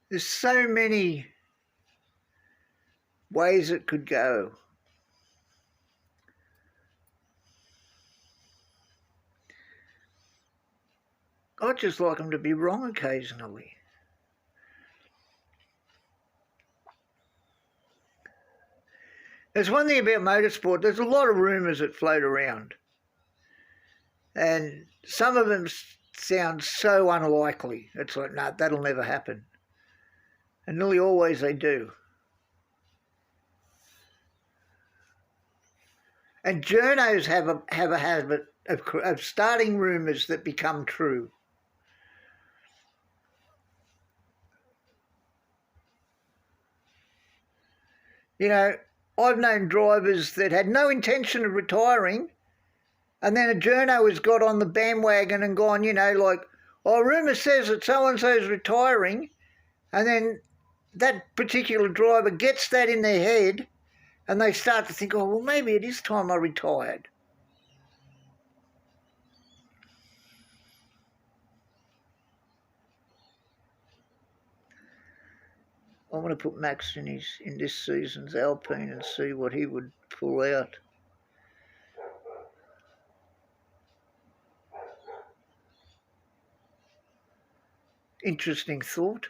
there's so many ways it could go. I'd just like them to be wrong occasionally. There's one thing about motorsport, there's a lot of rumours that float around. And some of them sound so unlikely. It's like, no, that'll never happen. And nearly always they do. And journos have a habit of starting rumours that become true. You know, I've known drivers that had no intention of retiring, and then a journo has got on the bandwagon and gone, you know, like, oh, rumour says that so-and-so's retiring, and then that particular driver gets that in their head, and they start to think, oh, well, maybe it is time I retired. I want to put Max in this season's Alpine and see what he would pull out. Interesting thought.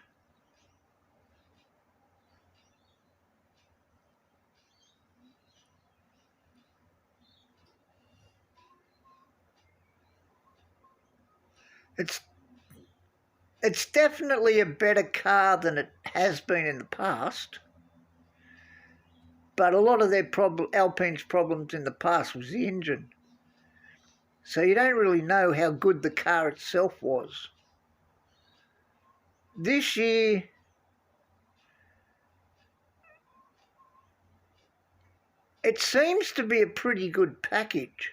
It's definitely a better car than it has been in the past. But a lot of their Alpine's problems in the past was the engine. So you don't really know how good the car itself was. This year, it seems to be a pretty good package.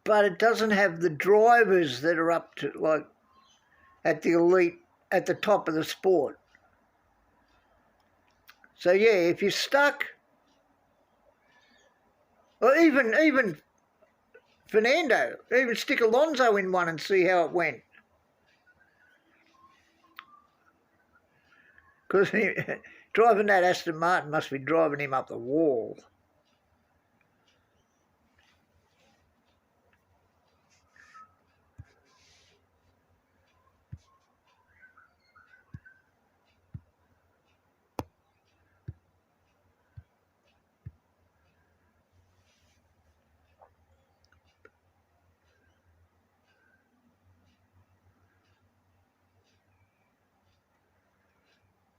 But it doesn't have the drivers that are up to, like, at the elite, at the top of the sport. So yeah, if you're stuck, or even Fernando, even stick Alonso in one and see how it went. Because driving that Aston Martin must be driving him up the wall.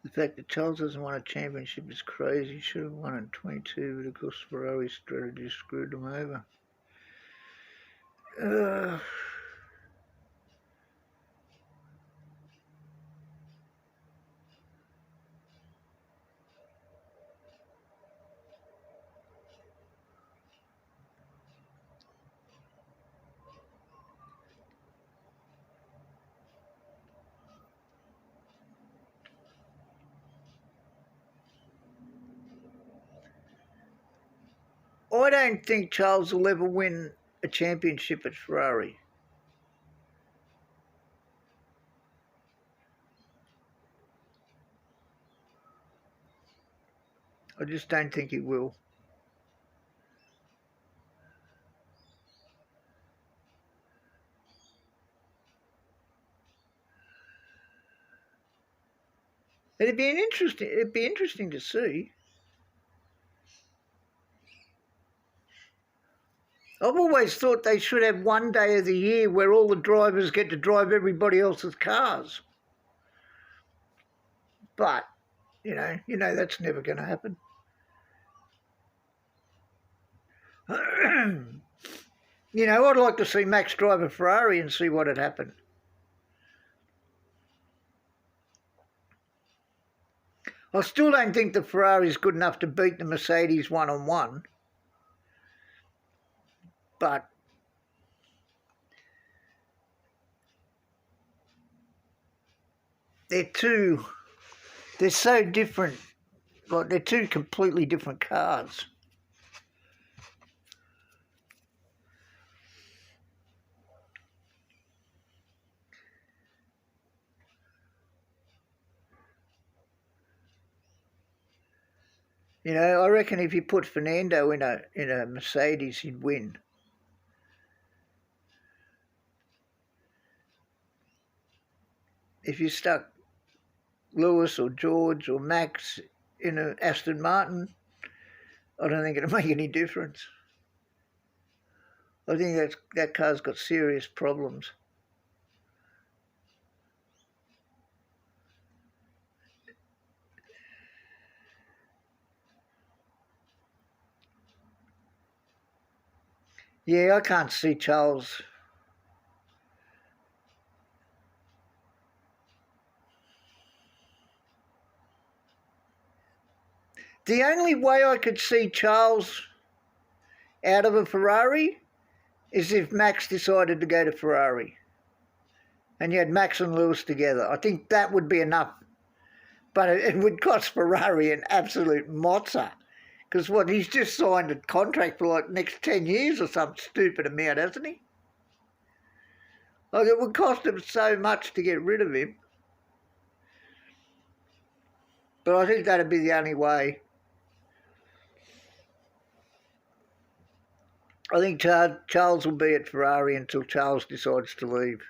The fact that Charles hasn't won a championship is crazy. He should have won in 22, but of course Ferrari's strategy screwed them over. I don't think Charles will ever win a championship at Ferrari. I just don't think he will. It'd be interesting to see. I've always thought they should have one day of the year where all the drivers get to drive everybody else's cars. But, you know that's never going to happen. You know, I'd like to see Max drive a Ferrari and see what had happened. I still don't think the Ferrari's good enough to beat the Mercedes one-on-one. But they're so different. Like, they're two completely different cars. You know, I reckon if you put Fernando in a Mercedes, he'd win. If you stuck Lewis or George or Max in an Aston Martin, I don't think it'd make any difference. I think that car's got serious problems. Yeah, I can't see Charles. The only way I could see Charles out of a Ferrari is if Max decided to go to Ferrari and you had Max and Lewis together. I think that would be enough. But it would cost Ferrari an absolute mozza. Because he's just signed a contract for like next 10 years or some stupid amount, hasn't he? Like, it would cost him so much to get rid of him. But I think that'd be the only way. I think Charles will be at Ferrari until Charles decides to leave.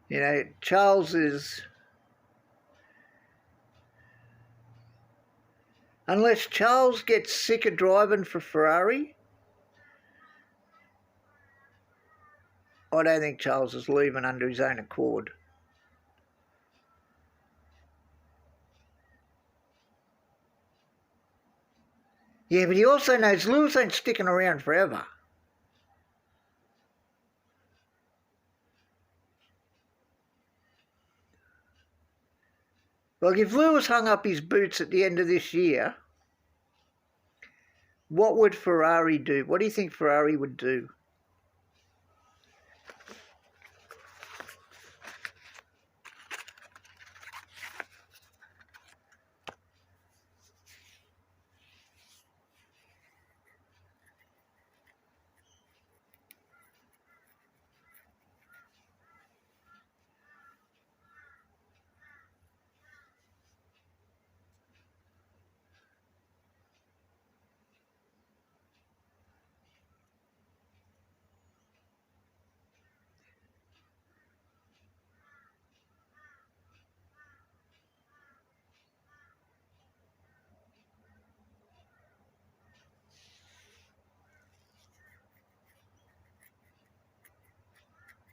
You know, Charles is... Unless Charles gets sick of driving for Ferrari, I don't think Charles is leaving under his own accord. Yeah, but he also knows Lewis ain't sticking around forever. Like, if Lewis hung up his boots at the end of this year, what would Ferrari do? What do you think Ferrari would do?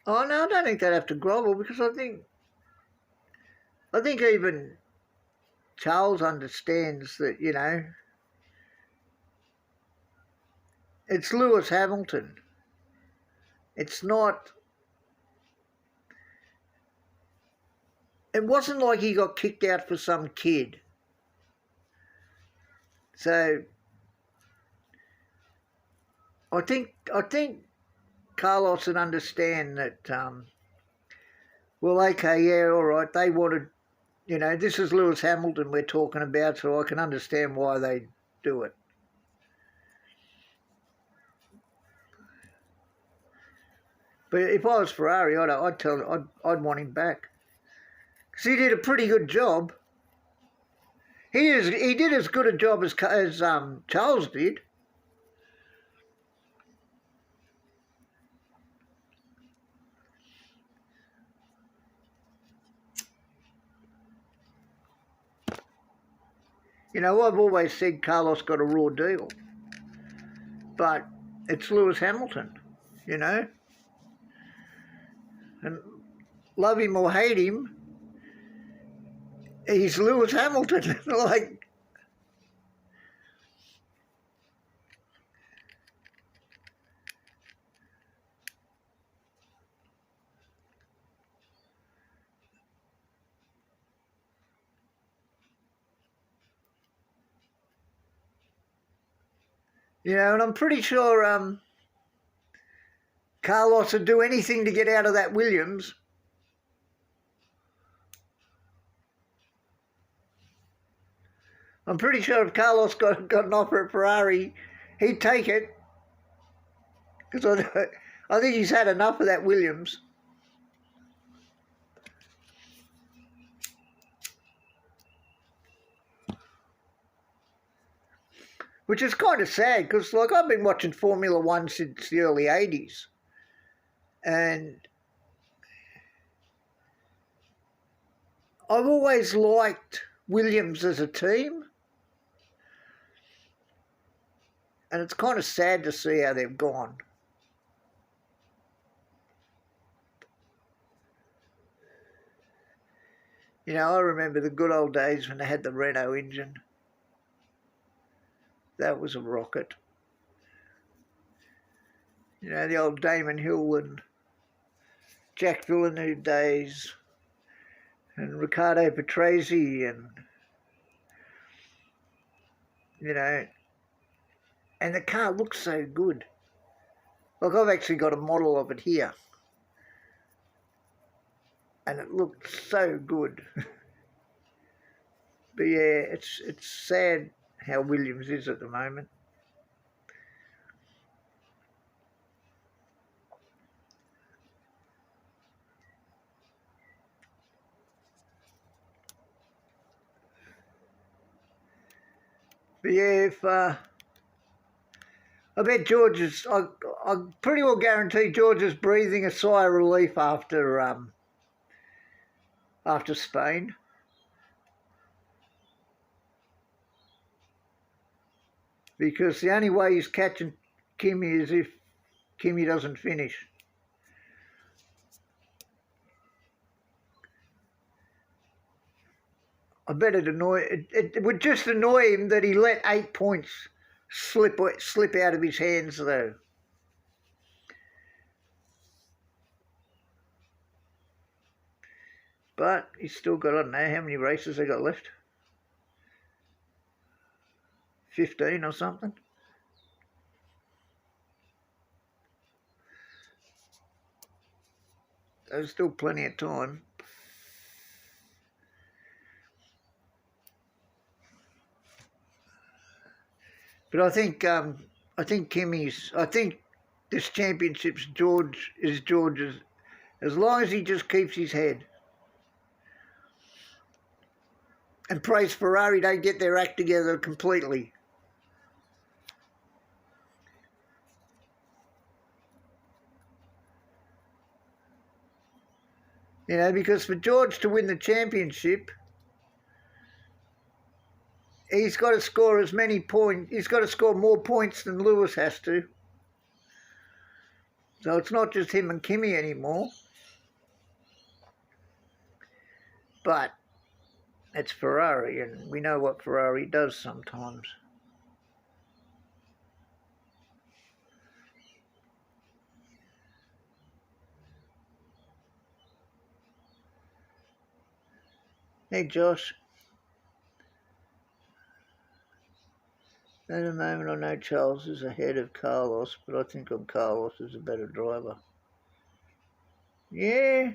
Oh, no, I don't think they'd have to grovel, because I think even Charles understands that, you know, it's Lewis Hamilton. It's not... It wasn't like he got kicked out for some kid. So I think Carlos would understand that, well, okay, yeah, all right, they wanted, you know, this is Lewis Hamilton we're talking about, so I can understand why they do it. But if I was Ferrari, I'd want him back, because he did a pretty good job. He did as good a job as Charles did. You know, I've always said Carlos got a raw deal, but it's Lewis Hamilton, you know. And love him or hate him, he's Lewis Hamilton. Like, You know, and I'm pretty sure Carlos would do anything to get out of that Williams. I'm pretty sure if Carlos got an offer at Ferrari, he'd take it. Because I think he's had enough of that Williams. Which is kind of sad because, like, I've been watching Formula One since the early 80s. And I've always liked Williams as a team. And it's kind of sad to see how they've gone. You know, I remember the good old days when they had the Renault engine. That was a rocket. You know, the old Damon Hill and Jack Villeneuve days and Riccardo Patrese and, you know, and the car looks so good. Like, I've actually got a model of it here. And it looks so good. But yeah, it's sad how Williams is at the moment. But yeah, if I bet George is, I pretty well guarantee George is breathing a sigh of relief after Spain. Because the only way he's catching Kimi is if Kimi doesn't finish. I bet it would just annoy him that he let 8 points slip out of his hands though. But he's still got, I don't know how many races they got left. 15 or something. There's still plenty of time. But I think this championship's George's, as long as he just keeps his head. And prays Ferrari don't get their act together completely. You know, because for George to win the championship, he's got to score as many points. He's got to score more points than Lewis has to. So it's not just him and Kimi anymore. But it's Ferrari, and we know what Ferrari does sometimes. Hey, Josh. At the moment, I know Charles is ahead of Carlos, but I think Carlos is a better driver. Yeah.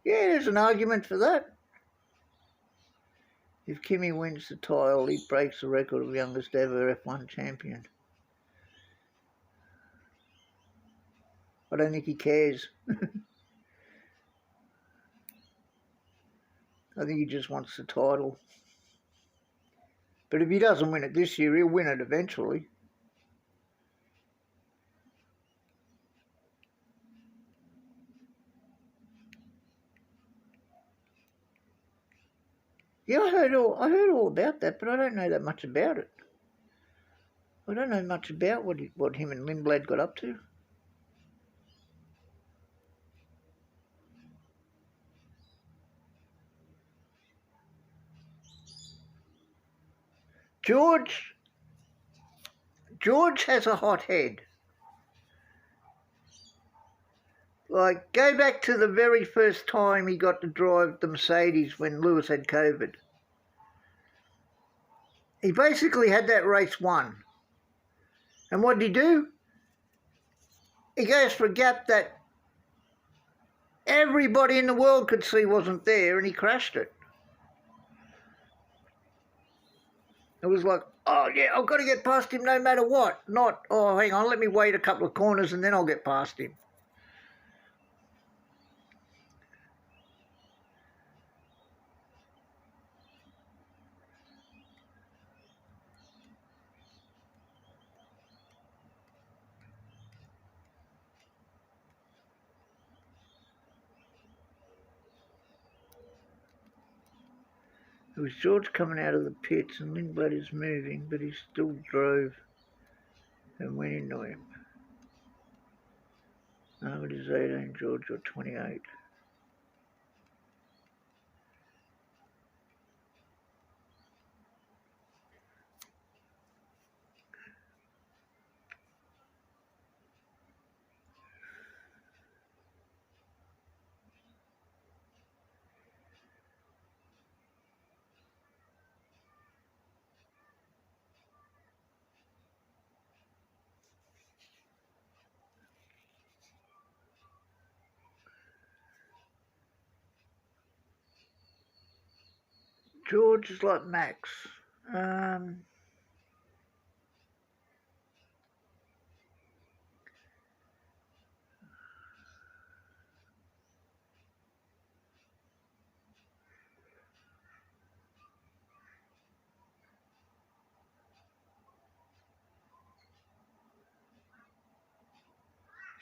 Yeah, there's an argument for that. If Kimi wins the title, he breaks the record of youngest ever F1 champion. I don't think he cares. I think he just wants the title. But if he doesn't win it this year, he'll win it eventually. Yeah, I heard all about that, but I don't know that much about it. I don't know much about what him and Lindblad got up to. George has a hot head. Like, go back to the very first time he got to drive the Mercedes when Lewis had COVID. He basically had that race won. And what did he do? He goes for a gap that everybody in the world could see wasn't there, and he crashed it. It was like, oh yeah, I've got to get past him no matter what. Not, oh hang on, let me wait a couple of corners and then I'll get past him. It was George coming out of the pits and Lindblad is moving, but he still drove and went into him. Oh, it is 18, George, or 28. George is like Max. I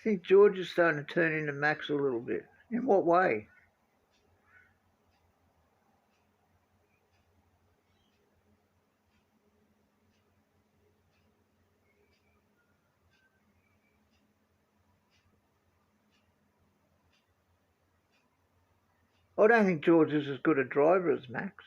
think George is starting to turn into Max a little bit. In what way? I don't think George is as good a driver as Max.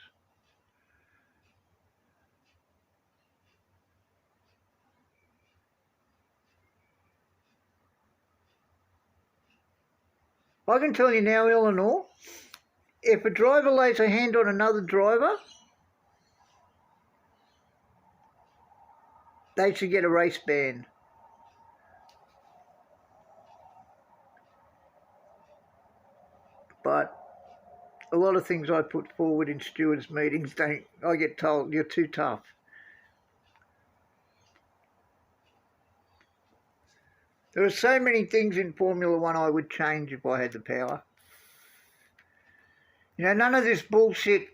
I can tell you now, Eleanor, if a driver lays a hand on another driver, they should get a race ban. But a lot of things I put forward in stewards' meetings, I get told, you're too tough. There are so many things in Formula One I would change if I had the power. You know, none of this bullshit,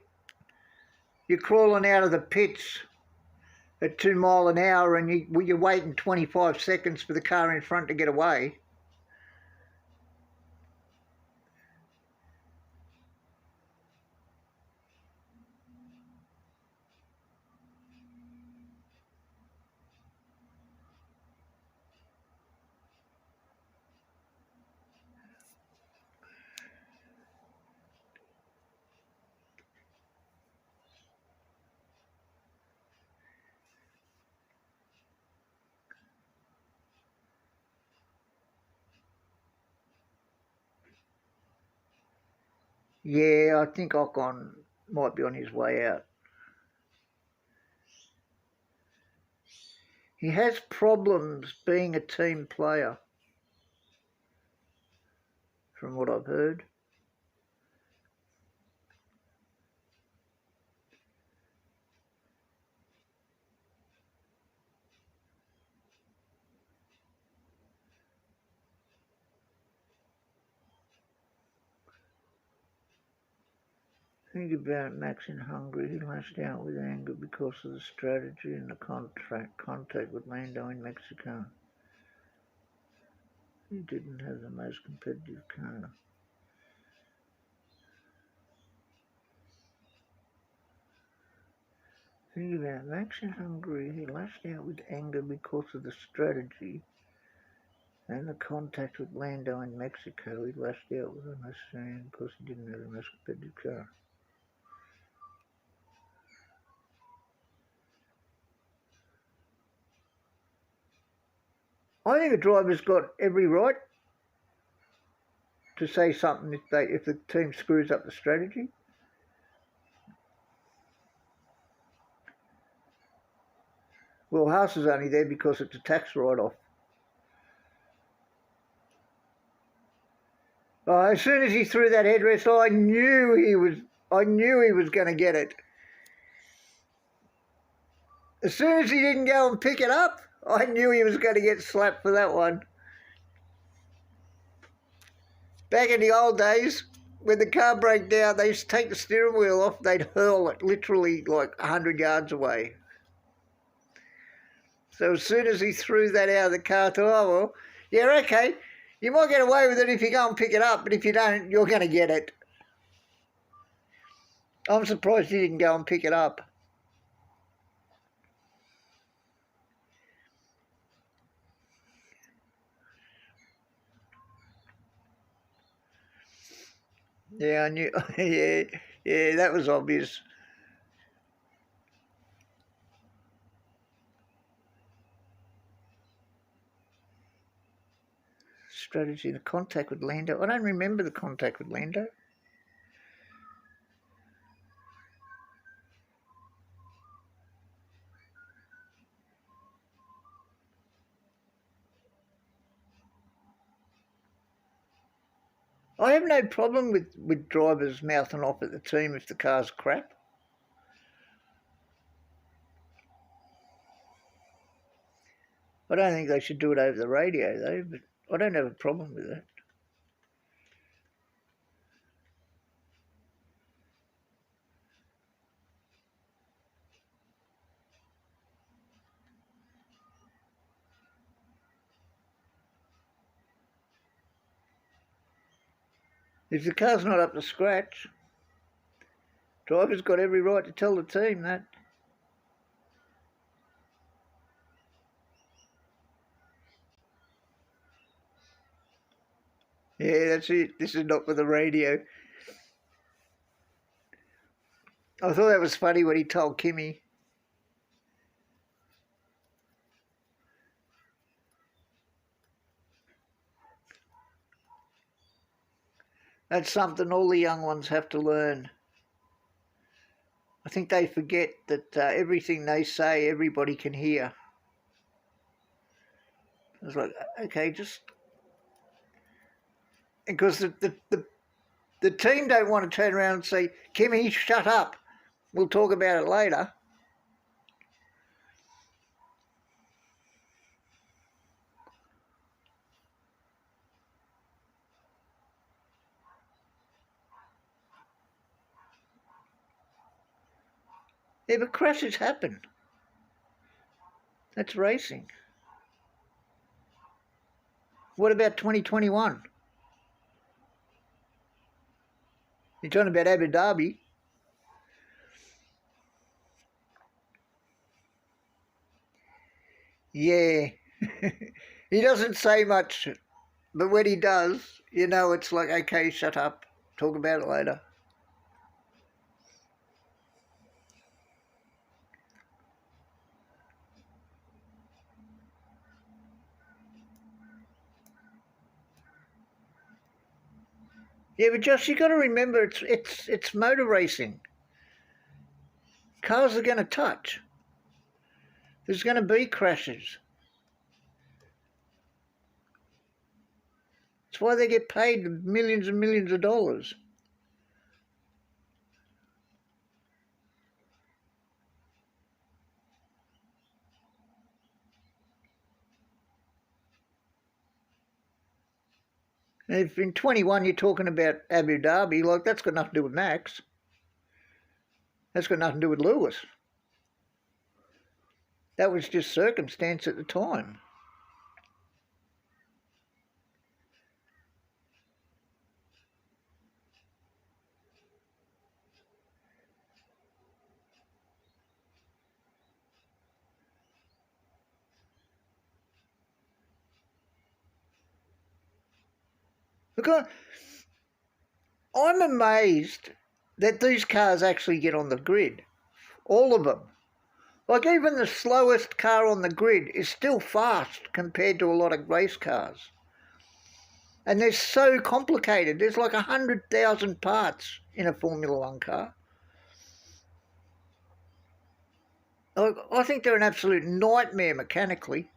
you're crawling out of the pits at 2 miles an hour and you're waiting 25 seconds for the car in front to get away. Yeah, I think Ocon might be on his way out. He has problems being a team player, from what I've heard. Think about Max in Hungary. He lashed out with anger because of the strategy and the contact with Lando in Mexico. He didn't have the most competitive car. Think about Max in Hungary. He lashed out with anger because of the strategy and the contact with Lando in Mexico. He lashed out with unnecessary because he didn't have the most competitive car. I think a driver's got every right to say something if the team screws up the strategy. Well, Haas is only there because it's a tax write-off. Oh, as soon as he threw that headrest, I knew he was going to get it. As soon as he didn't go and pick it up, I knew he was going to get slapped for that one. Back in the old days, when the car broke down, they used to take the steering wheel off, they'd hurl it literally like 100 yards away. So as soon as he threw that out of the car, I thought, oh, well, yeah, okay, you might get away with it if you go and pick it up, but if you don't, you're going to get it. I'm surprised he didn't go and pick it up. Yeah, I knew. yeah, that was obvious. Strategy, the contact with Lando. I don't remember the contact with Lando. I have no problem with drivers mouthing off at the team if the car's crap. I don't think they should do it over the radio though, but I don't have a problem with that. If the car's not up to scratch, driver's got every right to tell the team that. Yeah, that's it. This is not for the radio. I thought that was funny when he told Kimmy. That's something all the young ones have to learn. I think they forget that everything they say, everybody can hear. It's like, okay, just... Because the team don't want to turn around and say, Kimmy, shut up. We'll talk about it later. Yeah, but crashes happen. That's racing. What about 2021? You're talking about Abu Dhabi. Yeah. He doesn't say much, but when he does, you know it's like, okay, shut up. Talk about it later. Yeah, but Josh, you got to remember, it's motor racing. Cars are going to touch. There's going to be crashes. That's why they get paid millions and millions of dollars. And if in 21 you're talking about Abu Dhabi, like that's got nothing to do with Max. That's got nothing to do with Lewis. That was just circumstance at the time. Look, I'm amazed that these cars actually get on the grid. All of them. Like even the slowest car on the grid is still fast compared to a lot of race cars. And they're so complicated. There's like 100,000 parts in a Formula One car. I think they're an absolute nightmare mechanically.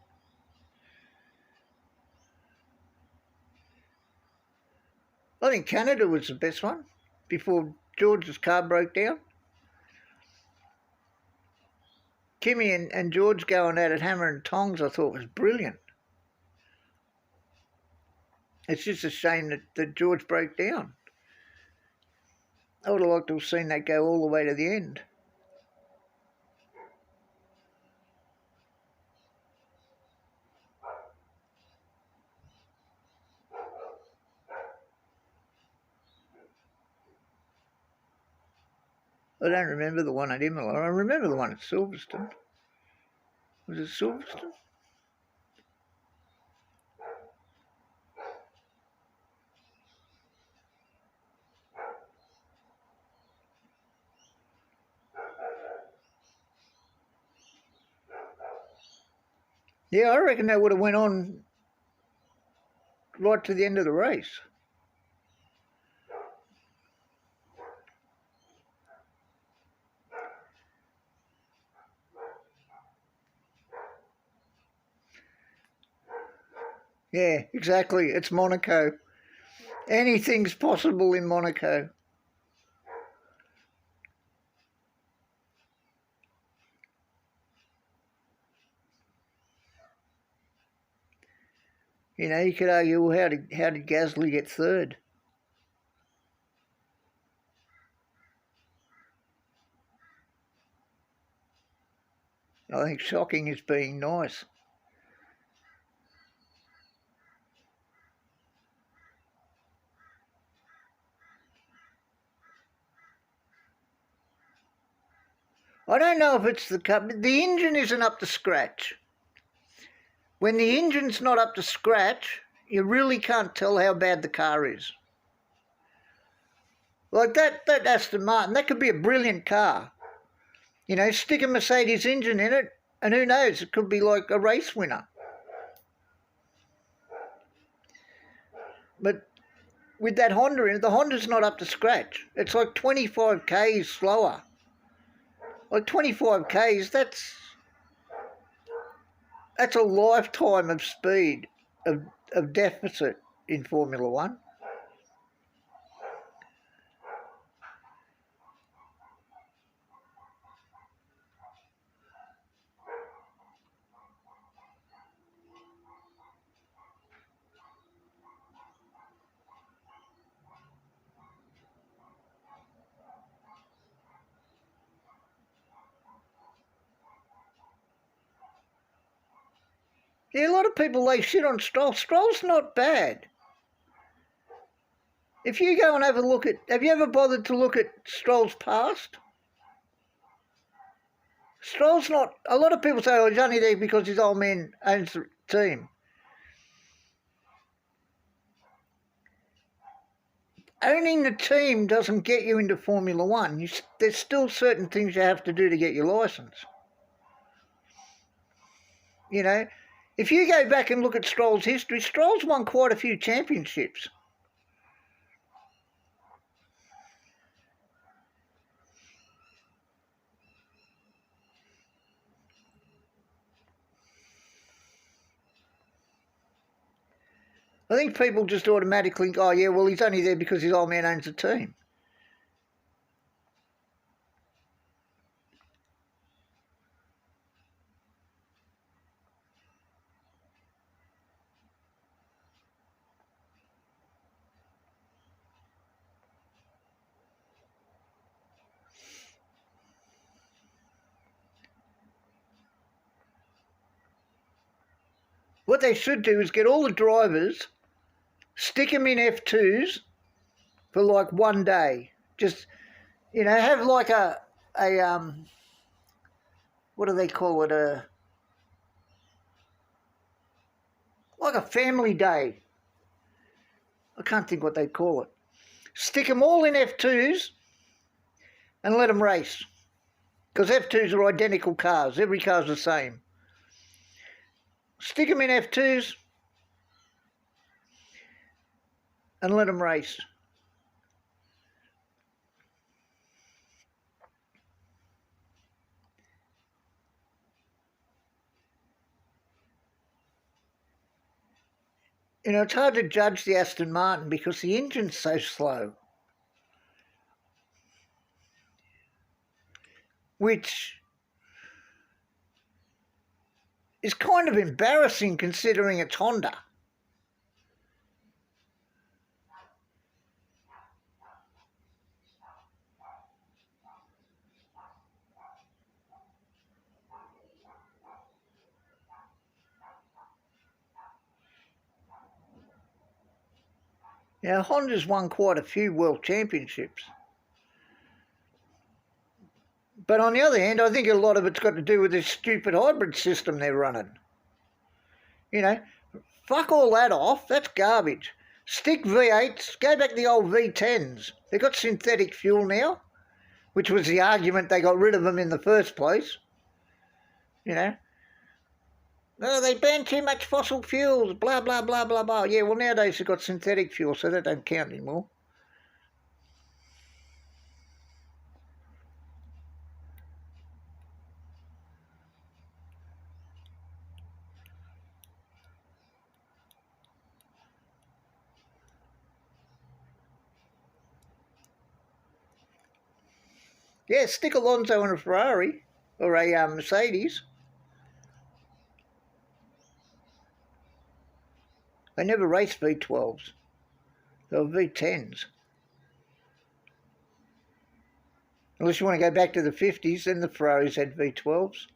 I think Canada was the best one before George's car broke down. Kimmy and George going at it hammer and tongs I thought was brilliant. It's just a shame that George broke down. I would have liked to have seen that go all the way to the end. I don't remember the one at Imola. I remember the one at Silverstone. Was it Silverstone? Yeah, I reckon that would have went on right to the end of the race. Yeah, exactly. It's Monaco. Anything's possible in Monaco. You know, you could argue, well, how did Gasly get third? I think shocking is being nice. I don't know if it's the car. The engine isn't up to scratch. When the engine's not up to scratch, you really can't tell how bad the car is. Like that Aston Martin, that could be a brilliant car. You know, stick a Mercedes engine in it, and who knows, it could be like a race winner. But with that Honda in it, the Honda's not up to scratch. It's like 25 k's slower. Like 25 k's, that's a lifetime of speed, of deficit in Formula One. Yeah, a lot of people lay shit on Stroll. Stroll's not bad. If you go and have a look at... Have you ever bothered to look at Stroll's past? Stroll's not... A lot of people say, oh, he's only there because his old man owns the team. Owning the team doesn't get you into Formula One. There's still certain things you have to do to get your licence. You know, if you go back and look at Stroll's history, Stroll's won quite a few championships. I think people just automatically think, oh, yeah, well, he's only there because his old man owns the team. What they should do is get all the drivers, stick them in F2s for like one day. Just, you know, have like a what do they call it? Like a family day. I can't think what they call it. Stick them all in F2s and let them race. Because F2s are identical cars. Every car's the same. Stick them in F2s and let them race. You know, it's hard to judge the Aston Martin because the engine's so slow. Which is kind of embarrassing considering it's Honda. Now, Honda's won quite a few world championships. But on the other hand, I think a lot of it's got to do with this stupid hybrid system they're running. You know, fuck all that off. That's garbage. Stick V8s. Go back to the old V10s. They've got synthetic fuel now, which was the argument they got rid of them in the first place. You know. Oh, they ban too much fossil fuels, blah, blah, blah, blah, blah. Yeah, well, nowadays they've got synthetic fuel, so that don't count anymore. Yeah, stick Alonso in a Ferrari or a Mercedes. They never raced V12s. They were V10s. Unless you want to go back to the 50s, then the Ferraris had V12s.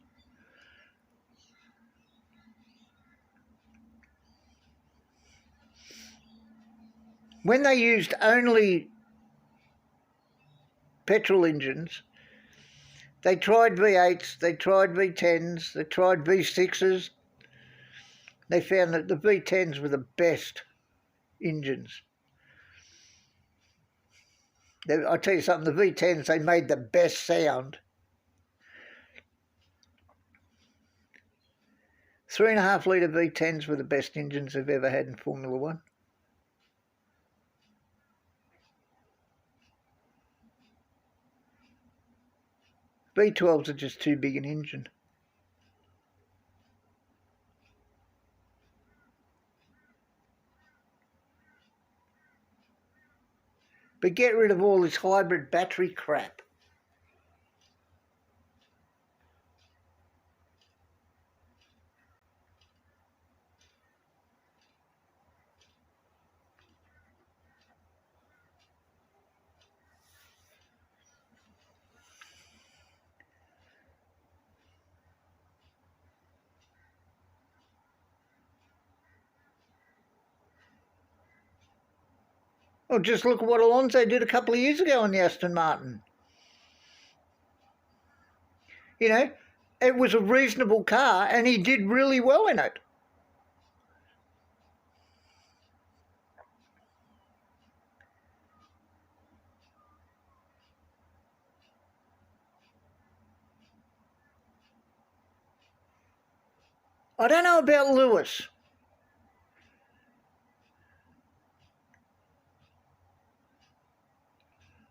When they used only petrol engines, they tried V8s, they tried V10s, they tried V6s. They found that the V10s were the best engines. I'll tell you something, the V10s, they made the best sound. 3.5 litre V10s were the best engines they've ever had in Formula One. V12s are just too big an engine. But get rid of all this hybrid battery crap. Well, just look at what Alonso did a couple of years ago on the Aston Martin. You know, it was a reasonable car and he did really well in it. I don't know about Lewis.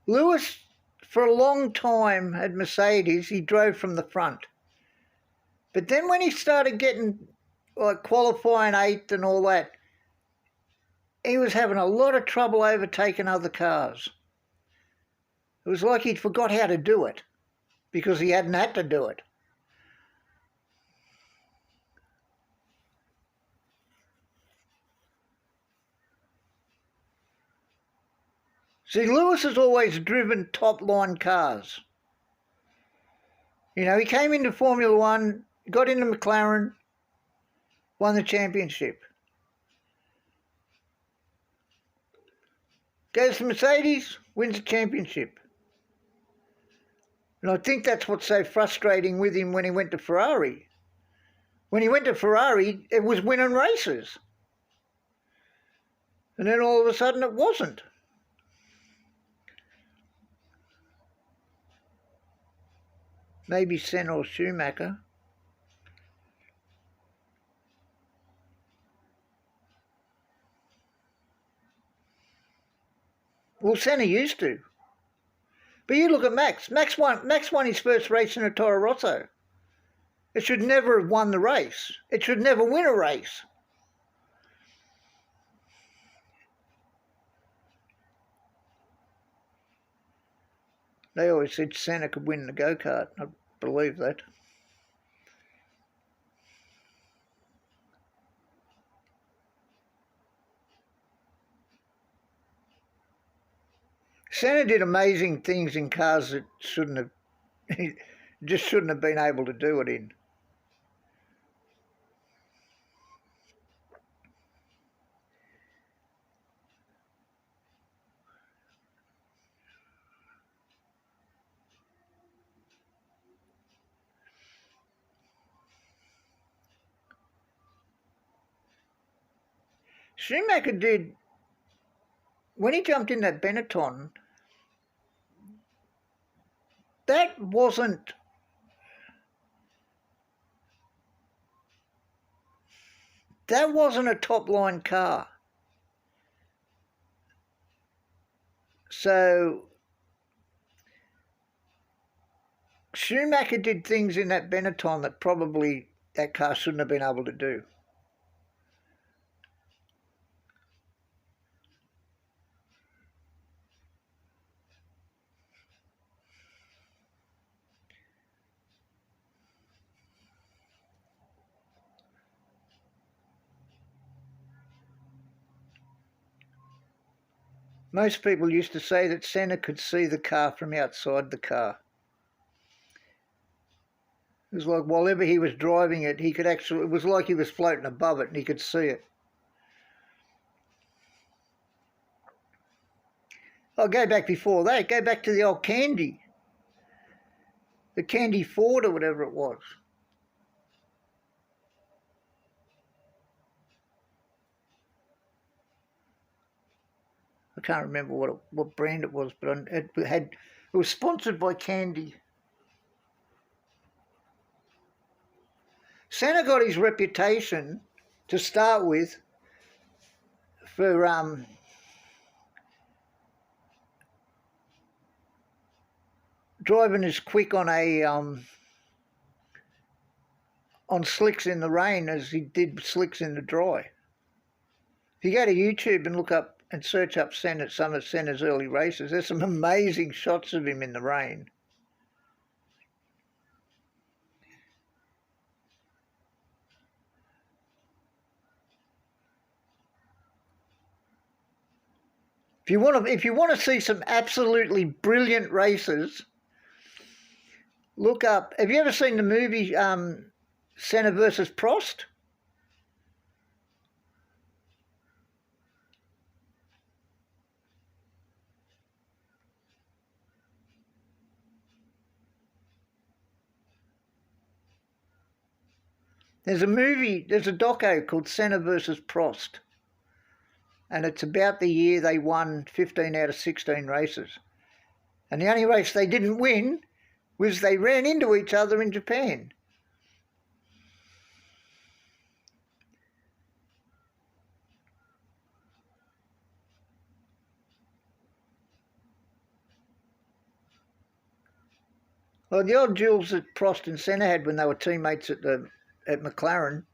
Lewis, for a long time at Mercedes, he drove from the front. But then when he started getting, like, qualifying 8th and all that, he was having a lot of trouble overtaking other cars. It was like he'd forgot how to do it because he hadn't had to do it. See, Lewis has always driven top-line cars. You know, he came into Formula One, got into McLaren, won the championship. Goes to Mercedes, wins the championship. And I think that's what's so frustrating with him when he went to Ferrari. When he went to Ferrari, it was winning races. And then all of a sudden it wasn't. Maybe Senna or Schumacher. Well, Senna used to. But you look at Max. Max won his first race in a Toro Rosso. It should never have won the race. It should never win a race. They always said Senna could win the go-kart. I believe that. Senna did amazing things in cars that shouldn't have, just shouldn't have been able to do it in. Schumacher did, when he jumped in that Benetton, that wasn't a top-line car. So Schumacher did things in that Benetton that probably that car shouldn't have been able to do. Most people used to say that Senna could see the car from outside the car. It was like while he was driving it, he could actually, it was like he was floating above it and he could see it. I'll go back before that, go back to the old Candy. The Candy Ford or whatever it was. I can't remember what brand it was, but it was sponsored by Candy. Senna got his reputation to start with for driving as quick on slicks in the rain as he did slicks in the dry. If you go to YouTube and look up and search up Senna, some of Senna's early races, there's some amazing shots of him in the rain. If you want to see some absolutely brilliant races, look up. Have you ever seen the movie Senna versus Prost? There's a doco called Senna versus Prost, and it's about the year they won 15 out of 16 races. And the only race they didn't win was they ran into each other in Japan. Well, the odd duels that Prost and Senna had when they were teammates at McLaren,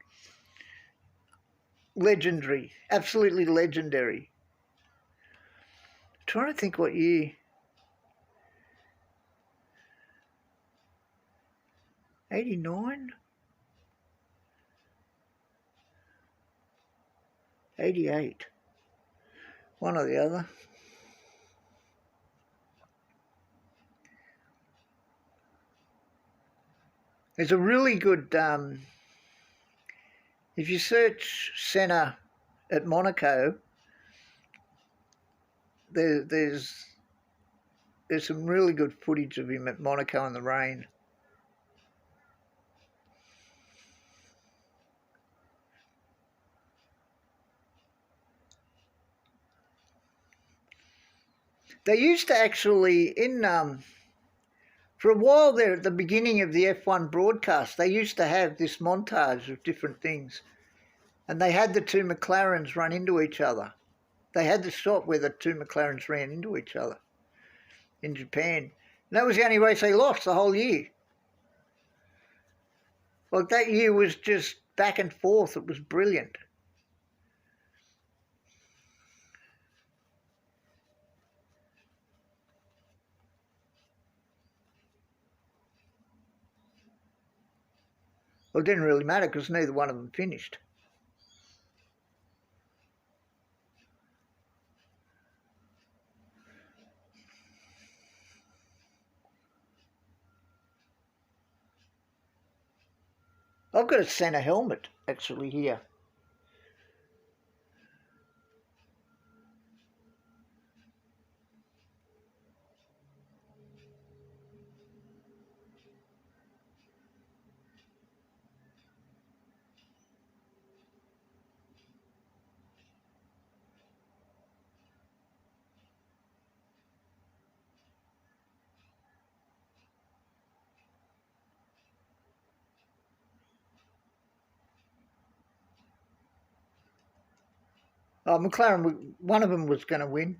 legendary, absolutely legendary. I'm trying to think what year. 89? 88. One or the other. There's a really good, if you search Senna at Monaco, there's some really good footage of him at Monaco in the rain. They used to actually, for a while there at the beginning of the F1 broadcast, they used to have this montage of different things. And they had the two McLarens run into each other. They had the shot where the two McLarens ran into each other in Japan. And that was the only race they lost the whole year. Like that year was just back and forth. It was brilliant. Well, it didn't really matter because neither one of them finished. I've got a Senna helmet actually here. Oh, McLaren, one of them was going to win.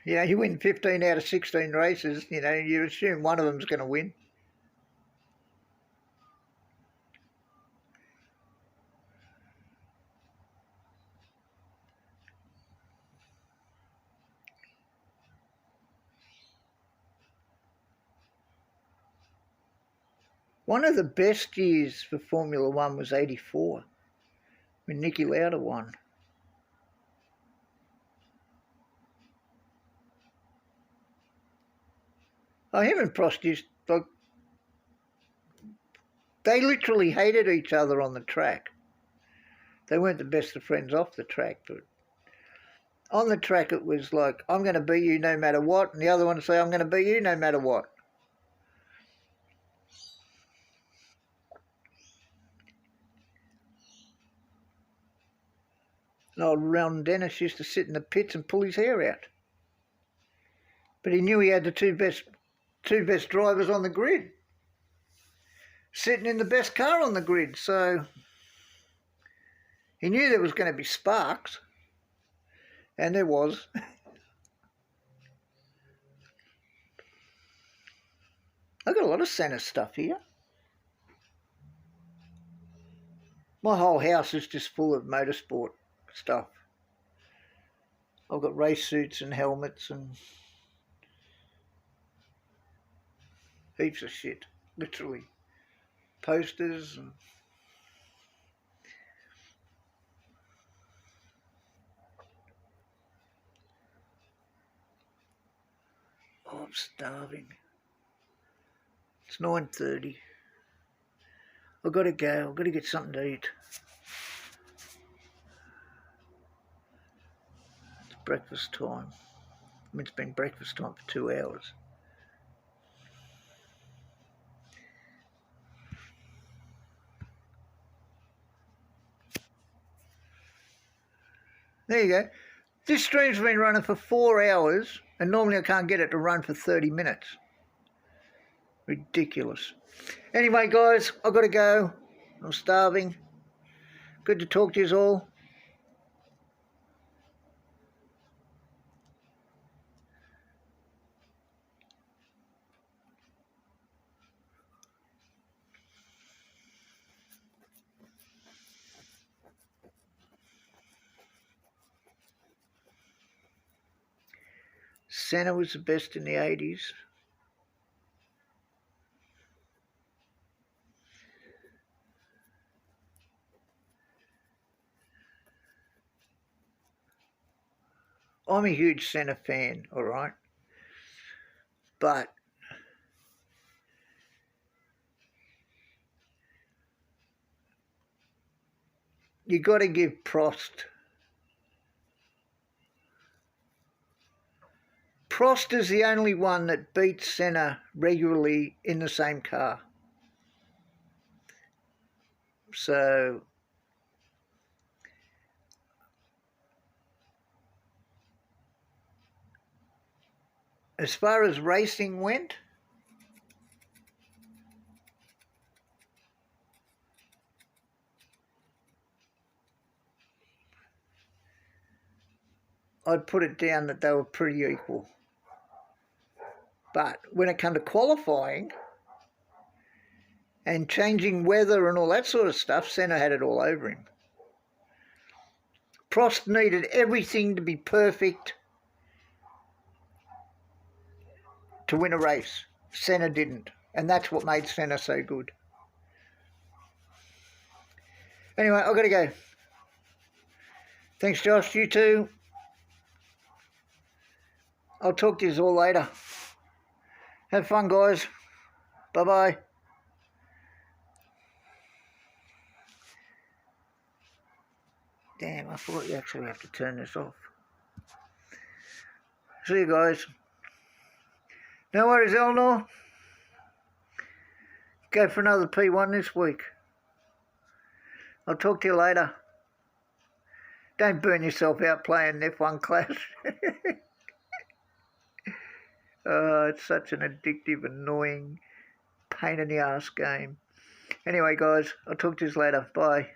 You know, you win 15 out of 16 races, you know, you assume one of them's going to win. One of the best years for Formula One was 84, when Niki Lauda won. Oh, him and Prost used, like, they literally hated each other on the track. They weren't the best of friends off the track, but on the track it was like, I'm going to beat you no matter what, and the other one would say, I'm going to beat you no matter what. And old Ron Dennis used to sit in the pits and pull his hair out. But he knew he had the two best drivers on the grid, sitting in the best car on the grid, so he knew there was going to be sparks, and there was. I've got a lot of Senna stuff here. My whole house is just full of motorsport stuff. I've got race suits and helmets and heaps of shit, literally. Posters and oh, I'm starving. It's 9:30. I've got to go. I've got to get something to eat. It's breakfast time. I mean, it's been breakfast time for 2 hours. There you go. This stream's been running for 4 hours, and normally I can't get it to run for 30 minutes. Ridiculous. Anyway, guys, I've got to go. I'm starving. Good to talk to you all. Senna was the best in the 80s. I'm a huge Senna fan, all right? But you got to give Prost. Prost is the only one that beats Senna regularly in the same car. So as far as racing went, I'd put it down that they were pretty equal. But when it came to qualifying and changing weather and all that sort of stuff, Senna had it all over him. Prost needed everything to be perfect to win a race. Senna didn't, and that's what made Senna so good. Anyway, I've got to go. Thanks, Josh. You too. I'll talk to you all later. Have fun, guys. Bye-bye. Damn, I thought you actually have to turn this off. See you guys. No worries, Eleanor. Go for another P1 this week. I'll talk to you later. Don't burn yourself out playing F1 Clash. Oh, it's such an addictive, annoying, pain in the ass game. Anyway, guys, I'll talk to you later. Bye.